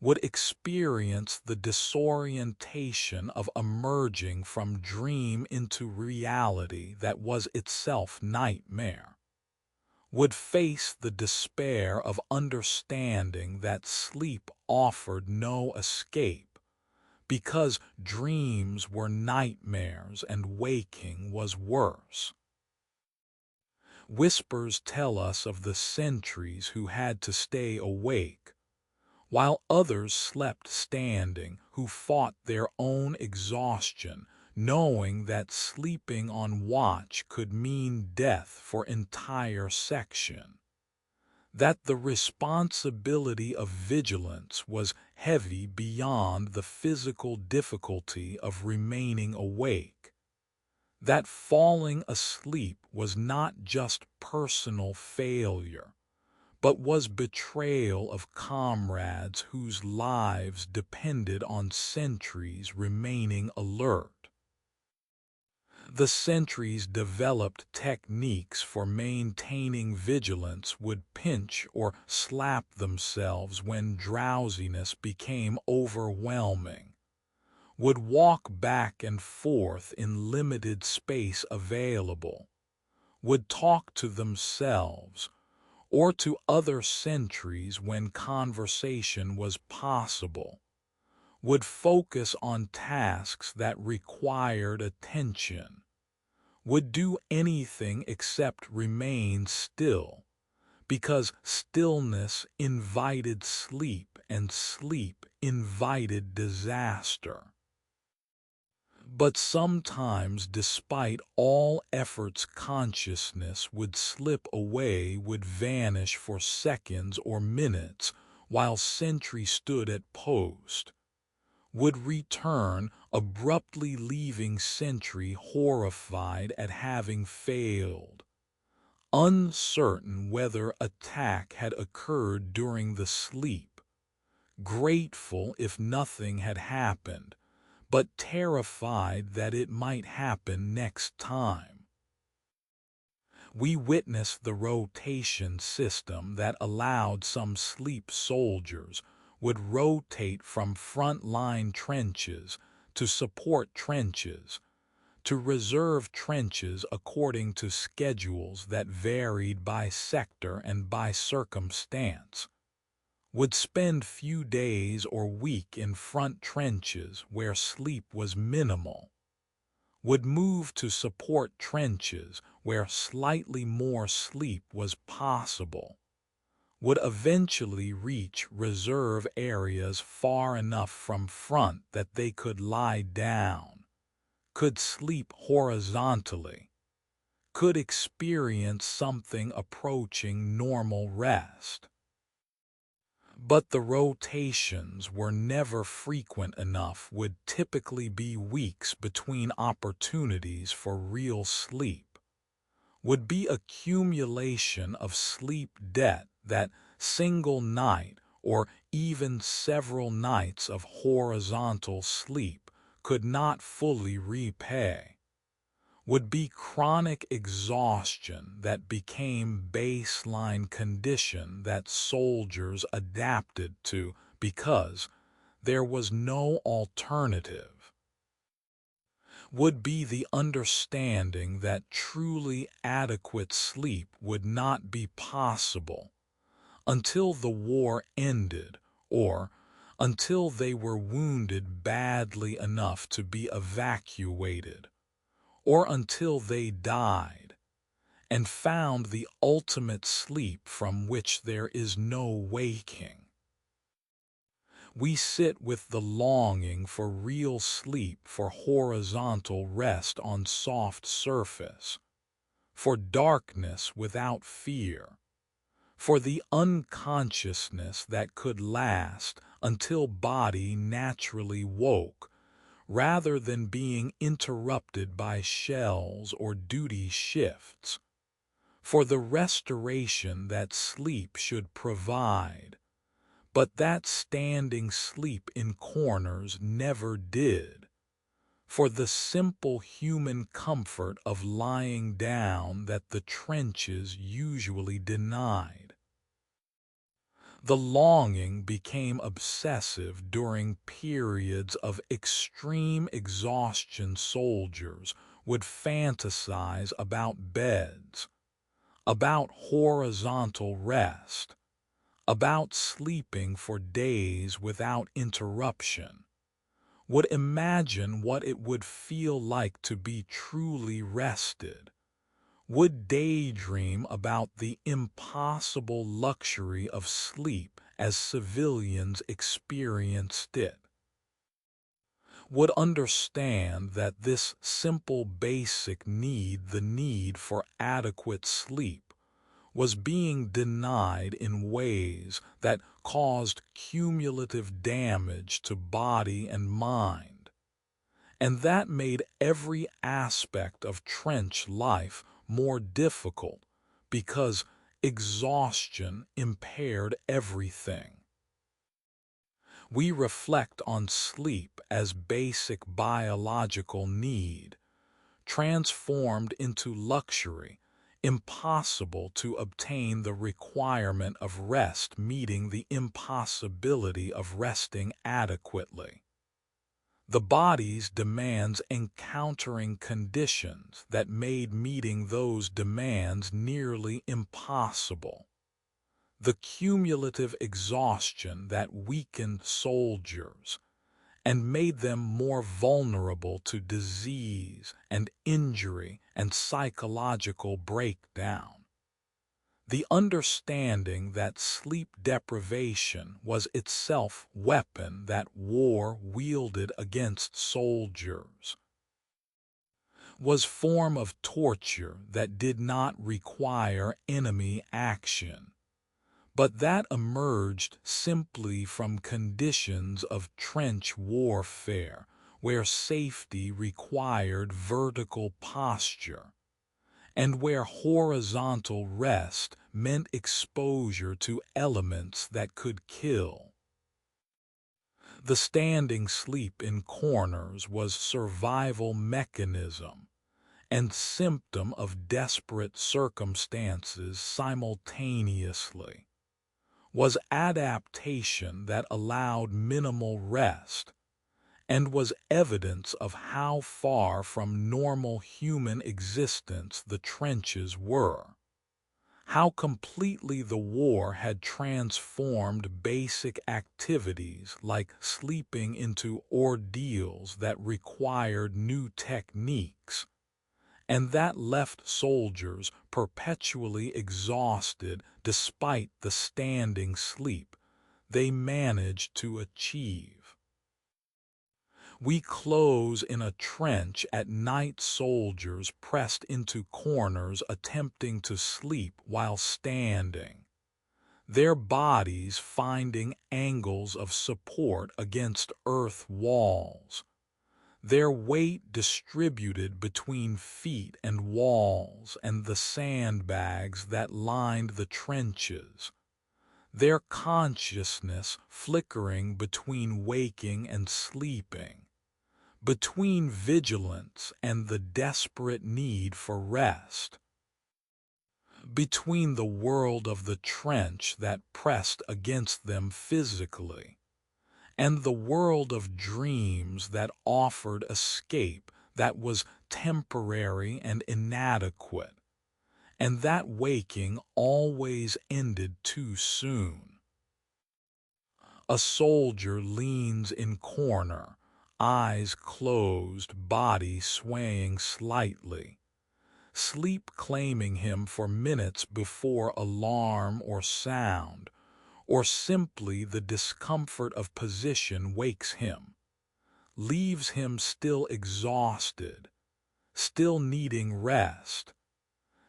would experience the disorientation of emerging from dream into reality that was itself nightmare, would face the despair of understanding that sleep offered no escape, because dreams were nightmares and waking was worse. Whispers tell us of the sentries who had to stay awake, while others slept standing, who fought their own exhaustion, knowing that sleeping on watch could mean death for entire section, that the responsibility of vigilance was heavy beyond the physical difficulty of remaining awake, that falling asleep was not just personal failure, but was betrayal of comrades whose lives depended on sentries remaining alert. The sentries developed techniques for maintaining vigilance, would pinch or slap themselves when drowsiness became overwhelming, would walk back and forth in limited space available, would talk to themselves or to other sentries when conversation was possible, would focus on tasks that required attention, would do anything except remain still, because stillness invited sleep and sleep invited disaster. But sometimes, despite all efforts, consciousness would slip away, would vanish for seconds or minutes while sentry stood at post, would return, abruptly leaving sentry horrified at having failed, uncertain whether attack had occurred during the sleep, grateful if nothing had happened, but terrified that it might happen next time. We witnessed the rotation system that allowed some sleep soldiers would rotate from front-line trenches to support trenches, to reserve trenches according to schedules that varied by sector and by circumstance, would spend few days or week in front trenches where sleep was minimal, would move to support trenches where slightly more sleep was possible, would eventually reach reserve areas far enough from front that they could lie down, could sleep horizontally, could experience something approaching normal rest. But the rotations were never frequent enough, would typically be weeks between opportunities for real sleep, would be accumulation of sleep debt that single night or even several nights of horizontal sleep could not fully repay, would be chronic exhaustion that became baseline condition that soldiers adapted to because there was no alternative, would be the understanding that truly adequate sleep would not be possible until the war ended or until they were wounded badly enough to be evacuated, or until they died and found the ultimate sleep from which there is no waking. We sit with the longing for real sleep, for horizontal rest on soft surface, for darkness without fear, for the unconsciousness that could last until body naturally woke, rather than being interrupted by shells or duty shifts, for the restoration that sleep should provide, but that standing sleep in corners never did, for the simple human comfort of lying down that the trenches usually denied. The longing became obsessive during periods of extreme exhaustion. Soldiers would fantasize about beds, about horizontal rest, about sleeping for days without interruption, would imagine what it would feel like to be truly rested, would daydream about the impossible luxury of sleep as civilians experienced it, would understand that this simple basic need, the need for adequate sleep, was being denied in ways that caused cumulative damage to body and mind, and that made every aspect of trench life more difficult because Exhaustion impaired everything. We reflect on sleep as basic biological need, transformed into luxury, impossible to obtain, the requirement of rest meeting the impossibility of resting adequately. The body's demands encountering conditions that made meeting those demands nearly impossible. The cumulative exhaustion that weakened soldiers and made them more vulnerable to disease and injury and psychological breakdown. The understanding that sleep deprivation was itself weapon that war wielded against soldiers was form of torture that did not require enemy action, but that emerged simply from conditions of trench warfare where safety required vertical posture, and where horizontal rest meant exposure to elements that could kill. The standing sleep in corners was survival mechanism and symptom of desperate circumstances simultaneously, was adaptation that allowed minimal rest, and was evidence of how far from normal human existence the trenches were, how completely the war had transformed basic activities like sleeping into ordeals that required new techniques, and that left soldiers perpetually exhausted despite the standing sleep they managed to achieve. We close in a trench at night, soldiers pressed into corners attempting to sleep while standing, their bodies finding angles of support against earth walls, their weight distributed between feet and walls and the sandbags that lined the trenches, their consciousness flickering between waking and sleeping, between vigilance and the desperate need for rest, between the world of the trench that pressed against them physically and the world of dreams that offered escape that was temporary and inadequate, and that waking always ended too soon. A soldier leans in corner, eyes closed, body swaying slightly, sleep claiming him for minutes before alarm or sound, or simply the discomfort of position wakes him, leaves him still exhausted, still needing rest,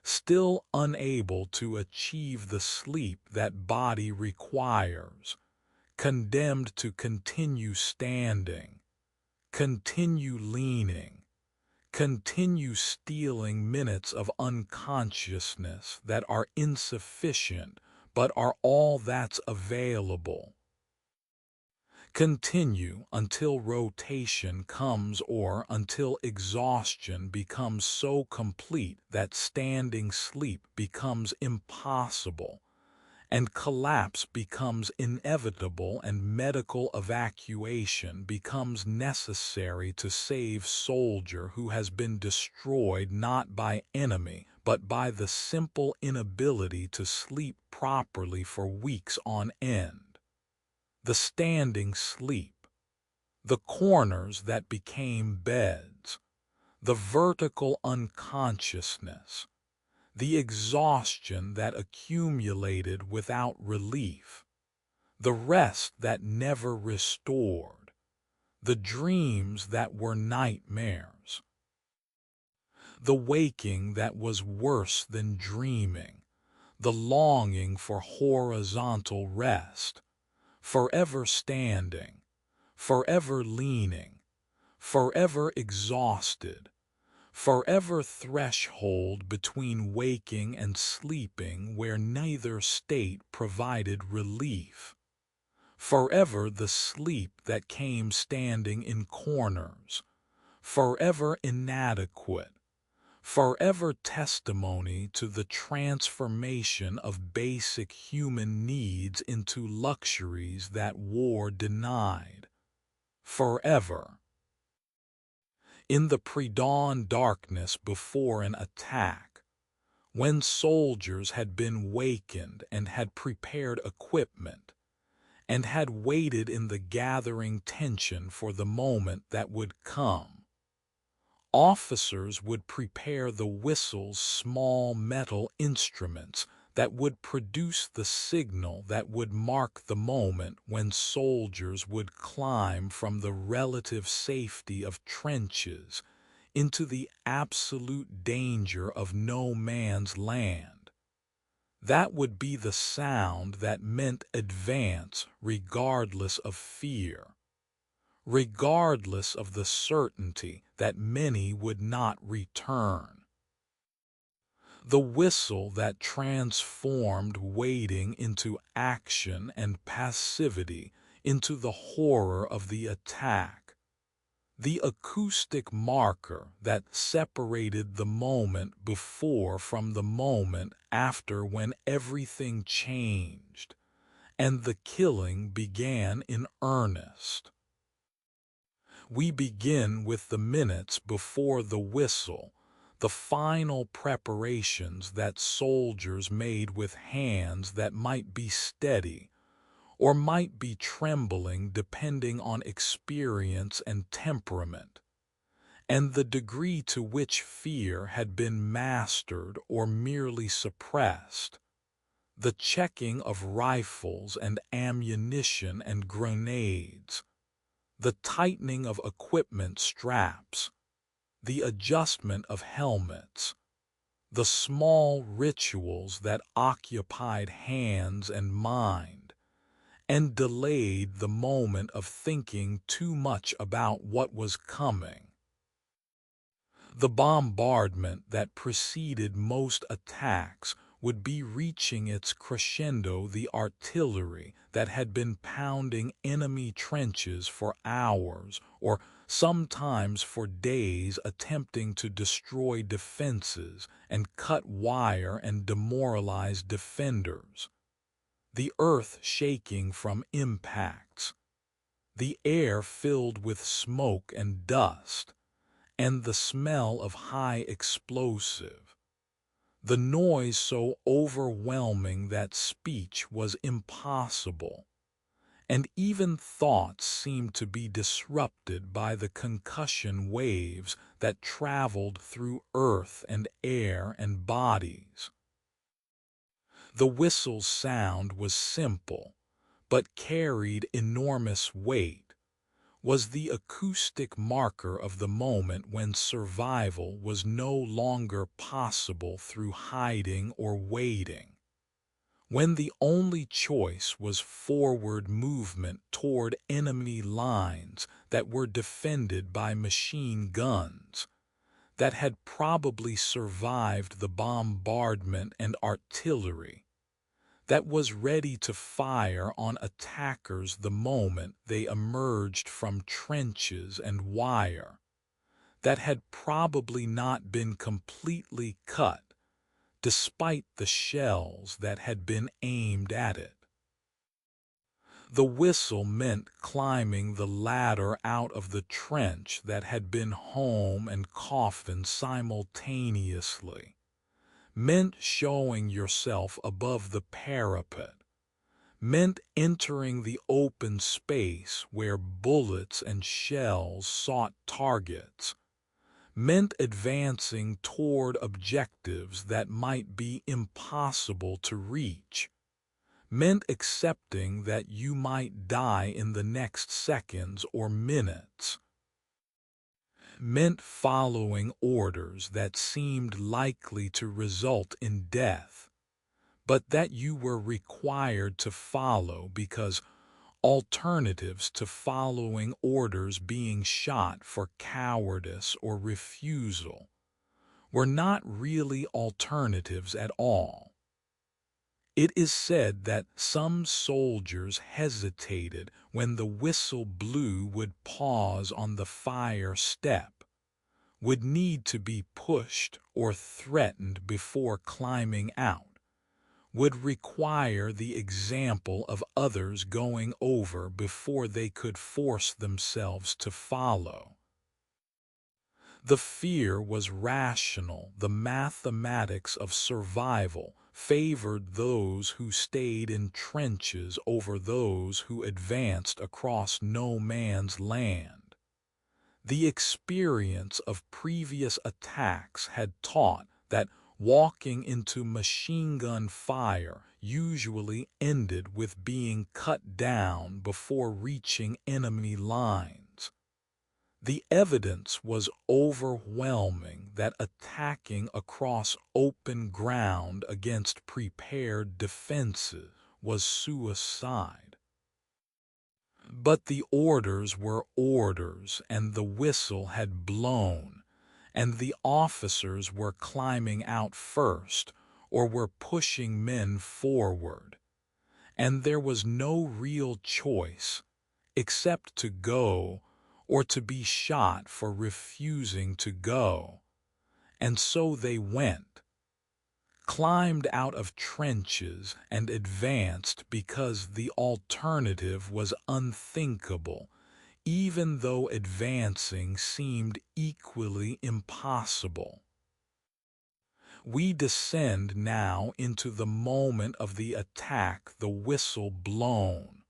still unable to achieve the sleep that body requires, condemned to continue standing, continue leaning, continue stealing minutes of unconsciousness that are insufficient but are all that's available. Continue until rotation comes or until exhaustion becomes so complete that standing sleep becomes impossible and collapse becomes inevitable and medical evacuation becomes necessary to save soldier who has been destroyed not by enemy but by the simple inability to sleep properly for weeks on end. The standing sleep, the corners that became beds, the vertical unconsciousness, the exhaustion that accumulated without relief, the rest that never restored, the dreams that were nightmares, the waking that was worse than dreaming, the longing for horizontal rest, forever standing, forever leaning, forever exhausted, forever threshold between waking and sleeping where neither state provided relief, forever the sleep that came standing in corners, forever inadequate, forever testimony to the transformation of basic human needs into luxuries that war denied, forever. In the pre-dawn darkness before an attack, when soldiers had been wakened and had prepared equipment, and had waited in the gathering tension for the moment that would come, officers would prepare the whistle's small metal instruments that would produce the signal that would mark the moment when soldiers would climb from the relative safety of trenches into the absolute danger of no man's land. That would be the sound that meant advance regardless of fear, regardless of the certainty that many would not return. The whistle that transformed waiting into action and passivity into the horror of the attack. The acoustic marker that separated the moment before from the moment after when everything changed, and the killing began in earnest. We begin with the minutes before the whistle, the final preparations that soldiers made with hands that might be steady or might be trembling depending on experience and temperament, and the degree to which fear had been mastered or merely suppressed, the checking of rifles and ammunition and grenades, the tightening of equipment straps, the adjustment of helmets, the small rituals that occupied hands and mind, and delayed the moment of thinking too much about what was coming. The bombardment that preceded most attacks would be reaching its crescendo, the artillery that had been pounding enemy trenches for hours or sometimes for days, attempting to destroy defenses and cut wire and demoralize defenders. The earth shaking from impacts, the air filled with smoke and dust, and the smell of high explosive. The noise so overwhelming that speech was impossible, and even thoughts seemed to be disrupted by the concussion waves that traveled through earth and air and bodies. The whistle's sound was simple, but carried enormous weight, was the acoustic marker of the moment when survival was no longer possible through hiding or waiting, when the only choice was forward movement toward enemy lines that were defended by machine guns that had probably survived the bombardment and artillery that was ready to fire on attackers the moment they emerged from trenches and wire, that had probably not been completely cut, despite the shells that had been aimed at it. The whistle meant climbing the ladder out of the trench that had been home and coffin simultaneously, meant showing yourself above the parapet, meant entering the open space where bullets and shells sought targets, meant advancing toward objectives that might be impossible to reach, meant accepting that you might die in the next seconds or minutes, meant following orders that seemed likely to result in death, but that you were required to follow because alternatives to following orders being shot for cowardice or refusal, were not really alternatives at all. It is said that some soldiers hesitated when the whistle blew, would pause on the fire step, would need to be pushed or threatened before climbing out, would require the example of others going over before they could force themselves to follow. The fear was rational. The mathematics of survival favored those who stayed in trenches over those who advanced across no man's land. The experience of previous attacks had taught that walking into machine gun fire usually ended with being cut down before reaching enemy lines. The evidence was overwhelming that attacking across open ground against prepared defenses was suicide. But the orders were orders, and the whistle had blown, and the officers were climbing out first or were pushing men forward, and there was no real choice except to go or to be shot for refusing to go. And so they went, climbed out of trenches and advanced because the alternative was unthinkable, even though advancing seemed equally impossible. We descend now into the moment of the attack, the whistle blown,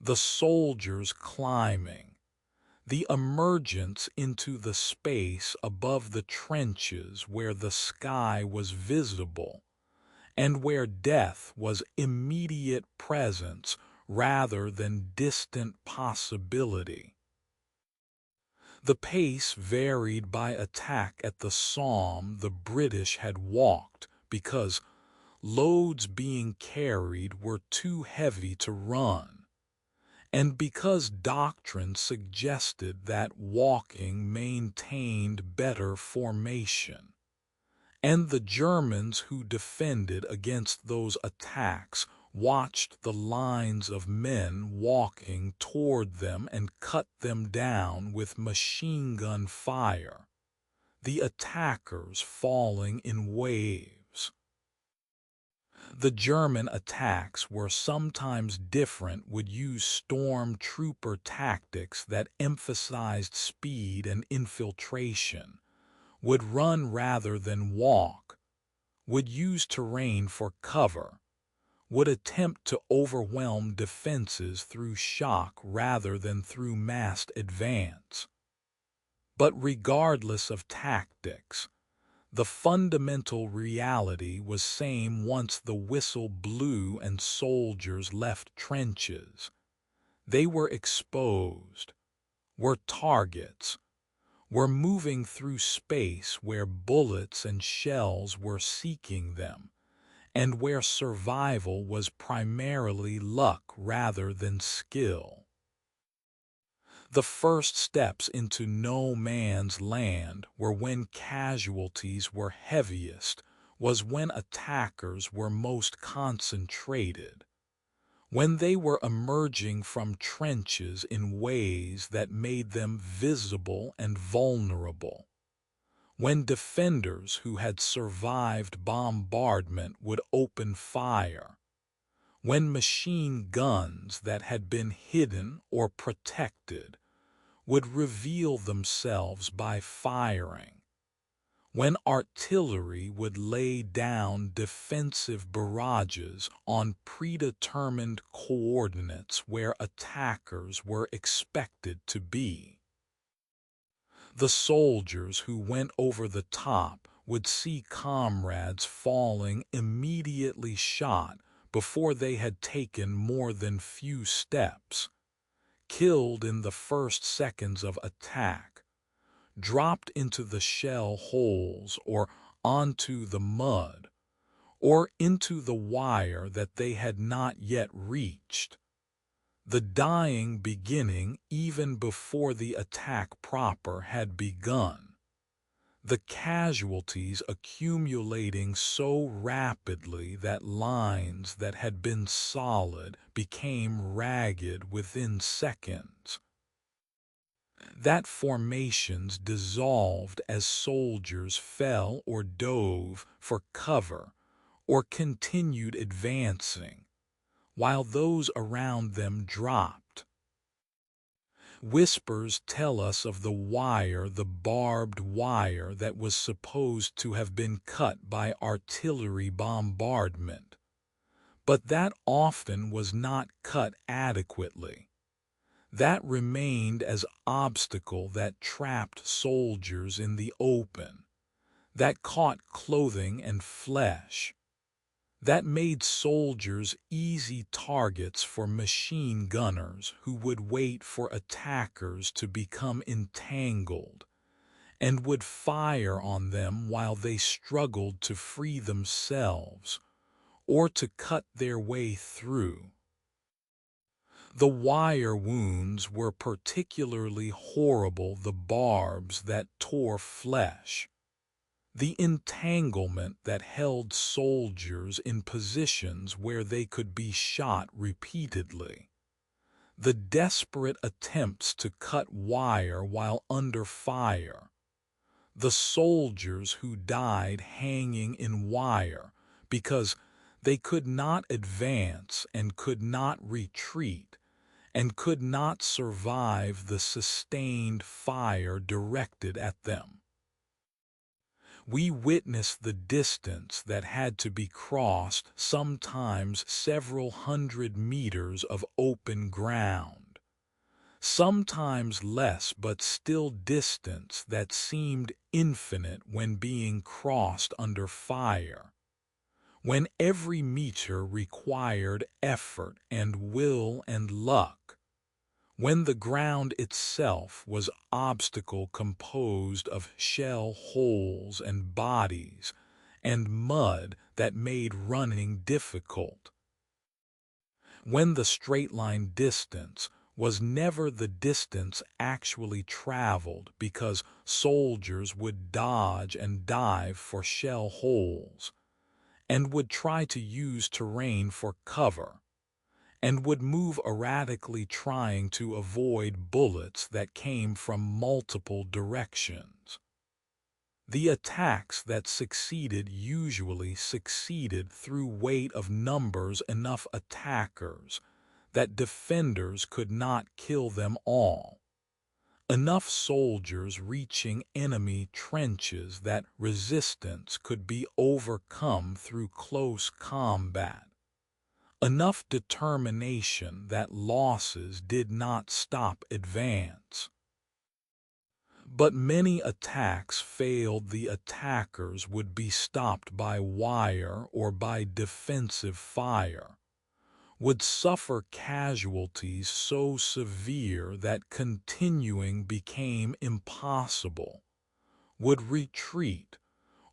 the soldiers climbing, the emergence into the space above the trenches where the sky was visible and where death was immediate presence rather than distant possibility. The pace varied by attack. At the Somme the British had walked because loads being carried were too heavy to run, and because doctrine suggested that walking maintained better formation. And the Germans who defended against those attacks watched the lines of men walking toward them and cut them down with machine gun fire, the attackers falling in waves. The German attacks were sometimes different, would use stormtrooper tactics that emphasized speed and infiltration, would run rather than walk, would use terrain for cover, would attempt to overwhelm defenses through shock rather than through massed advance. But regardless of tactics, the fundamental reality was same once the whistle blew and soldiers left trenches. They were exposed, were targets, were moving through space where bullets and shells were seeking them, and where survival was primarily luck rather than skill. The first steps into no man's land were when casualties were heaviest, was when attackers were most concentrated, when they were emerging from trenches in ways that made them visible and vulnerable, when defenders who had survived bombardment would open fire, when machine guns that had been hidden or protected would reveal themselves by firing, when artillery would lay down defensive barrages on predetermined coordinates where attackers were expected to be. The soldiers who went over the top would see comrades falling immediately shot before they had taken more than few steps, killed in the first seconds of attack, dropped into the shell holes or onto the mud, or into the wire that they had not yet reached, the dying beginning even before the attack proper had begun. the casualties accumulating so rapidly that lines that had been solid became ragged within seconds, that formations dissolved as soldiers fell or dove for cover or continued advancing, while those around them dropped. Whispers tell us of the barbed wire that was supposed to have been cut by artillery bombardment, but that often was not cut adequately. That remained as obstacle that trapped soldiers in the open, that caught clothing and flesh, that made soldiers easy targets for machine gunners who would wait for attackers to become entangled and would fire on them while they struggled to free themselves or to cut their way through. The wire wounds were particularly horrible, the barbs that tore flesh, the entanglement that held soldiers in positions where they could be shot repeatedly, the desperate attempts to cut wire while under fire, the soldiers who died hanging in wire because they could not advance and could not retreat and could not survive the sustained fire directed at them. We witnessed the distance that had to be crossed, sometimes several hundred meters of open ground, sometimes less, but still distance that seemed infinite when being crossed under fire, when every meter required effort and will and luck, when the ground itself was obstacle composed of shell holes and bodies and mud that made running difficult, when the straight-line distance was never the distance actually traveled because soldiers would dodge and dive for shell holes and would try to use terrain for cover, and would move erratically trying to avoid bullets that came from multiple directions. The attacks that succeeded usually succeeded through weight of numbers, enough attackers that defenders could not kill them all, enough soldiers reaching enemy trenches that resistance could be overcome through close combat, enough determination that losses did not stop advance. But many attacks failed. The attackers would be stopped by wire or by defensive fire, would suffer casualties so severe that continuing became impossible, would retreat,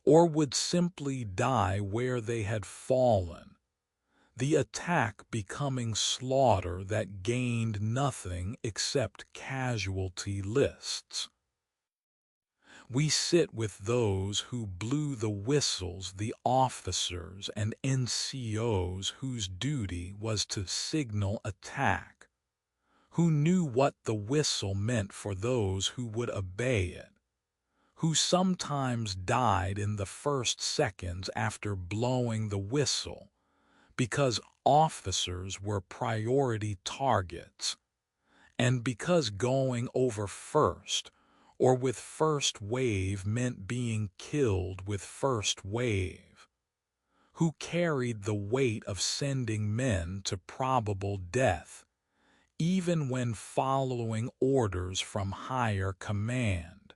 or would simply die where they had fallen, the attack becoming slaughter that gained nothing except casualty lists. We sit with those who blew the whistles, the officers and NCOs whose duty was to signal attack, who knew what the whistle meant for those who would obey it, who sometimes died in the first seconds after blowing the whistle, because officers were priority targets, and because going over first or with first wave meant being killed with first wave, who carried the weight of sending men to probable death, even when following orders from higher command,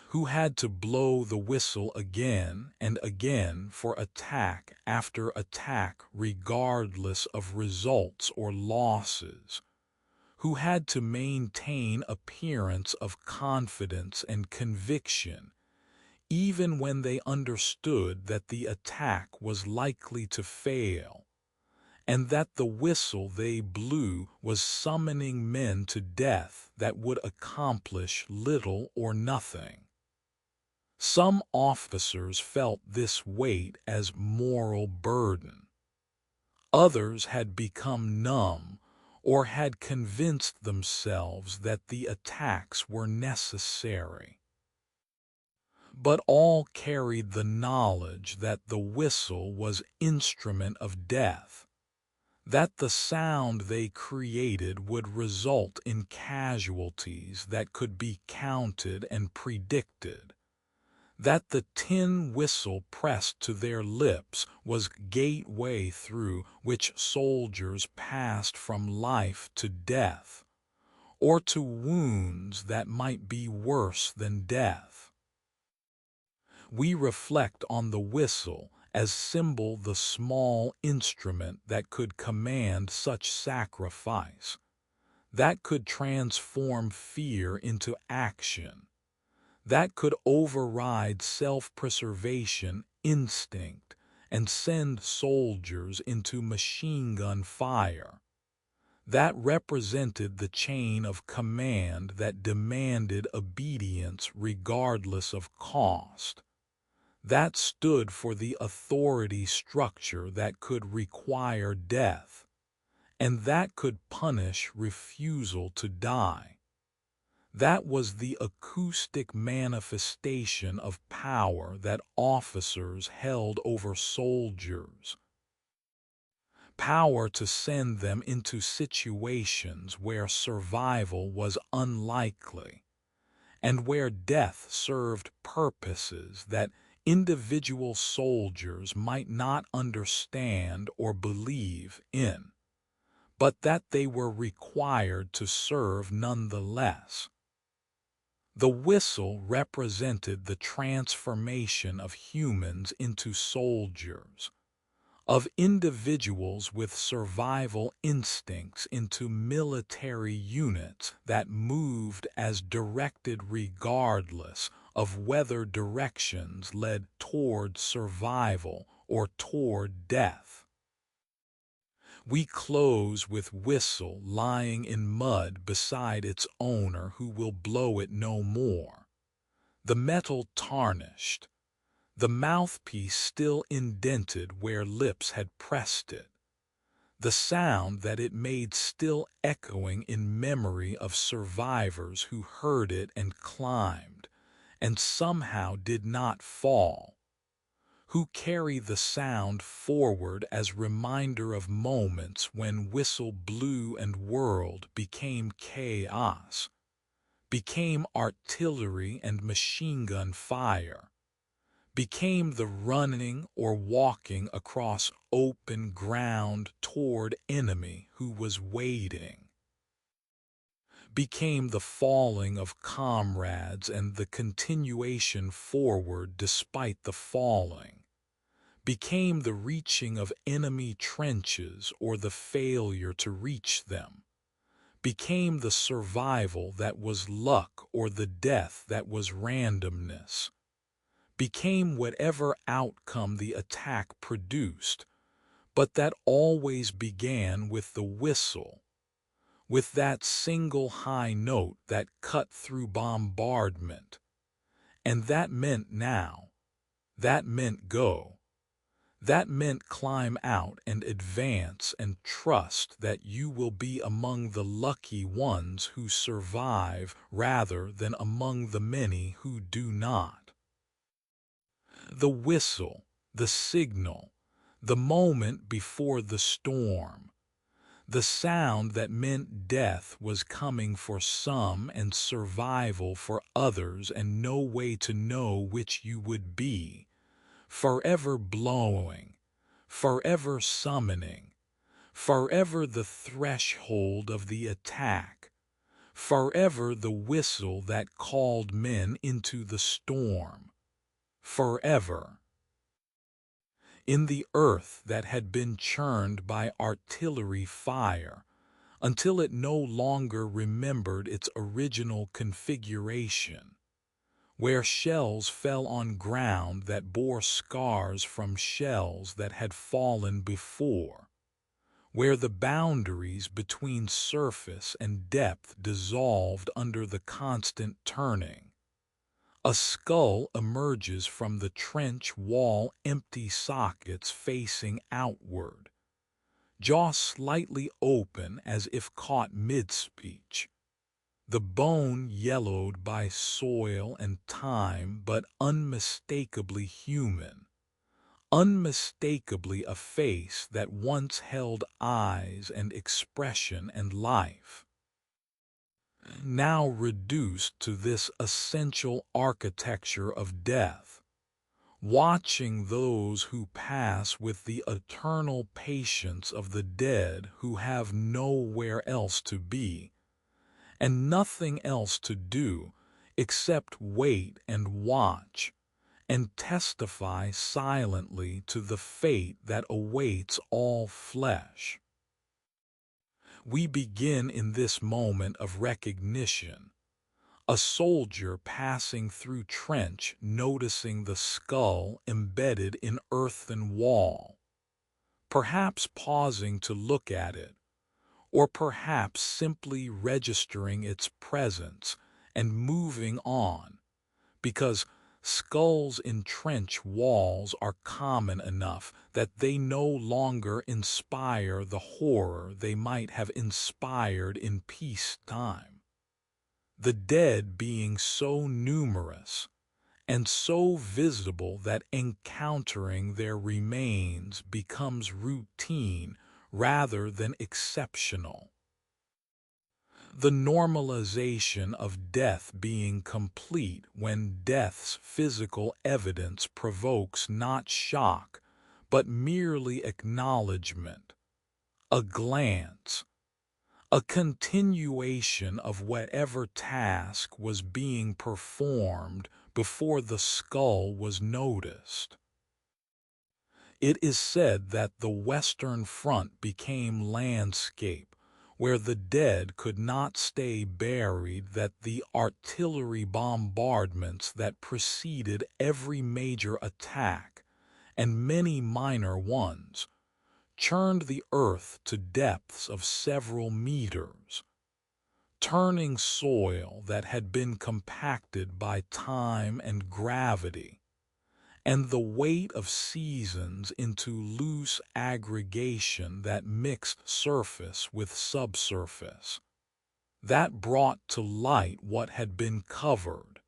who had to blow the whistle again and again for attack after attack regardless of results or losses, who had to maintain appearance of confidence and conviction even when they understood that the attack was likely to fail, and that the whistle they blew was summoning men to death that would accomplish little or nothing. Some officers felt this weight as moral burden. Others had become numb or had convinced themselves that the attacks were necessary. But all carried the knowledge that the whistle was instrument of death, that the sound they created would result in casualties that could be counted and predicted, that the tin whistle pressed to their lips was gateway through which soldiers passed from life to death, or to wounds that might be worse than death. We reflect on the whistle as symbol the small instrument that could command such sacrifice, that could transform fear into action, that could override self-preservation instinct and send soldiers into machine gun fire, that represented the chain of command that demanded obedience regardless of cost, that stood for the authority structure that could require death, and that could punish refusal to die. That was the acoustic manifestation of power that officers held over soldiers. Power to send them into situations where survival was unlikely, and where death served purposes that individual soldiers might not understand or believe in, but that they were required to serve nonetheless. The whistle represented the transformation of humans into soldiers, of individuals with survival instincts into military units that moved as directed regardless of whether directions led toward survival or toward death. We close with whistle lying in mud beside its owner who will blow it no more, the metal tarnished, the mouthpiece still indented where lips had pressed it, the sound that it made still echoing in memory of survivors who heard it and climbed, and somehow did not fall, who carry the sound forward as reminder of moments when whistle blew and world became chaos, became artillery and machine gun fire, became the running or walking across open ground toward enemy who was waiting, became the falling of comrades and the continuation forward despite the falling, became the reaching of enemy trenches or the failure to reach them, became the survival that was luck or the death that was randomness, became whatever outcome the attack produced, but that always began with the whistle, with that single high note that cut through bombardment. And that meant now, that meant go, that meant climb out and advance and trust that you will be among the lucky ones who survive rather than among the many who do not. The whistle, the signal, the moment before the storm, the sound that meant death was coming for some and survival for others and no way to know which you would be, forever blowing, forever summoning, forever the threshold of the attack, forever the whistle that called men into the storm, forever. In the earth that had been churned by artillery fire, until it no longer remembered its original configuration, where shells fell on ground that bore scars from shells that had fallen before, where the boundaries between surface and depth dissolved under the constant turning. A skull emerges from the trench wall, empty sockets facing outward, jaw slightly open as if caught mid-speech. The bone yellowed by soil and time, but unmistakably human, unmistakably a face that once held eyes and expression and life, now reduced to this essential architecture of death. Watching those who pass with the eternal patience of the dead who have nowhere else to be, and nothing else to do except wait and watch, and testify silently to the fate that awaits all flesh. We begin in this moment of recognition. A soldier passing through trench noticing the skull embedded in earthen wall, perhaps pausing to look at it, or perhaps simply registering its presence and moving on, because skulls in trench walls are common enough that they no longer inspire the horror they might have inspired in peacetime. The dead being so numerous and so visible that encountering their remains becomes routine rather than exceptional. The normalization of death being complete when death's physical evidence provokes not shock, but merely acknowledgement, a glance, a continuation of whatever task was being performed before the skull was noticed. It is said that the Western Front became landscape, where the dead could not stay buried, that the artillery bombardments that preceded every major attack, and many minor ones, churned the earth to depths of several meters, turning soil that had been compacted by time and gravity and the weight of seasons into loose aggregation that mixed surface with subsurface, that brought to light what had been covered,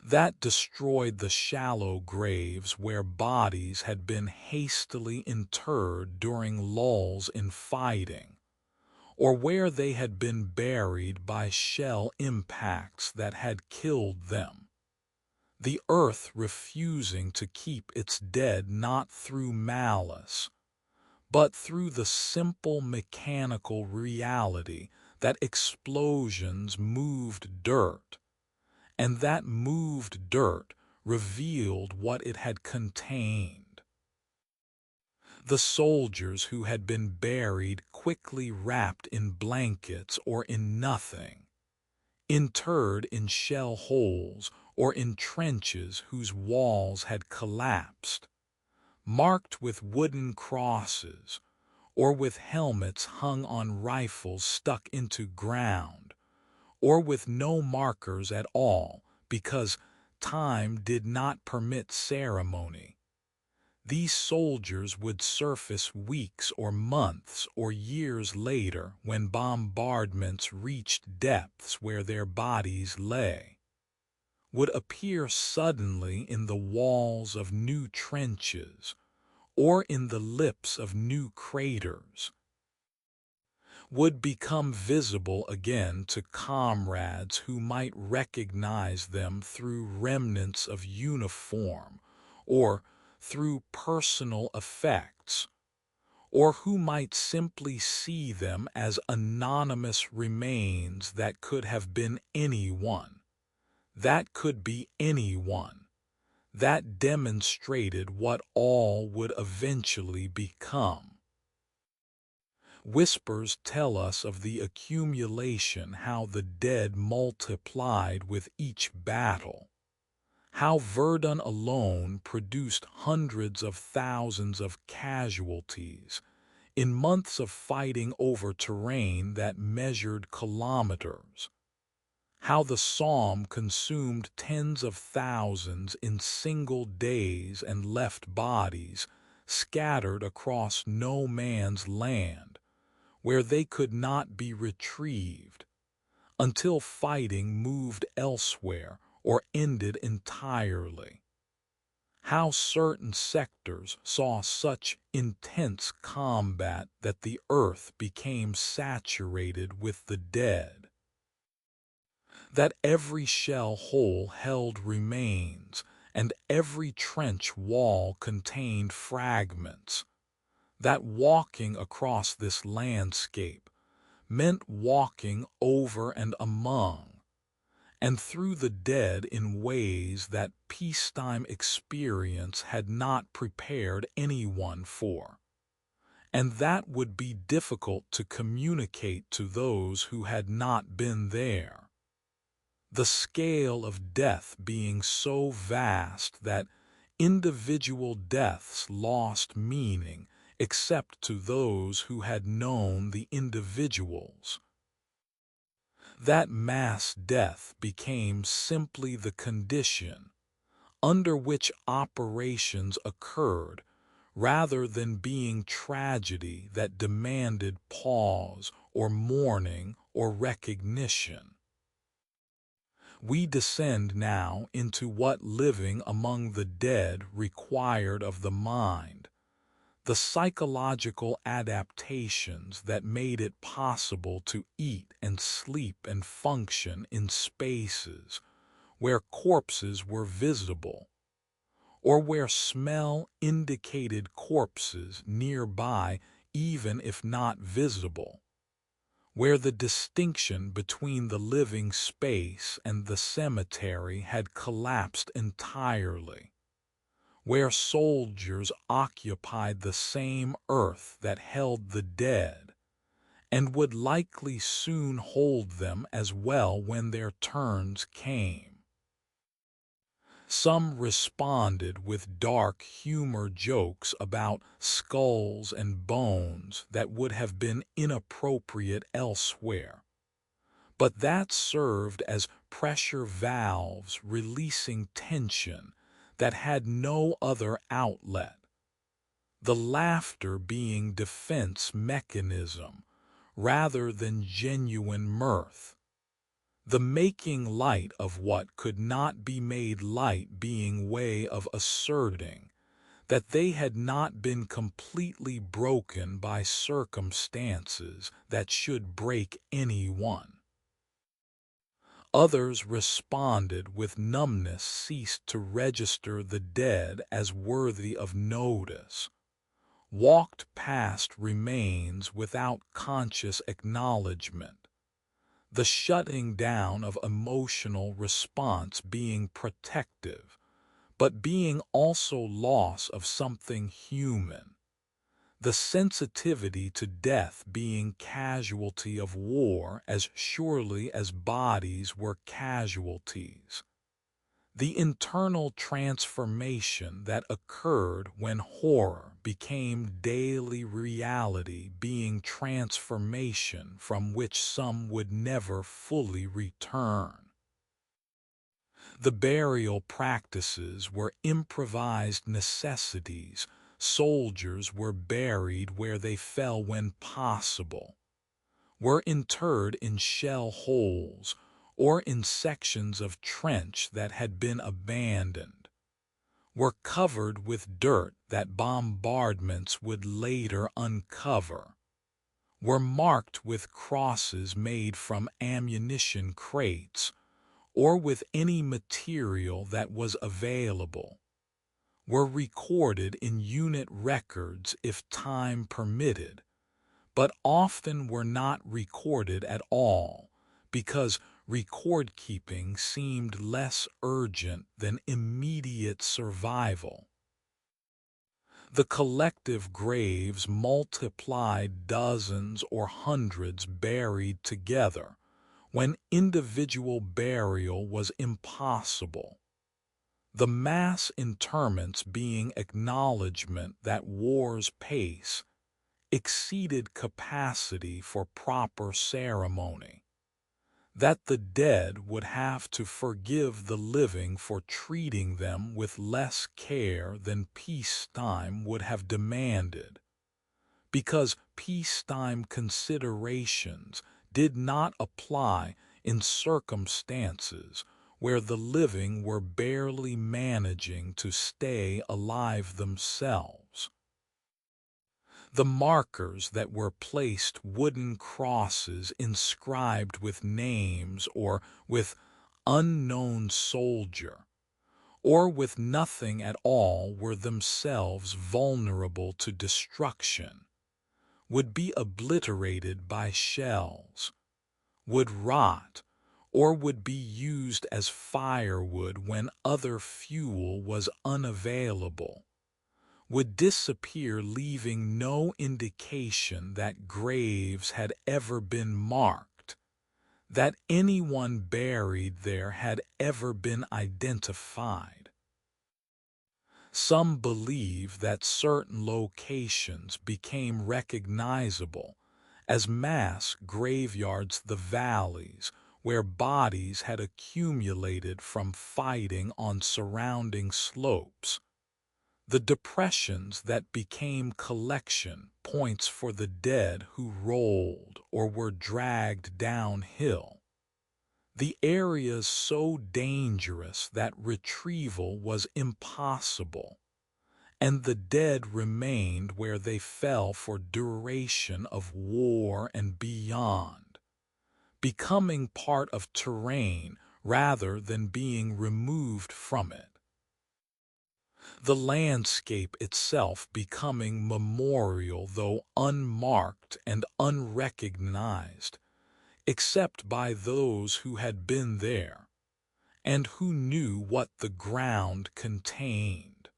that destroyed the shallow graves where bodies had been hastily interred during lulls in fighting, or where they had been buried by shell impacts that had killed them. The earth refusing to keep its dead not through malice, but through the simple mechanical reality that explosions moved dirt, and that moved dirt revealed what it had contained. The soldiers who had been buried quickly wrapped in blankets or in nothing, interred in shell holes or in trenches whose walls had collapsed, marked with wooden crosses, or with helmets hung on rifles stuck into ground, or with no markers at all because time did not permit ceremony. These soldiers would surface weeks or months or years later when bombardments reached depths where their bodies lay, would appear suddenly in the walls of new trenches or in the lips of new craters, would become visible again to comrades who might recognize them through remnants of uniform or through personal effects, or who might simply see them as anonymous remains that could have been anyone, that could be anyone, that demonstrated what all would eventually become. Whispers tell us of the accumulation, how the dead multiplied with each battle, how Verdun alone produced hundreds of thousands of casualties in months of fighting over terrain that measured kilometers, how the psalm consumed tens of thousands in single days and left bodies scattered across no man's land, where they could not be retrieved, until fighting moved elsewhere or ended entirely. How certain sectors saw such intense combat that the earth became saturated with the dead, that every shell hole held remains, and every trench wall contained fragments, that walking across this landscape meant walking over and among, and through the dead in ways that peacetime experience had not prepared anyone for, and that would be difficult to communicate to those who had not been there. The scale of death being so vast that individual deaths lost meaning except to those who had known the individuals. That mass death became simply the condition under which operations occurred, rather than being tragedy that demanded pause or mourning or recognition. We descend now into what living among the dead required of the mind, the psychological adaptations that made it possible to eat and sleep and function in spaces where corpses were visible, or where smell indicated corpses nearby even if not visible, where the distinction between the living space and the cemetery had collapsed entirely, where soldiers occupied the same earth that held the dead, and would likely soon hold them as well when their turns came. Some responded with dark humor jokes about skulls and bones that would have been inappropriate elsewhere, but that served as pressure valves releasing tension that had no other outlet, the laughter being defense mechanism rather than genuine mirth, the making light of what could not be made light being way of asserting that they had not been completely broken by circumstances that should break anyone. Others responded with numbness ceased to register the dead as worthy of notice, walked past remains without conscious acknowledgement, the shutting down of emotional response being protective, but being also loss of something human, the sensitivity to death being casualty of war as surely as bodies were casualties. The internal transformation that occurred when horror became daily reality being transformation from which some would never fully return. The burial practices were improvised necessities. Soldiers were buried where they fell when possible, were interred in shell holes, or in sections of trench that had been abandoned, were covered with dirt that bombardments would later uncover, were marked with crosses made from ammunition crates, or with any material that was available, were recorded in unit records if time permitted, but often were not recorded at all because record-keeping seemed less urgent than immediate survival. The collective graves multiplied dozens or hundreds buried together when individual burial was impossible, the mass interments being acknowledgment that war's pace exceeded capacity for proper ceremony, that the dead would have to forgive the living for treating them with less care than peacetime would have demanded, because peacetime considerations did not apply in circumstances where the living were barely managing to stay alive themselves. The markers that were placed wooden crosses inscribed with names or with unknown soldier, or with nothing at all were themselves vulnerable to destruction, would be obliterated by shells, would rot, or would be used as firewood when other fuel was unavailable, would disappear, leaving no indication that graves had ever been marked, that anyone buried there had ever been identified. Some believe that certain locations became recognizable as mass graveyards, the valleys where bodies had accumulated from fighting on surrounding slopes, the depressions that became collection points for the dead who rolled or were dragged downhill, the areas so dangerous that retrieval was impossible, and the dead remained where they fell for duration of war and beyond, becoming part of terrain rather than being removed from it. The landscape itself becoming memorial though unmarked and unrecognized, except by those who had been there, and who knew what the ground contained.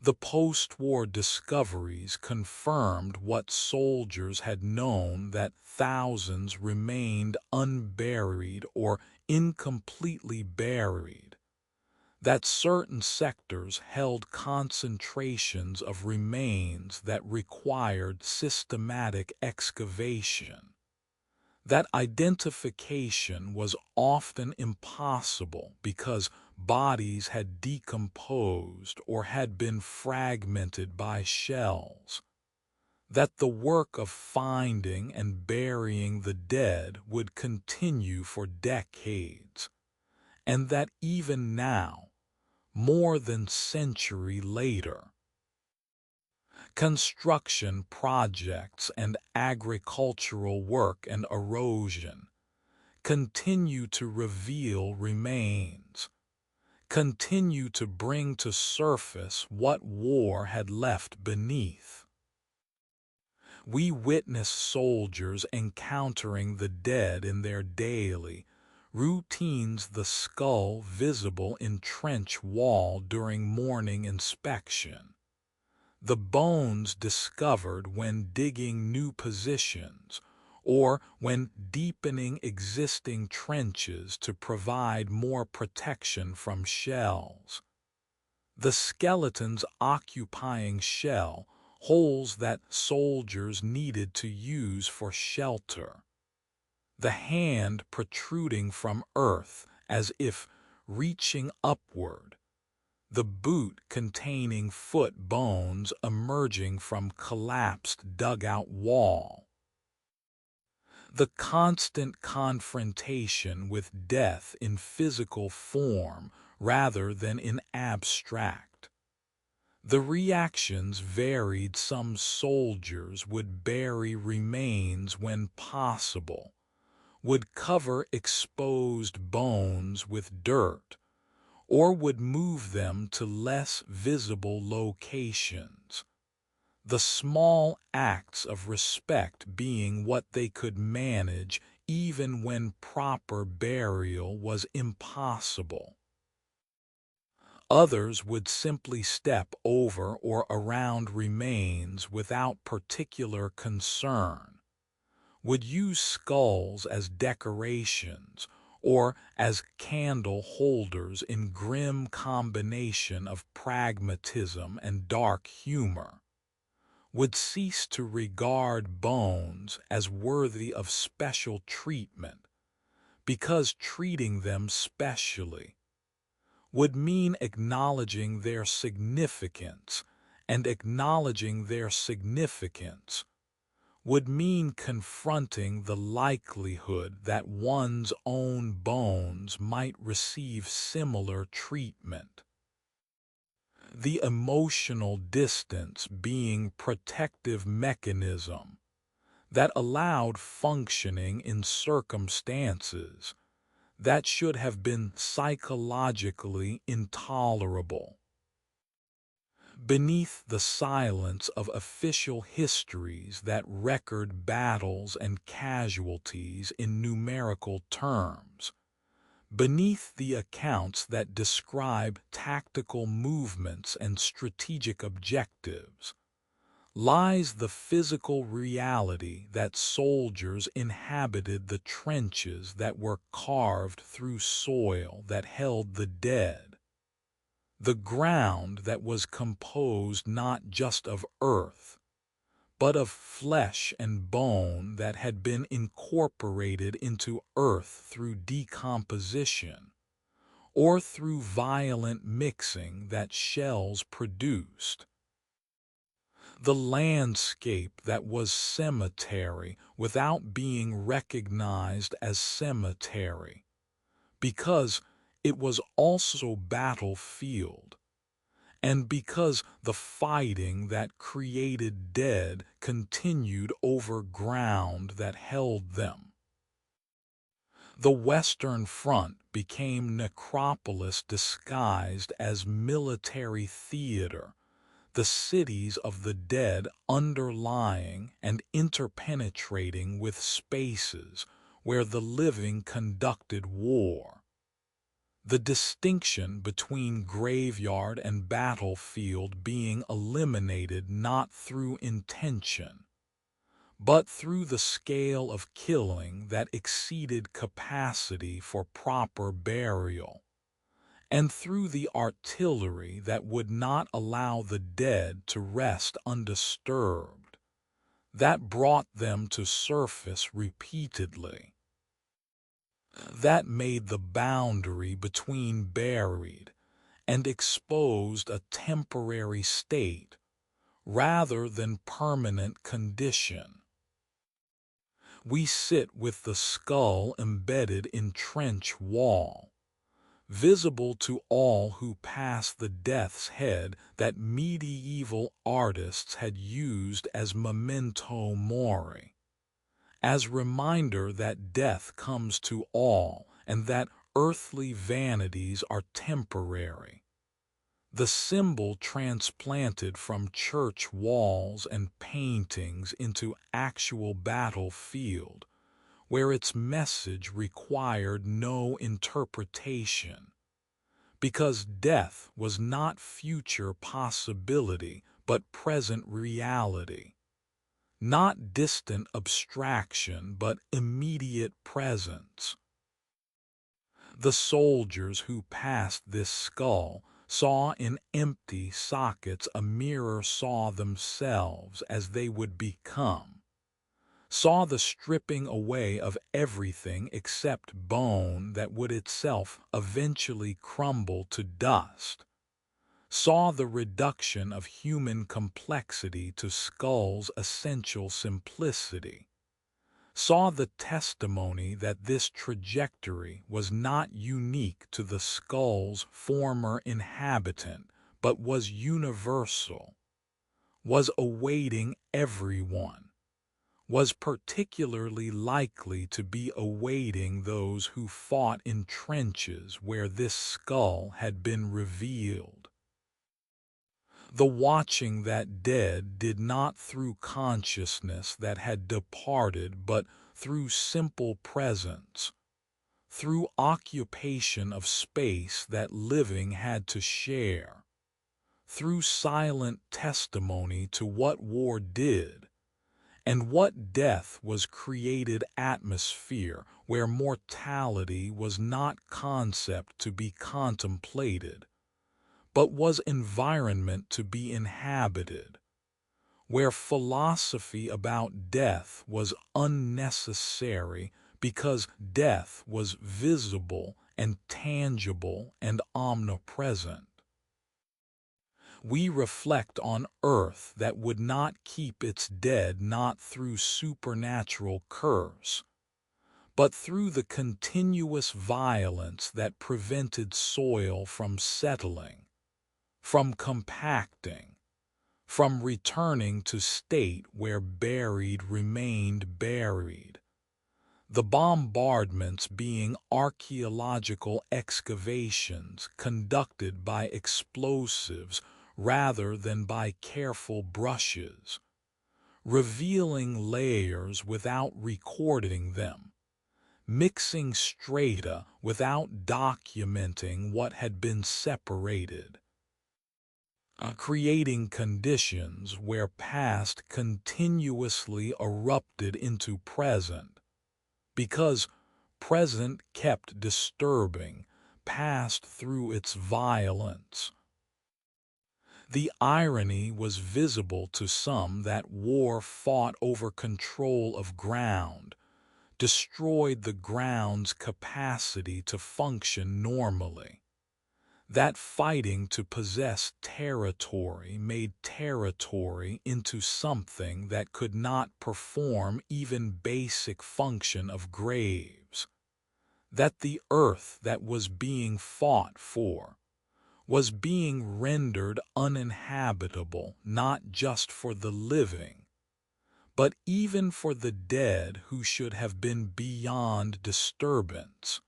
The post-war discoveries confirmed what soldiers had known, that thousands remained unburied or incompletely buried, that certain sectors held concentrations of remains that required systematic excavation, that identification was often impossible because bodies had decomposed or had been fragmented by shells, that the work of finding and burying the dead would continue for decades, and that even now, more than a century later, construction projects and agricultural work and erosion continue to reveal remains, continue to bring to surface what war had left beneath. We witness soldiers encountering the dead in their daily routines, the skull visible in trench wall during morning inspection, the bones discovered when digging new positions or when deepening existing trenches to provide more protection from shells, the skeletons occupying shell holes that soldiers needed to use for shelter, the hand protruding from earth as if reaching upward, the boot containing foot bones emerging from collapsed dugout wall. The constant confrontation with death in physical form rather than in abstract. The reactions varied. Some soldiers would bury remains when possible, would cover exposed bones with dirt, or would move them to less visible locations, the small acts of respect being what they could manage even when proper burial was impossible. Others would simply step over or around remains without particular concern, would use skulls as decorations or as candle holders in grim combination of pragmatism and dark humor, would cease to regard bones as worthy of special treatment, because treating them specially would mean acknowledging their significance, and acknowledging their significance would mean confronting the likelihood that one's own bones might receive similar treatment. The emotional distance being protective mechanism that allowed functioning in circumstances that should have been psychologically intolerable. Beneath the silence of official histories that record battles and casualties in numerical terms, beneath the accounts that describe tactical movements and strategic objectives, lies the physical reality that soldiers inhabited the trenches that were carved through soil that held the dead, the ground that was composed not just of earth, but of flesh and bone that had been incorporated into earth through decomposition, or through violent mixing that shells produced. The landscape that was cemetery without being recognized as cemetery, because it was also battlefield, and because the fighting that created dead continued over ground that held them. The Western Front became necropolis disguised as military theater, the cities of the dead underlying and interpenetrating with spaces where the living conducted war. The distinction between graveyard and battlefield being eliminated not through intention, but through the scale of killing that exceeded capacity for proper burial, and through the artillery that would not allow the dead to rest undisturbed, that brought them to surface repeatedly, that made the boundary between buried and exposed a temporary state rather than permanent condition. We sit with the skull embedded in trench wall, visible to all who pass the death's head that medieval artists had used as memento mori, as reminder that death comes to all and that earthly vanities are temporary. The symbol transplanted from church walls and paintings into actual battlefield, where its message required no interpretation, because death was not future possibility but present reality, not distant abstraction but immediate presence. The soldiers who passed this skull saw in empty sockets a mirror, saw themselves as they would become, saw the stripping away of everything except bone that would itself eventually crumble to dust, saw the reduction of human complexity to skull's essential simplicity, saw the testimony that this trajectory was not unique to the skull's former inhabitant, but was universal, was awaiting everyone, was particularly likely to be awaiting those who fought in trenches where this skull had been revealed. The watching that dead did not through consciousness that had departed, but through simple presence, through occupation of space that living had to share, through silent testimony to what war did, and what death was, created atmosphere where mortality was not concept to be contemplated, but was environment to be inhabited, where philosophy about death was unnecessary because death was visible and tangible and omnipresent. We reflect on earth that would not keep its dead not through supernatural curse, but through the continuous violence that prevented soil from settling, from compacting, from returning to state where buried remained buried. The bombardments being archaeological excavations conducted by explosives rather than by careful brushes, revealing layers without recording them, mixing strata without documenting what had been separated, creating conditions where past continuously erupted into present, because present kept disturbing past through its violence. The irony was visible to some that war fought over control of ground, destroyed the ground's capacity to function normally. That fighting to possess territory made territory into something that could not perform even basic function of graves. That the earth that was being fought for was being rendered uninhabitable not just for the living, but even for the dead who should have been beyond disturbance.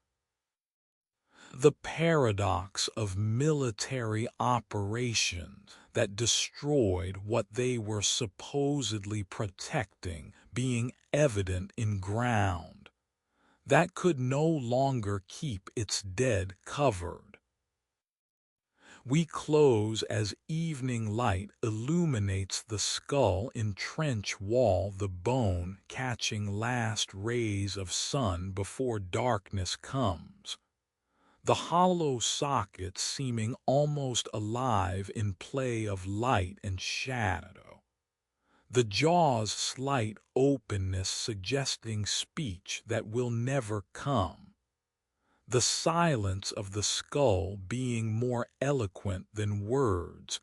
The paradox of military operations that destroyed what they were supposedly protecting being evident in ground that could no longer keep its dead covered. We close as evening light illuminates the skull in trench wall, the bone catching last rays of sun before darkness comes, the hollow sockets seeming almost alive in play of light and shadow, the jaw's slight openness suggesting speech that will never come, the silence of the skull being more eloquent than words,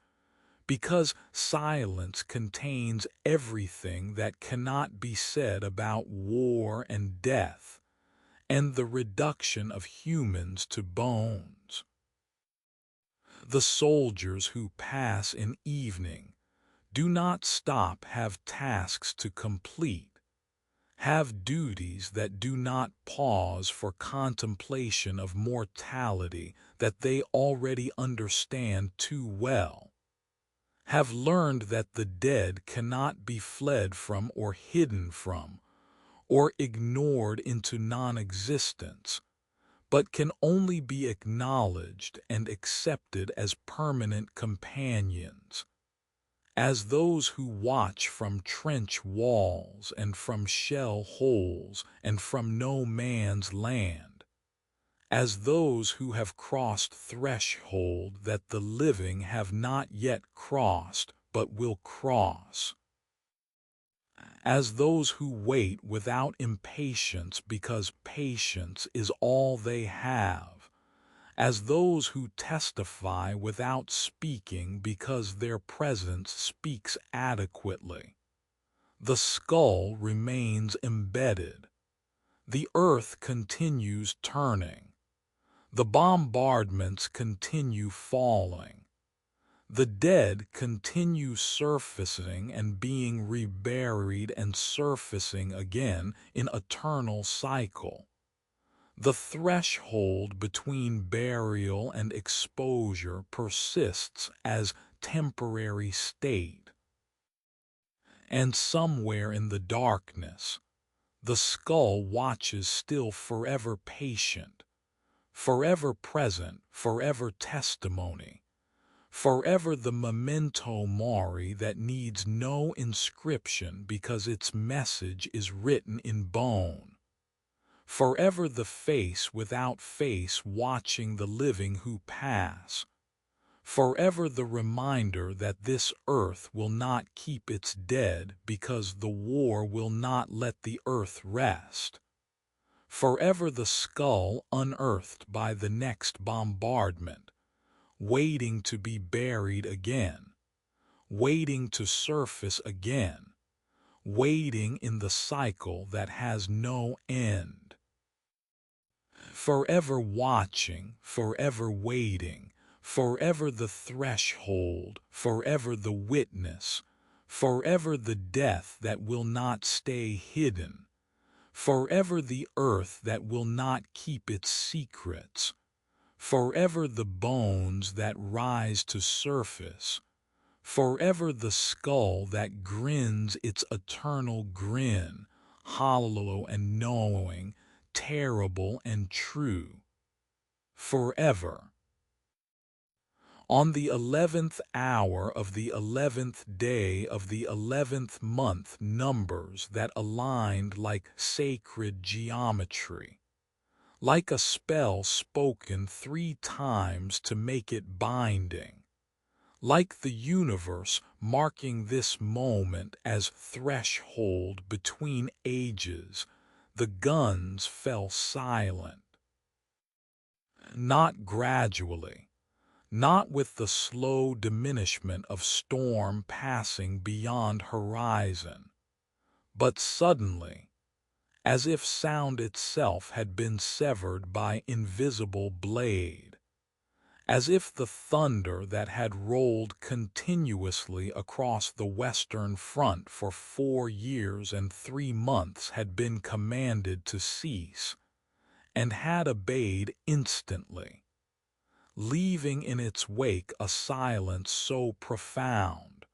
because silence contains everything that cannot be said about war and death, and the reduction of humans to bones. The soldiers who pass in evening do not stop, have tasks to complete, have duties that do not pause for contemplation of mortality that they already understand too well, have learned that the dead cannot be fled from or hidden from or ignored into non-existence, but can only be acknowledged and accepted as permanent companions, as those who watch from trench walls and from shell holes and from no man's land, as those who have crossed threshold that the living have not yet crossed but will cross, as those who wait without impatience because patience is all they have, as those who testify without speaking because their presence speaks adequately. The skull remains embedded. The earth continues turning. The bombardments continue falling. The dead continue surfacing and being reburied and surfacing again in eternal cycle. The threshold between burial and exposure persists as temporary state. And somewhere in the darkness, the skull watches still, forever patient, forever present, forever testimony, forever the memento mori that needs no inscription because its message is written in bone. Forever the face without face watching the living who pass. Forever the reminder that this earth will not keep its dead because the war will not let the earth rest. forever the skull unearthed by the next bombardment, waiting to be buried again, waiting to surface again, waiting in the cycle that has no end. Forever watching, forever waiting, forever the threshold, forever the witness, forever the death that will not stay hidden, forever the earth that will not keep its secrets, forever the bones that rise to surface, forever the skull that grins its eternal grin, hollow and knowing, terrible and true. Forever. On the 11th hour of the 11th day of the 11th month, numbers that aligned like sacred geometry, like a spell spoken 3 times to make it binding, like the universe marking this moment as threshold between ages. The guns fell silent. Not gradually, not with the slow diminishment of storm passing beyond horizon, but suddenly, as if sound itself had been severed by invisible blade, as if the thunder that had rolled continuously across the Western Front for 4 years and 3 months had been commanded to cease, and had obeyed instantly, leaving in its wake a silence so profound,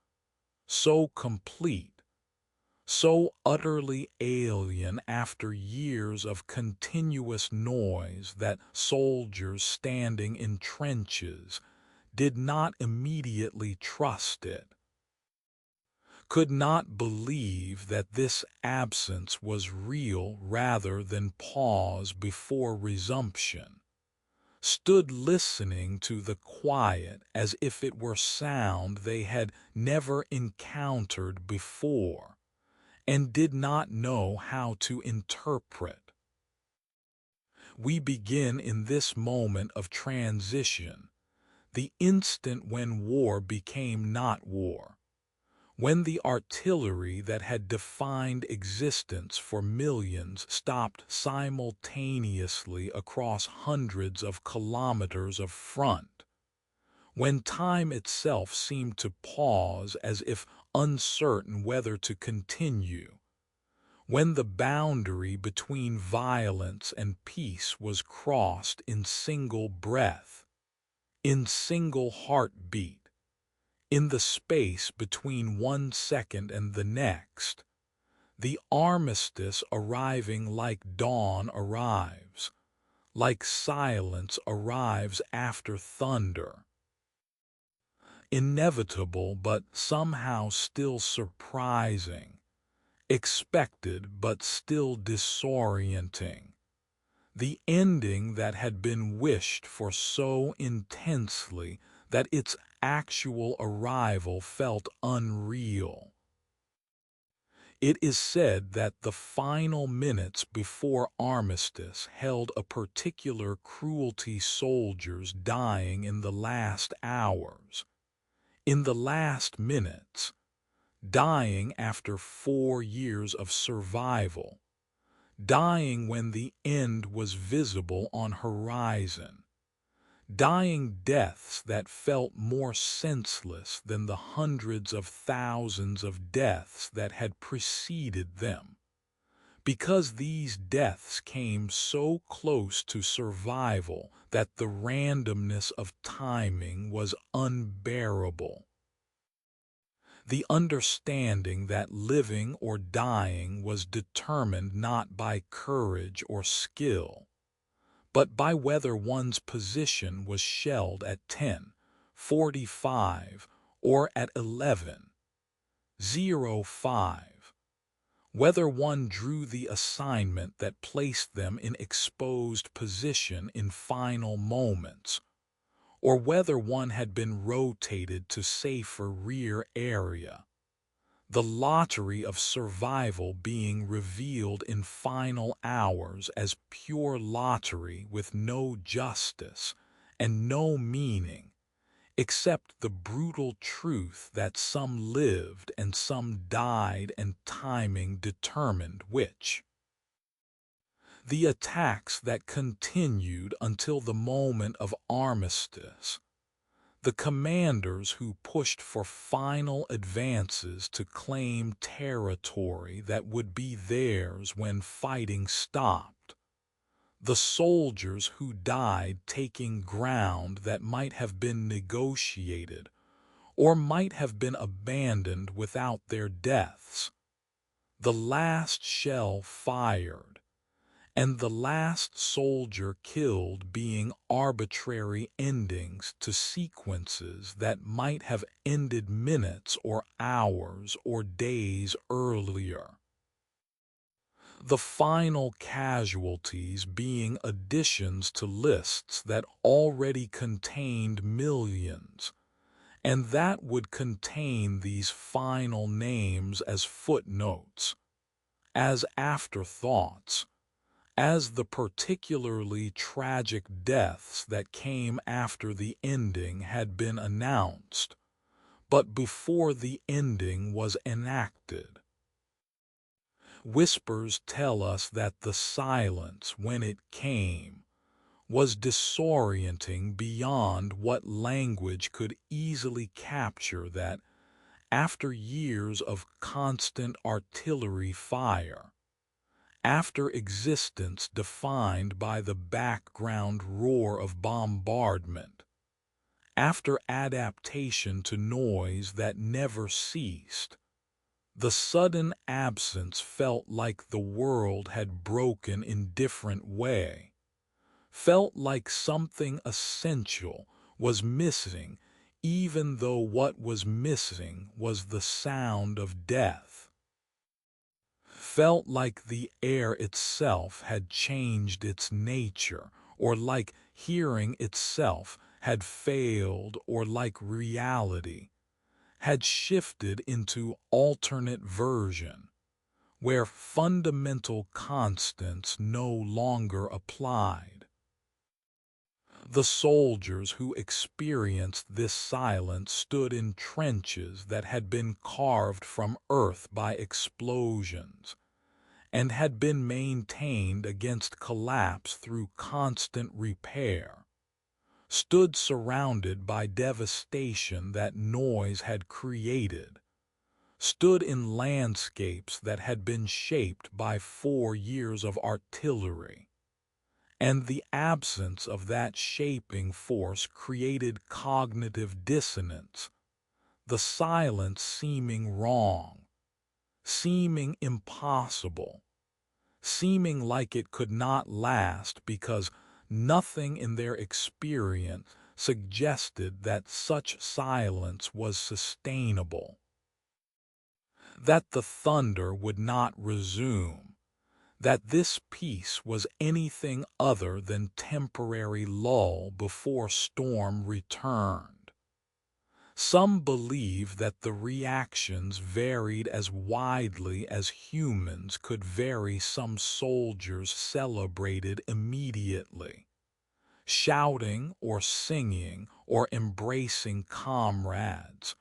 so complete, so utterly alien after years of continuous noise that soldiers standing in trenches did not immediately trust it, could not believe that this absence was real rather than pause before resumption, stood listening to the quiet as if it were sound they had never encountered before, and did not know how to interpret. We begin in this moment of transition, the instant when war became not war, when the artillery that had defined existence for millions stopped simultaneously across hundreds of kilometers of front, when time itself seemed to pause as if uncertain whether to continue, when the boundary between violence and peace was crossed in single breath, in single heartbeat, in the space between 1 second and the next, the armistice arriving like dawn arrives, like silence arrives after thunder. Inevitable but somehow still surprising, expected but still disorienting. The ending that had been wished for so intensely that its actual arrival felt unreal. It is said that the final minutes before armistice held a particular cruelty, soldiers dying in the last hours, in the last minutes, dying after 4 years of survival, dying when the end was visible on horizon, dying deaths that felt more senseless than the hundreds of thousands of deaths that had preceded them, because these deaths came so close to survival that the randomness of timing was unbearable. The understanding that living or dying was determined not by courage or skill, but by whether one's position was shelled at 10:45 or at 11:05, whether one drew the assignment that placed them in exposed position in final moments, or whether one had been rotated to safer rear area. the lottery of survival being revealed in final hours as pure lottery with no justice and no meaning, except the brutal truth that some lived and some died and timing determined which. The attacks that continued until the moment of armistice, the commanders who pushed for final advances to claim territory that would be theirs when fighting stopped, the soldiers who died taking ground that might have been negotiated or might have been abandoned without their deaths, the last shell fired, and the last soldier killed being arbitrary endings to sequences that might have ended minutes or hours or days earlier. The final casualties being additions to lists that already contained millions, and that would contain these final names as footnotes, as afterthoughts, as the particularly tragic deaths that came after the ending had been announced, but before the ending was enacted. Whispers tell us that the silence, when it came, was disorienting beyond what language could easily capture, that, after years of constant artillery fire, after existence defined by the background roar of bombardment, after adaptation to noise that never ceased, the sudden absence felt like the world had broken in different way, felt like something essential was missing, even though what was missing was the sound of death. Felt like the air itself had changed its nature, or like hearing itself had failed, or like reality had shifted into alternate version, where fundamental constants no longer applied. The soldiers who experienced this silence stood in trenches that had been carved from earth by explosions, and had been maintained against collapse through constant repair, stood surrounded by devastation that noise had created, stood in landscapes that had been shaped by 4 years of artillery, and the absence of that shaping force created cognitive dissonance, the silence seeming wrong, seeming impossible, seeming like it could not last because nothing in their experience suggested that such silence was sustainable, that the thunder would not resume, that this peace was anything other than temporary lull before storm returned. Some believe that the reactions varied as widely as humans could vary. Some soldiers celebrated immediately, shouting or singing or embracing comrades,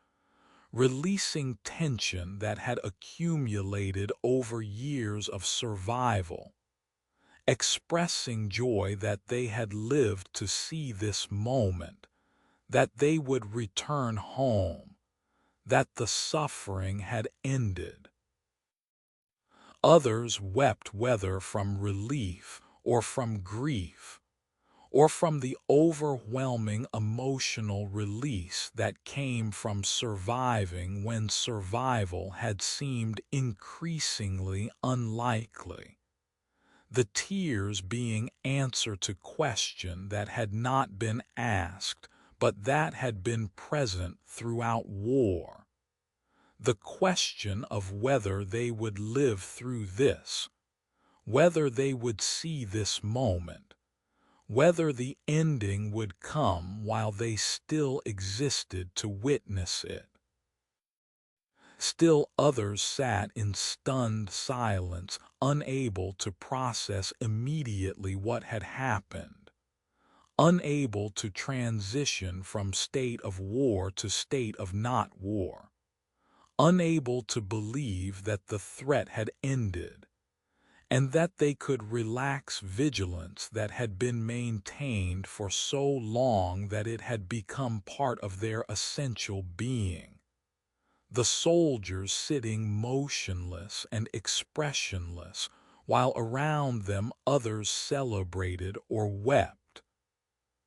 releasing tension that had accumulated over years of survival, expressing joy that they had lived to see this moment, that they would return home, that the suffering had ended. Others wept, whether from relief or from grief, or from the overwhelming emotional release that came from surviving when survival had seemed increasingly unlikely. The tears being answer to question that had not been asked, but that had been present throughout war. The question of whether they would live through this, whether they would see this moment, whether the ending would come while they still existed to witness it. Still others sat in stunned silence, unable to process immediately what had happened, unable to transition from state of war to state of not war, unable to believe that the threat had ended, and that they could relax vigilance that had been maintained for so long that it had become part of their essential being. The soldiers sitting motionless and expressionless, while around them others celebrated or wept.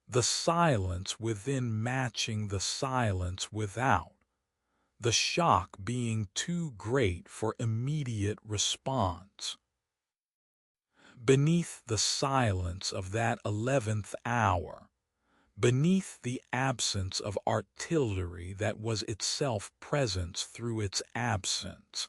The silence within matching the silence without, the shock being too great for immediate response. Beneath the silence of that 11th hour, beneath the absence of artillery that was itself presence through its absence,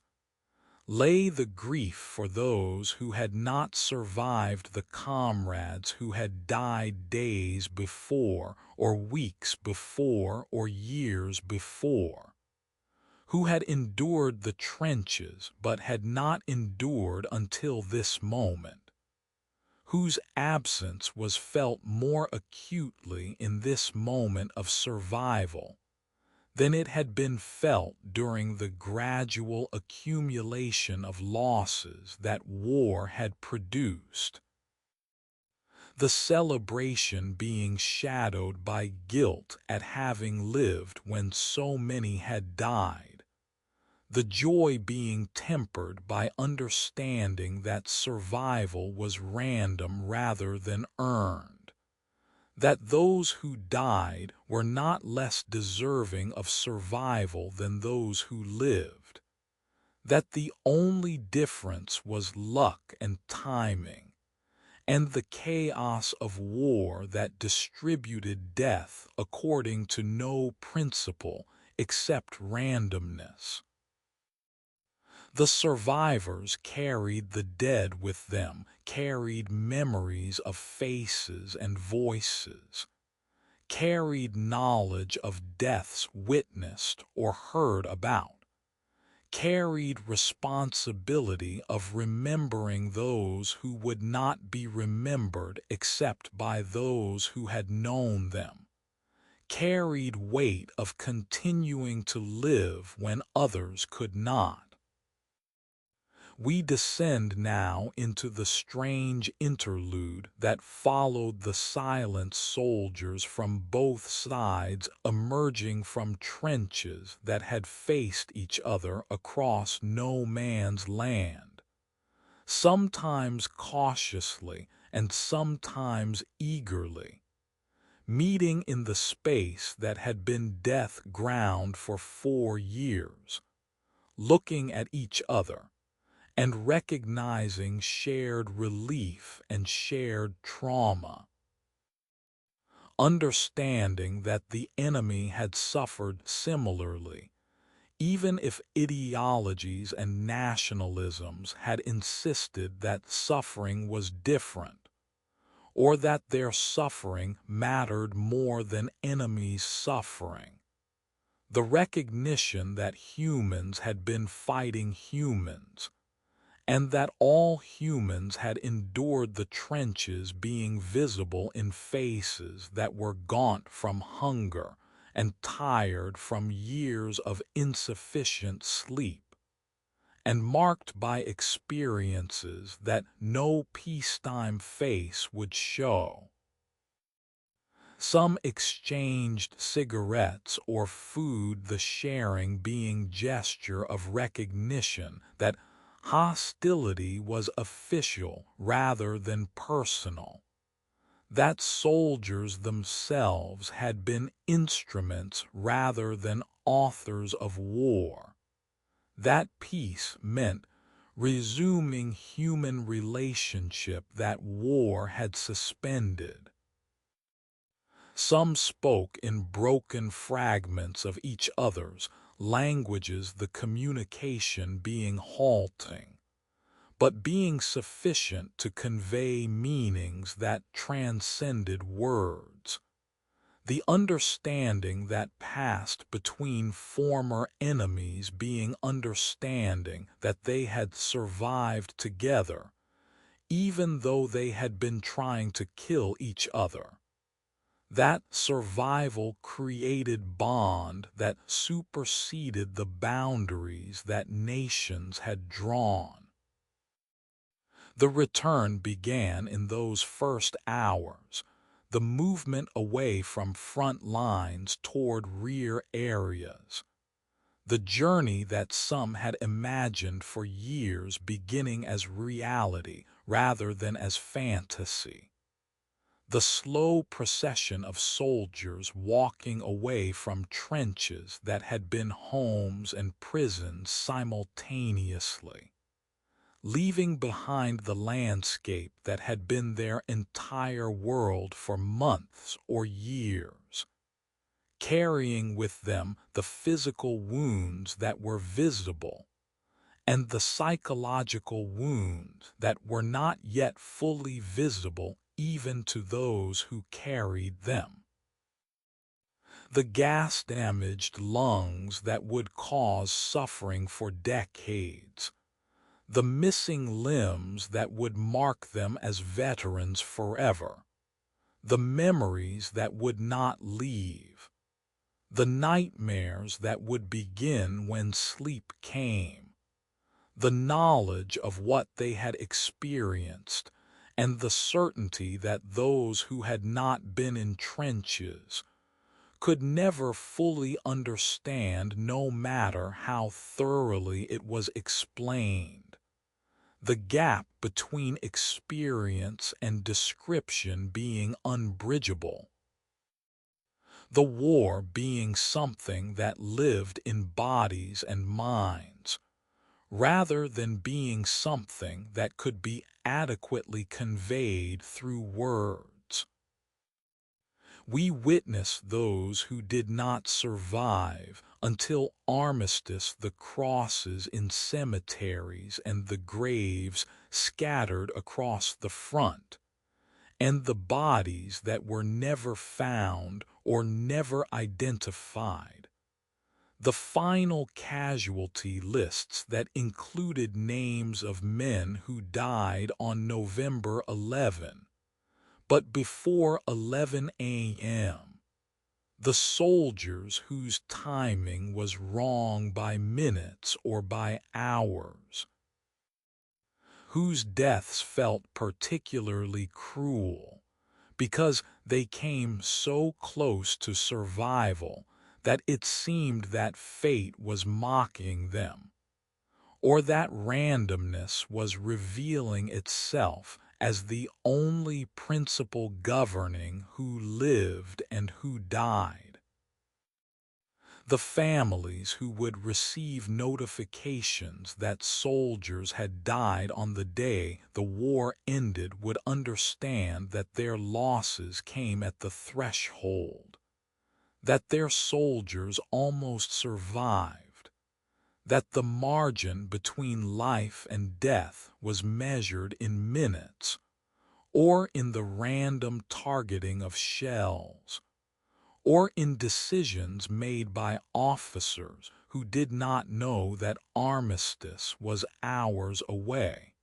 lay the grief for those who had not survived the comrades who had died days before, or weeks before, or years before, who had endured the trenches but had not endured until this moment, whose absence was felt more acutely in this moment of survival than it had been felt during the gradual accumulation of losses that war had produced. The celebration being shadowed by guilt at having lived when so many had died, the joy being tempered by understanding that survival was random rather than earned, that those who died were not less deserving of survival than those who lived, that the only difference was luck and timing, and the chaos of war that distributed death according to no principle except randomness. The survivors carried the dead with them, carried memories of faces and voices, carried knowledge of deaths witnessed or heard about, carried responsibility of remembering those who would not be remembered except by those who had known them, carried weight of continuing to live when others could not. We descend now into the strange interlude that followed the silent soldiers from both sides emerging from trenches that had faced each other across no man's land, sometimes cautiously and sometimes eagerly, meeting in the space that had been death ground for 4 years, looking at each other and recognizing shared relief and shared trauma, understanding that the enemy had suffered similarly, even if ideologies and nationalisms had insisted that suffering was different, or that their suffering mattered more than enemies' suffering. The recognition that humans had been fighting humans, and that all humans had endured the trenches being visible in faces that were gaunt from hunger and tired from years of insufficient sleep, and marked by experiences that no peacetime face would show. Some exchanged cigarettes or food, the sharing being gesture of recognition that hostility was official rather than personal, that soldiers themselves had been instruments rather than authors of war, that peace meant resuming human relationship that war had suspended. Some spoke in broken fragments of each other's languages, the communication being halting, but being sufficient to convey meanings that transcended words. The understanding that passed between former enemies being understanding that they had survived together, even though they had been trying to kill each other. That survival created bond that superseded the boundaries that nations had drawn. The return began in those first hours, the movement away from front lines toward rear areas, the journey that some had imagined for years beginning as reality rather than as fantasy. The slow procession of soldiers walking away from trenches that had been homes and prisons simultaneously, leaving behind the landscape that had been their entire world for months or years, carrying with them the physical wounds that were visible and the psychological wounds that were not yet fully visible even to those who carried them. The gas-damaged lungs that would cause suffering for decades, the missing limbs that would mark them as veterans forever, the memories that would not leave, the nightmares that would begin when sleep came, the knowledge of what they had experienced, and the certainty that those who had not been in trenches could never fully understand no matter how thoroughly it was explained. The gap between experience and description being unbridgeable. The war being something that lived in bodies and minds, rather than being something that could be adequately conveyed through words. We witness those who did not survive until armistice, the crosses in cemeteries and the graves scattered across the front, and the bodies that were never found or never identified. The final casualty lists that included names of men who died on November 11, but before 11 a.m., the soldiers whose timing was wrong by minutes or by hours, whose deaths felt particularly cruel because they came so close to survival that it seemed that fate was mocking them, or that randomness was revealing itself as the only principle governing who lived and who died. The families who would receive notifications that soldiers had died on the day the war ended would understand that their losses came at the threshold, that their soldiers almost survived, that the margin between life and death was measured in minutes or in the random targeting of shells, or in decisions made by officers who did not know that armistice was hours away.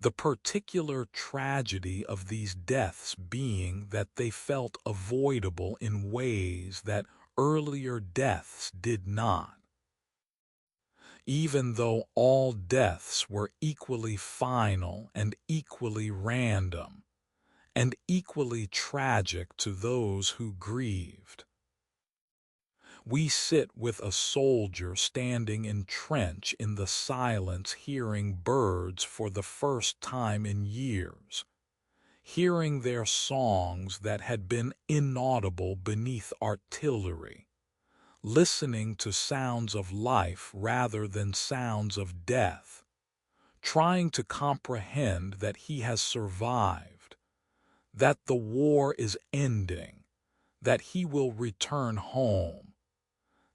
The particular tragedy of these deaths being that they felt avoidable in ways that earlier deaths did not. Even though all deaths were equally final and equally random, and equally tragic to those who grieved. We sit with a soldier standing in trench in the silence, hearing birds for the first time in years, hearing their songs that had been inaudible beneath artillery, listening to sounds of life rather than sounds of death, trying to comprehend that he has survived, that the war is ending, that he will return home,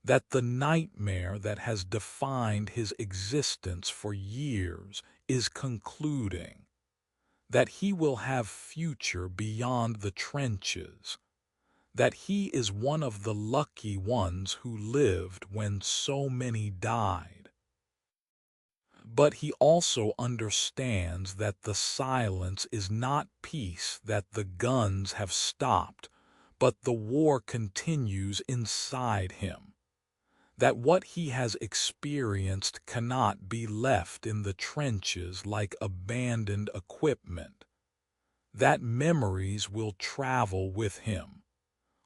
that the nightmare that has defined his existence for years is concluding, that he will have future beyond the trenches, that he is one of the lucky ones who lived when so many died. But he also understands that the silence is not peace, that the guns have stopped, but the war continues inside him, that what he has experienced cannot be left in the trenches like abandoned equipment, that memories will travel with him,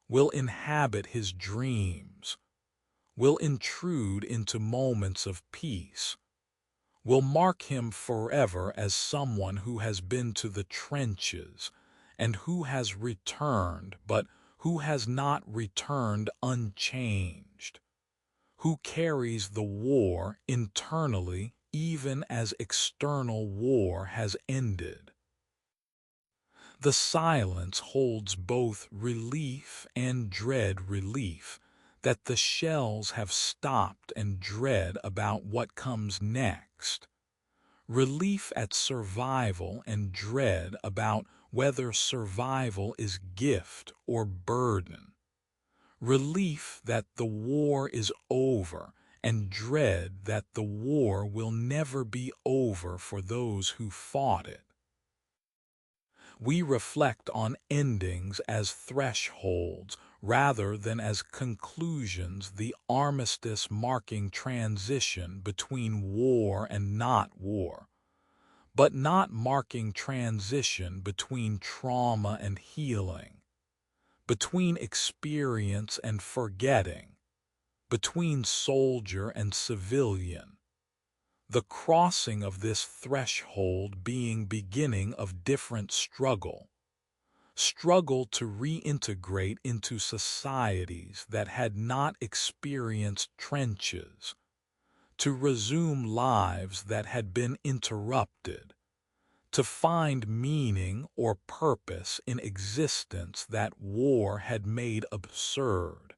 will inhabit his dreams, will intrude into moments of peace, will mark him forever as someone who has been to the trenches and who has returned, but who has not returned unchanged, who carries the war internally even as external war has ended. The silence holds both relief and dread, relief that the shells have stopped and dread about what comes next, relief at survival and dread about whether survival is gift or burden, relief that the war is over and dread that the war will never be over for those who fought it. We reflect on endings as thresholds rather than as conclusions, the armistice marking transition between war and not war, but not marking transition between trauma and healing, between experience and forgetting, between soldier and civilian. The crossing of this threshold being beginning of different struggle to reintegrate into societies that had not experienced trenches, to resume lives that had been interrupted, to find meaning or purpose in existence that war had made absurd,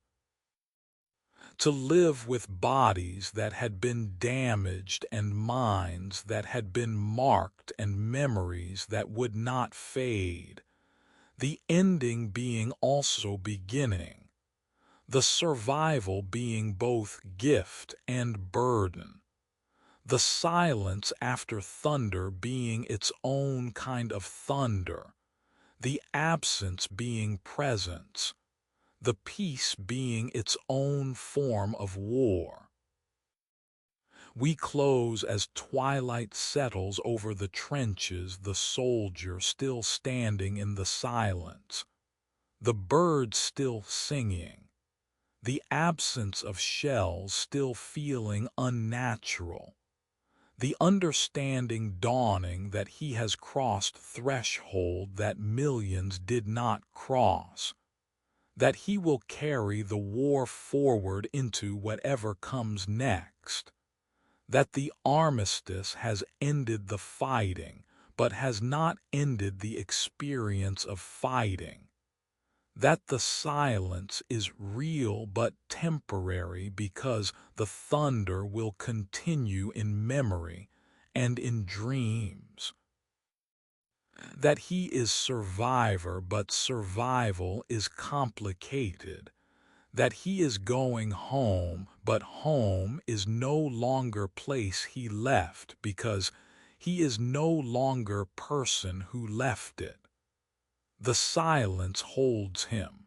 to live with bodies that had been damaged and minds that had been marked and memories that would not fade, the ending being also beginning, the survival being both gift and burden, the silence after thunder being its own kind of thunder, the absence being presence, the peace being its own form of war. We close as twilight settles over the trenches, the soldier still standing in the silence, the birds still singing, the absence of shells still feeling unnatural, the understanding dawning that he has crossed threshold that millions did not cross, that he will carry the war forward into whatever comes next, that the armistice has ended the fighting but has not ended the experience of fighting, that the silence is real but temporary because the thunder will continue in memory and in dreams, that he is survivor but survival is complicated, that he is going home but home is no longer place he left because he is no longer person who left it. The silence holds him.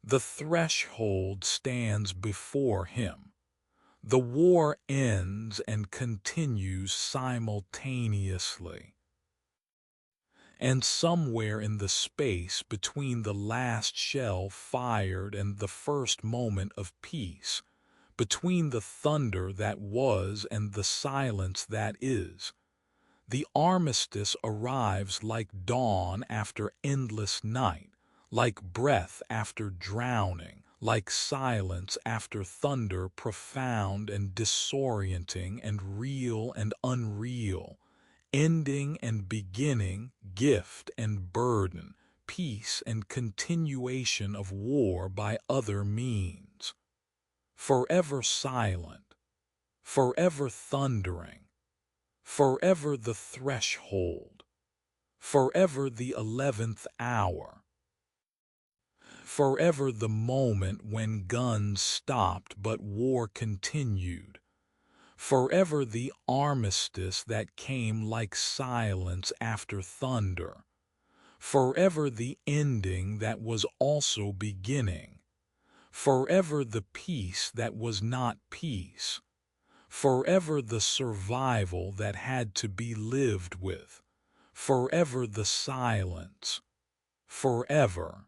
The threshold stands before him. The war ends and continues simultaneously. And somewhere in the space between the last shell fired and the first moment of peace, between the thunder that was and the silence that is, the armistice arrives like dawn after endless night, like breath after drowning, like silence after thunder, profound and disorienting and real and unreal, ending and beginning, gift and burden, peace and continuation of war by other means. Forever silent, forever thundering, forever the threshold, forever the 11th hour, Forever the moment when guns stopped but war continued. Forever the armistice that came like silence after thunder. Forever the ending that was also beginning. Forever the peace that was not peace. Forever the survival that had to be lived with. Forever the silence. Forever.